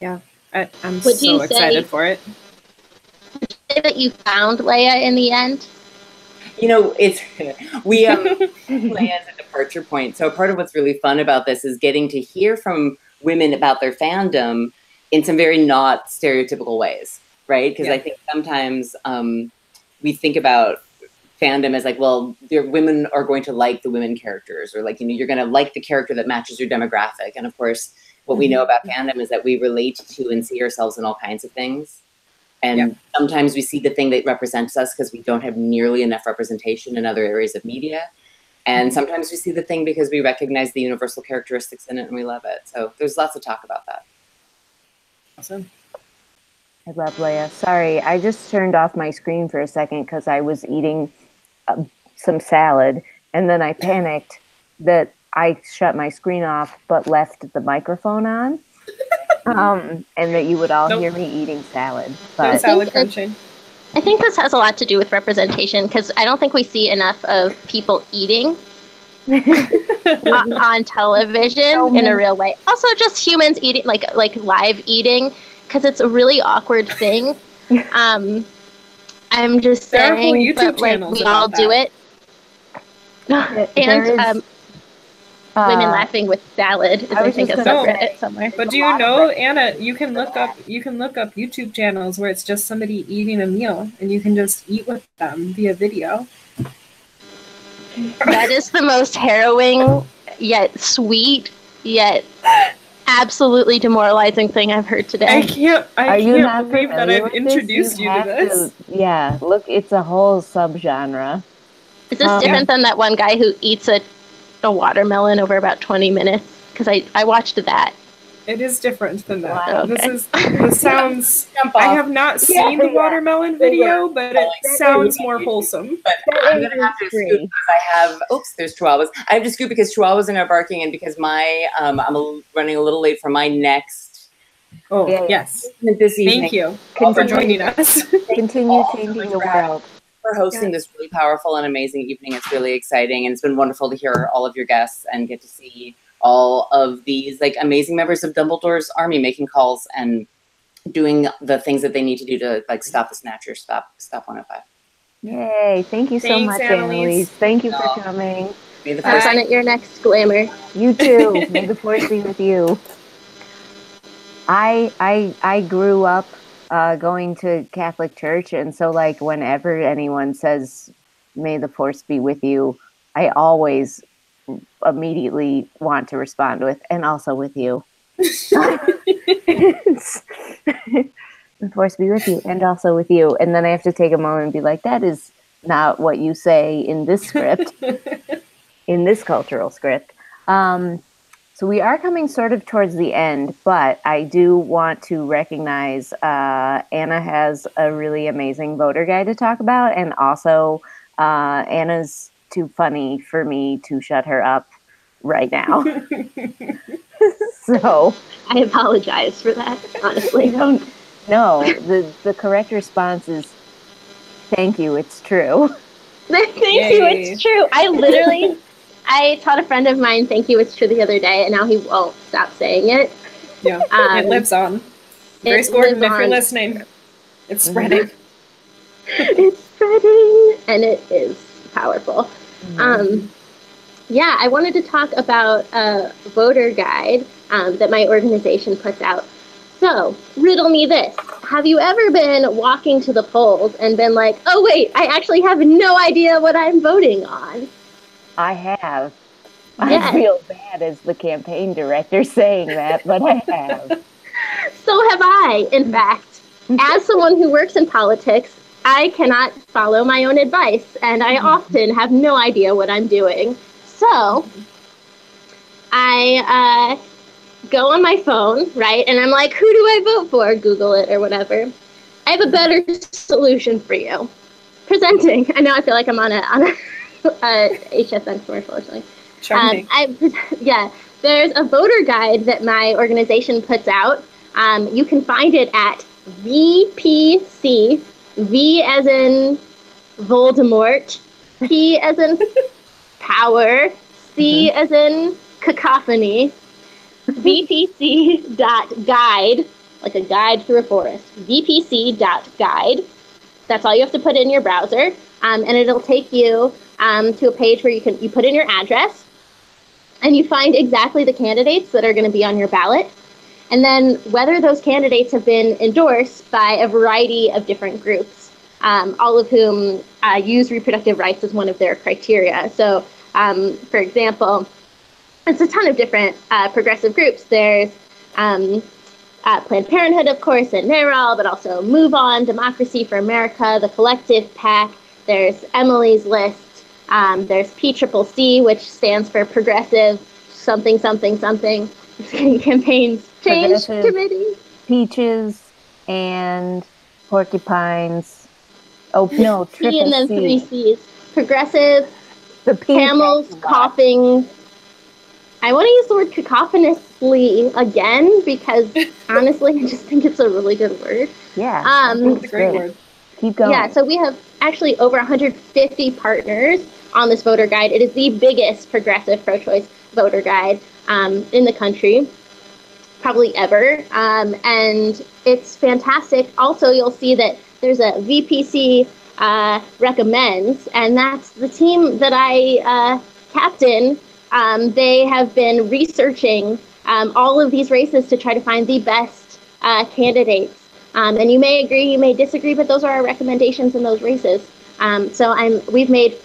Yeah, I'm so excited for it. That you found Leia in the end? You know, Leia's a departure point. So part of what's really fun about this is getting to hear from women about their fandom in some very not stereotypical ways, right? Because I think sometimes we think about fandom as like, well, women are going to like the women characters, or like, you know, you're going to like the character that matches your demographic. And of course, what we know about fandom is that we relate to and see ourselves in all kinds of things. And sometimes we see the thing that represents us because we don't have nearly enough representation in other areas of media. And sometimes we see the thing because we recognize the universal characteristics in it and we love it. So there's lots to talk about that. Awesome. I love Leia. Sorry, I just turned off my screen for a second because I was eating some salad. And then I panicked that I shut my screen off but left the microphone on. And that you would all hear me eating salad. But no salad crunching. I think this has a lot to do with representation because I don't think we see enough of people eating on television in a real way. Also, just humans eating, like live eating, because it's a really awkward thing. I'm just saying, but like we all do it. And women laughing with salad is, I think, a subreddit somewhere. But do you know, Anna, you can look up YouTube channels where it's just somebody eating a meal and you can just eat with them via video. That is the most harrowing yet sweet yet absolutely demoralizing thing I've heard today. I can't believe that I've introduced you to this. Yeah, look, it's a whole subgenre. Is this different than that one guy who eats a watermelon over about 20 minutes? Because I watched that. It is different than that. Wow, okay. This sounds. I have not seen the watermelon video, but it sounds more wholesome. But I'm gonna have to scoot because I have. Oops, there's chihuahuas. I have to scoot because chihuahuas are now barking, and because I'm running a little late for my next. Oh yes. This evening. Thank you for joining us. Continue changing the world. For hosting this really powerful and amazing evening. It's really exciting, and it's been wonderful to hear all of your guests and get to see all of these like amazing members of Dumbledore's army making calls and doing the things that they need to do to like stop the Snatchers, stop 105. Yay. Thank you so Thanks, much, Annalise. Annalise. Thank you for coming. May the Bye. first Have fun at your next glamour. You too. May the force be with you. I grew up going to Catholic church, and so like whenever anyone says "May the force be with you," I always immediately want to respond with "and also with you." The force be with you, and also with you. And then I have to take a moment and be like, "That is not what you say in this script, in this cultural script." So we are coming sort of towards the end, but I do want to recognize Anna has a really amazing voter guide to talk about, and also Anna's too funny for me to shut her up right now. So I apologize for that, honestly. don't know. The correct response is thank you, it's true. Thank you, it's true. I taught a friend of mine thank you, it's true the other day, and now he won't stop saying it. Yeah, it lives on. Grace Gordon, if you're listening, it's spreading. It's spreading, and it is powerful. Yeah, I wanted to talk about a voter guide that my organization puts out. So, riddle me this. Have you ever been walking to the polls and been like, oh wait, I actually have no idea what I'm voting on? I have. Yes. I feel bad as the campaign director saying that, but I have. So have I, in fact. As someone who works in politics, I cannot follow my own advice, and I often have no idea what I'm doing. So, I go on my phone, right, and I'm like, who do I vote for? Google it or whatever. I have a better solution for you. Presenting. I know I feel like I'm on a HSN commercial or something. There's a voter guide that my organization puts out. You can find it at VPC, V as in Voldemort, P as in power, C as in cacophony, vpc.guide, like a guide through a forest, vpc.guide. That's all you have to put in your browser, and it'll take you to a page where you put in your address, and you find exactly the candidates that are going to be on your ballot, and then whether those candidates have been endorsed by a variety of different groups, all of whom use reproductive rights as one of their criteria. So, for example, it's a ton of different progressive groups. There's Planned Parenthood, of course, and Nra, but also Move On, Democracy for America, The Collective PAC. There's Emily's List. There's PCCC, which stands for Progressive something something something. Campaigns Change Committee. Peaches and porcupines. Oh no, triple and then C. 3 C's. Progressive, the camels coughing. I want to use the word cacophonously again because honestly, I just think it's a really good word. Yeah, it's a great word. Keep going. Yeah, so we have actually over 150 partners on this voter guide. It is the biggest progressive pro-choice voter guide in the country, probably ever, and it's fantastic. Also, you'll see that there's a VPC recommends, and that's the team that I captain. They have been researching all of these races to try to find the best candidates. And you may agree, you may disagree, but those are our recommendations in those races. We've made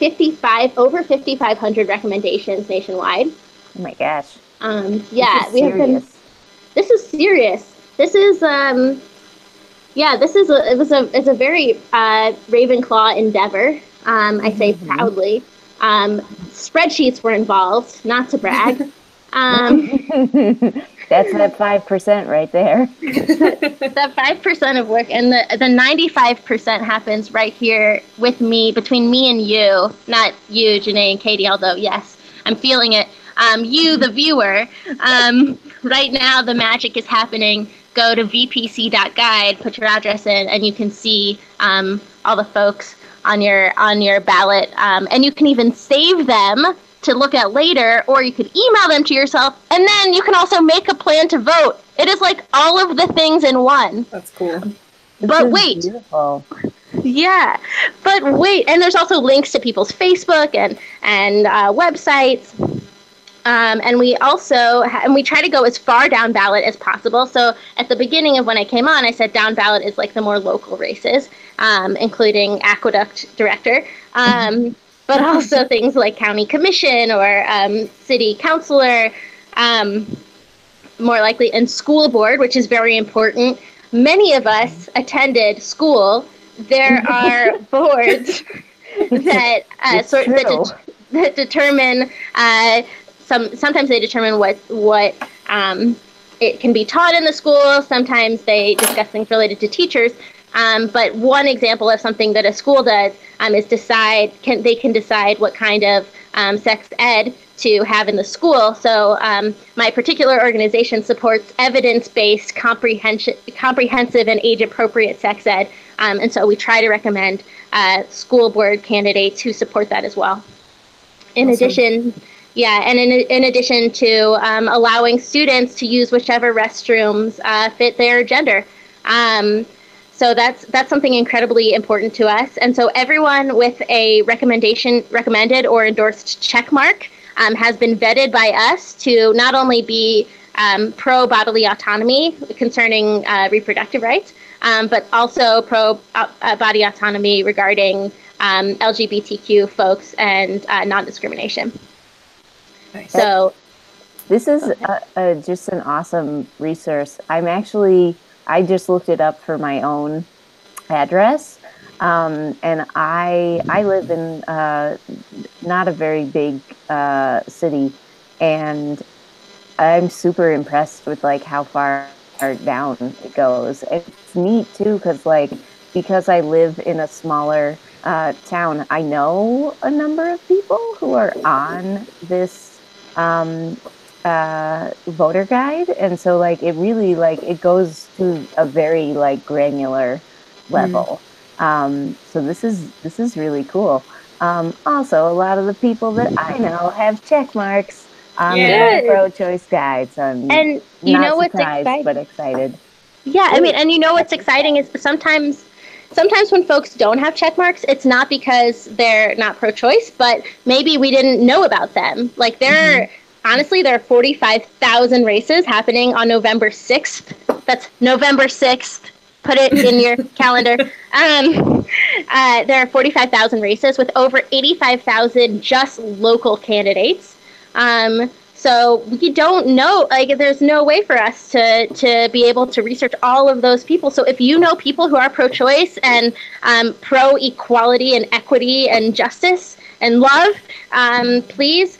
over 5,500 recommendations nationwide. Oh my gosh. This is serious. This is it's a very Ravenclaw endeavor. I say proudly. Spreadsheets were involved, not to brag. That's that 5% right there. That 5% of work, and the 95% happens right here with me, between me and you. Not you, Janae and Katie, although yes, I'm feeling it. You, the viewer. Right now, the magic is happening. Go to vpc.guide, put your address in, and you can see all the folks on your ballot, and you can even save them to look at later, or you could email them to yourself, and then you can also make a plan to vote. It is like all of the things in one. That's cool. But wait, beautiful. Yeah, but wait, and there's also links to people's Facebook and websites. And we also and we try to go as far down ballot as possible. So at the beginning of when I came on, I said down ballot is like the more local races, including aqueduct director, but also things like county commission or city councilor, more likely, and school board, which is very important. Many of us attended school. There are boards that that determine. Sometimes they determine what it can be taught in the school. Sometimes they discuss things related to teachers. But one example of something that a school does is they can decide what kind of sex ed to have in the school. So my particular organization supports evidence-based, comprehensive, and age-appropriate sex ed. And so we try to recommend school board candidates who support that as well. In addition to allowing students to use whichever restrooms fit their gender. So that's something incredibly important to us. And so everyone with a recommended or endorsed check mark has been vetted by us to not only be pro bodily autonomy concerning reproductive rights, but also pro body autonomy regarding LGBTQ folks and non-discrimination. Nice. So this is just an awesome resource. I just looked it up for my own address, and I live in not a very big city, and I'm super impressed with like how far down it goes. It's neat too, because I live in a smaller town. I know a number of people who are on this voter guide, and so like it really it goes to a very granular level. So this is really cool. Also, a lot of the people that I know have check marks on the pro-choice guide, so I'm and you not know what's surprised, exciting? but excited. Yeah, I mean, and you know what's exciting is sometimes when folks don't have check marks, it's not because they're not pro-choice, but maybe we didn't know about them. Like honestly, there are 45,000 races happening on November 6th. That's November 6th. Put it in your calendar. There are 45,000 races with over 85,000 just local candidates. So we don't know, there's no way for us to be able to research all of those people. So if you know people who are pro-choice and pro-equality and equity and justice and love, please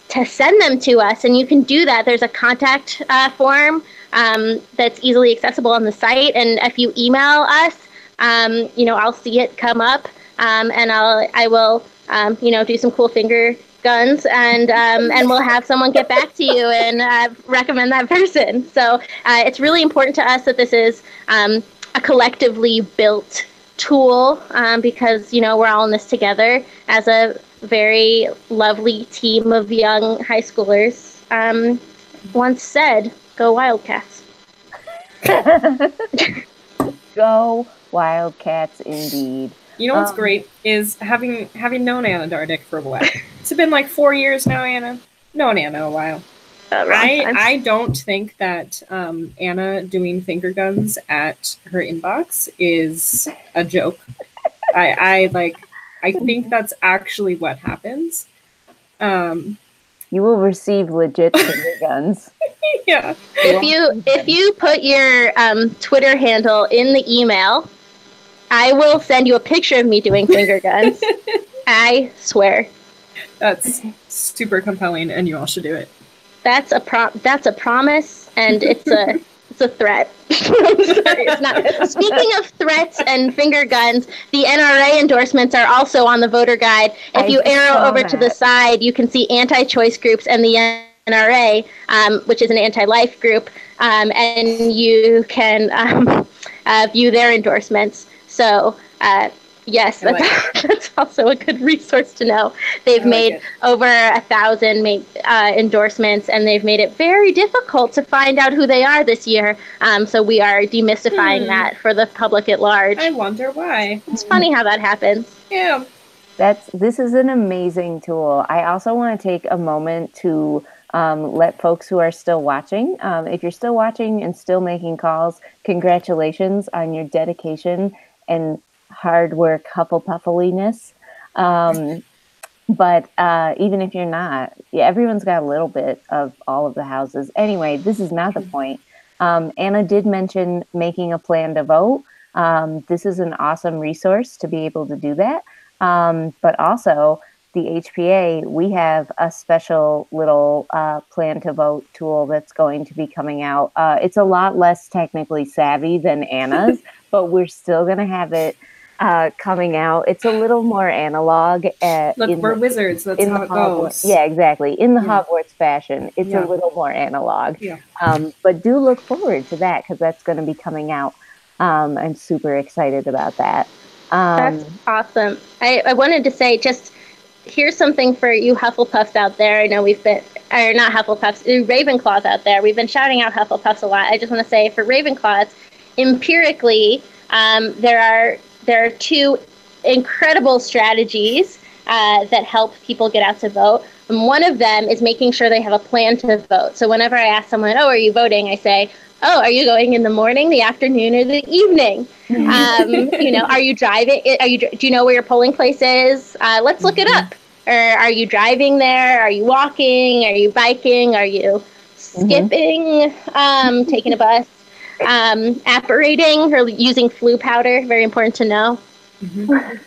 to send them to us. And you can do that. There's a contact form that's easily accessible on the site. And if you email us, I'll see it come up, and I will do some cool finger guns, and we'll have someone get back to you and recommend that person. So it's really important to us that this is a collectively built tool, because we're all in this together as a very lovely team of young high schoolers once said, "Go Wildcats." Go Wildcats, indeed. You know what's great is having known Anna Dardick for a while. It's been like 4 years now, Anna. Known Anna a while. I don't think that Anna doing finger guns at her inbox is a joke. I think that's actually what happens. You will receive legit finger guns. Yeah. If you put your Twitter handle in the email, I will send you a picture of me doing finger guns. I swear. That's super compelling, and you all should do it. That's a promise, and it's a threat. It's not. Speaking of threats and finger guns, the NRA endorsements are also on the voter guide. If you arrow over to the side, you can see anti-choice groups and the NRA, which is an anti-life group, and you can view their endorsements. So, Yes, I like that's also a good resource to know. They've made over 1,000 endorsements, and they've made it very difficult to find out who they are this year. So we are demystifying that for the public at large. I wonder why. It's funny how that happens. Yeah. This is an amazing tool. I also want to take a moment to let folks who are still watching, if you're still watching and still making calls, congratulations on your dedication and hard work, hufflepuffeliness. But even if you're not, everyone's got a little bit of all of the houses. Anyway, this is not the point. Anna did mention making a plan to vote. This is an awesome resource to be able to do that. But also, the HPA, we have a special little plan to vote tool that's going to be coming out. It's a lot less technically savvy than Anna's, but we're still going to have it coming out. It's a little more analog. Look, we're wizards. That's how it goes. Yeah, exactly. In the Hogwarts fashion, it's a little more analog. Yeah. But do look forward to that because that's going to be coming out. I'm super excited about that. That's awesome. I wanted to say, just here's something for you Hufflepuffs out there. I know we've been, or not Hufflepuffs, Ravenclaws out there. We've been shouting out Hufflepuffs a lot. I just want to say for Ravenclaws, empirically, there are two incredible strategies that help people get out to vote. And one of them is making sure they have a plan to vote. So whenever I ask someone, oh, are you voting? I say, oh, are you going in the morning, the afternoon, or the evening? Are you driving? Do you know where your polling place is? Let's look it up. Or are you driving there? Are you walking? Are you biking? Are you skipping? Taking a bus? Apparating or using flu powder? Very important to know.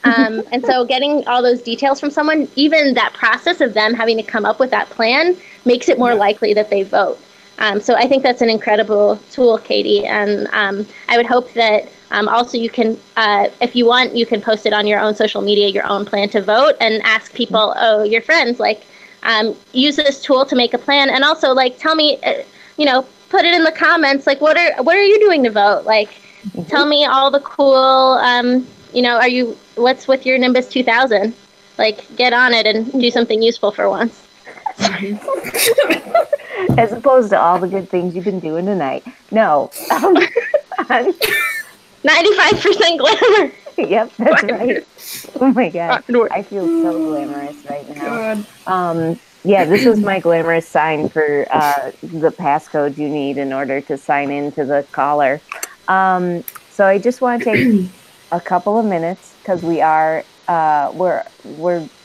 And so getting all those details from someone, even that process of them having to come up with that plan makes it more likely that they vote. So I think that's an incredible tool, Katie. And I would hope that also you can, if you want, you can post it on your own social media, your own plan to vote, and ask people, your friends, use this tool to make a plan. And also, tell me, put it in the comments, what are you doing to vote? Tell me all the cool, what's with your Nimbus 2000? Get on it and do something useful for once. As opposed to all the good things you've been doing tonight. No. 95% glamour. Yep, that's right. Oh my God. I feel so glamorous right now. This is my glamorous sign for the passcode you need in order to sign into the caller. So I just want to take a couple of minutes because we're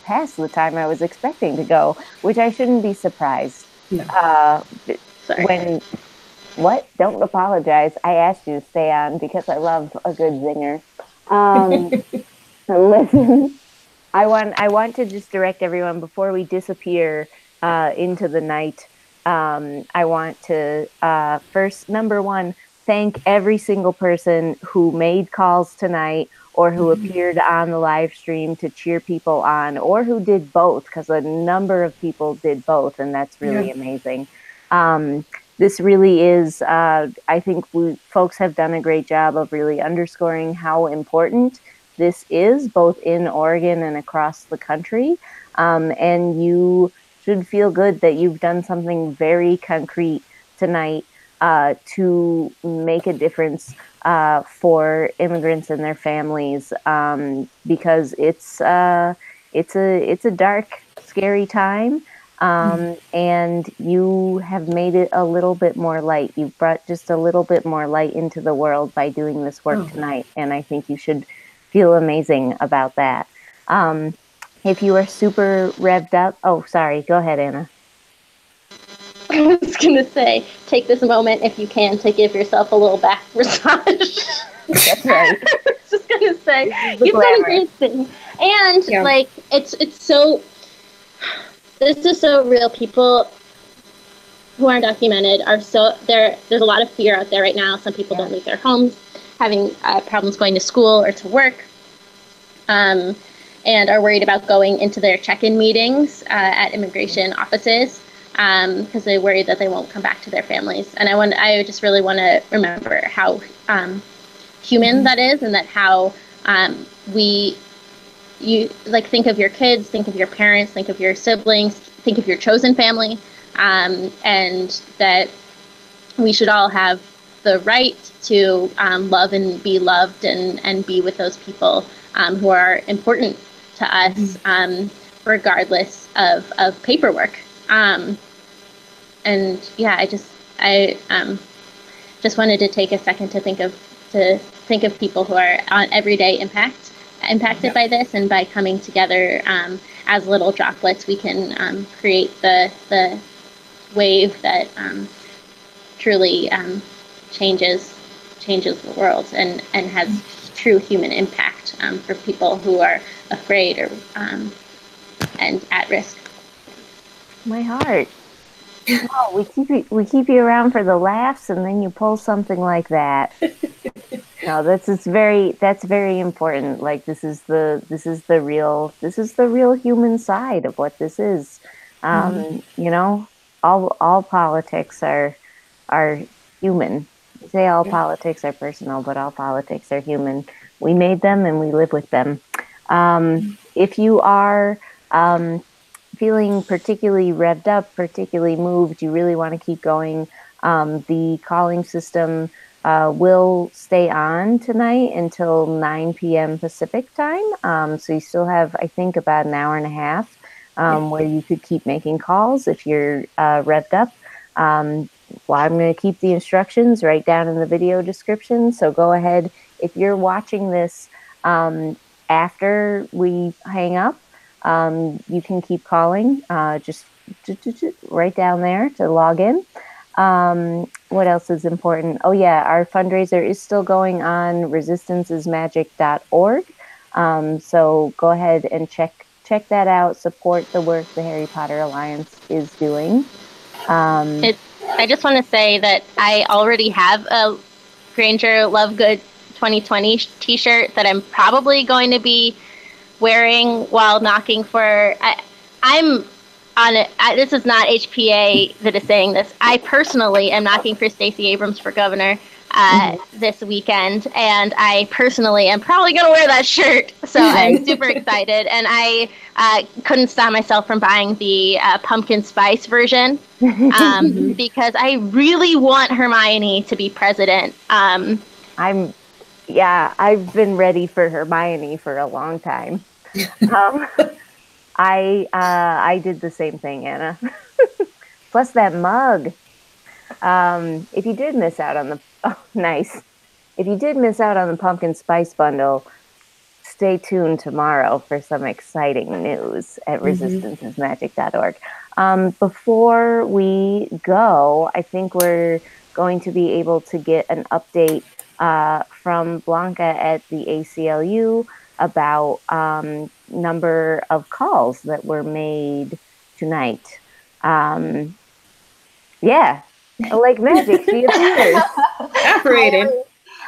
past the time I was expecting to go, which I shouldn't be surprised. No. Don't apologize. I asked you to stay on because I love a good zinger. Listen, I want to just direct everyone before we disappear into the night. I want to first, number one, thank every single person who made calls tonight or who appeared on the live stream to cheer people on, or who did both, because a number of people did both, and that's really amazing. This really is, I think folks have done a great job of really underscoring how important this is, both in Oregon and across the country. And you should feel good that you've done something very concrete tonight to make a difference for immigrants and their families, because it's a dark, scary time. And you have made it a little bit more light. You've brought just a little bit more light into the world by doing this work tonight. And I think you should feel amazing about that. If you are super revved up, sorry, go ahead, Anna. I was going to say, take this moment, if you can, to give yourself a little back massage. That's right. I was just going to say, you've done a great thing. And, it's so... This is so real. People who aren't documented are there's a lot of fear out there right now. Some people don't leave their homes, having problems going to school or to work, and are worried about going into their check-in meetings at immigration offices because they worry that they won't come back to their families. And I just really want to remember how human that is, and that how we you like think of your kids, think of your parents, think of your siblings, think of your chosen family, and that we should all have the right to love and be loved and be with those people who are important to us, regardless of paperwork. And yeah, I just wanted to take a second to think of people who are on everyday impacted by this, and by coming together as little droplets, we can create the wave that truly changes the world and has true human impact for people who are afraid or and at risk. My heart. Oh, we keep you around for the laughs, and then you pull something like that. No, that's very important. Like this is the real human side of what this is. You know, all politics are human. We say all politics are personal, but all politics are human. We made them and we live with them. If you are feeling particularly revved up, particularly moved, you really want to keep going, the calling system will stay on tonight until 9 p.m. Pacific time. So you still have, I think, about an hour and a half where you could keep making calls if you're revved up. Well, I'm going to keep the instructions right down in the video description. So go ahead. If you're watching this after we hang up, you can keep calling. Just right down there to log in. What else is important? Oh yeah, our fundraiser is still going on resistancesmagic.org. So go ahead and check that out. Support the work the Harry Potter Alliance is doing. I just want to say that I already have a Granger Lovegood 2020 t-shirt that I'm probably going to be wearing while knocking for. I'm on it. This is not HPA that is saying this. I personally am knocking for Stacey Abrams for governor this weekend, and I personally am probably going to wear that shirt. So I'm super excited, and I couldn't stop myself from buying the pumpkin spice version because I really want Hermione to be president. I've been ready for Hermione for a long time. I did the same thing, Anna. Plus that mug. If you did miss out on the if you did miss out on the pumpkin spice bundle, stay tuned tomorrow for some exciting news at resistancesmagic.org. Before we go, I think we're going to be able to get an update from Blanca at the ACLU about number of calls that were made tonight. Like magic, she appears. Evaporated.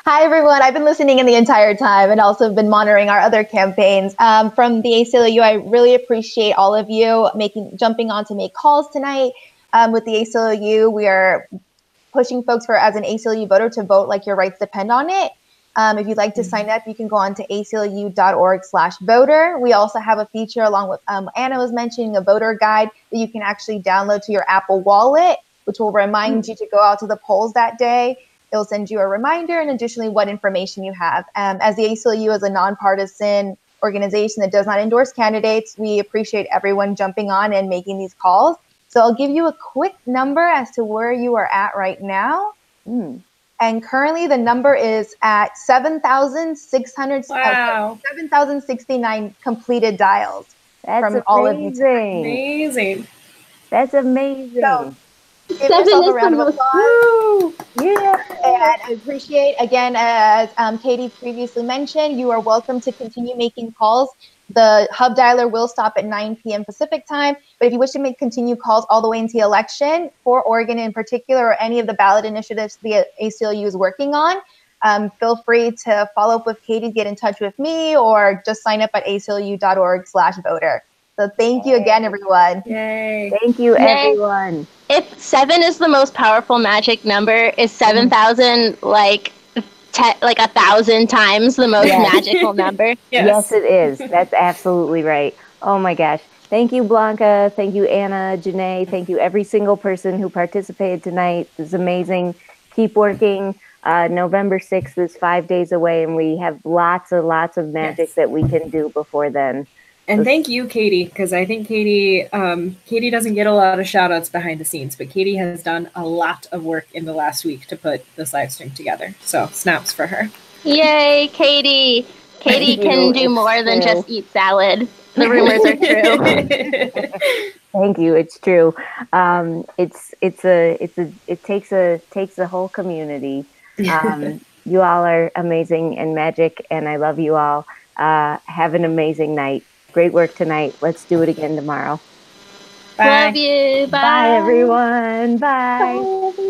Hi, everyone. I've been listening in the entire time and also been monitoring our other campaigns. From the ACLU, I really appreciate all of you jumping on to make calls tonight. With the ACLU, we are pushing folks as an ACLU voter to vote like your rights depend on it. If you'd like to sign up, you can go on to aclu.org/voter. We also have a feature, along with Anna was mentioning, a voter guide that you can actually download to your Apple Wallet, which will remind you to go out to the polls that day. It'll send you a reminder and additionally what information you have. As the ACLU is a nonpartisan organization that does not endorse candidates, we appreciate everyone jumping on and making these calls. So I'll give you a quick number as to where you are at right now. And currently the number is at 7,69 completed dials. That's from amazing. All of you tonight. Amazing. That's amazing. So, give yourself a round of applause. Yeah. And I appreciate, again, as Katie previously mentioned, you are welcome to continue making calls. The Hubdialer will stop at 9 p.m. Pacific time, but if you wish to continue calls all the way into the election for Oregon in particular, or any of the ballot initiatives the ACLU is working on, feel free to follow up with Katie, get in touch with me, or just sign up at aclu.org/voter. So thank you again, everyone. Yay. Thank you, everyone. If 7 is the most powerful magic number, is 7,000 like like 1,000 times the most Yes. magical number. Yes, it is. That's absolutely right. Oh my gosh. Thank you, Blanca. Thank you, Anna, Janae. Thank you, every single person who participated tonight. This is amazing. Keep working. November 6th is 5 days away, and we have lots of magic that we can do before then. And thank you, Katie, because I think Katie doesn't get a lot of shout outs behind the scenes, but Katie has done a lot of work in the last week to put this live stream together. So snaps for her. Yay, Katie. Katie can do more than just eat salad. The rumors are true. Thank you. It's true. It takes a whole community. You all are amazing and magic, and I love you all. Have an amazing night. Great work tonight. Let's do it again tomorrow. Bye. Love you. Bye. Bye, everyone. Bye. Bye.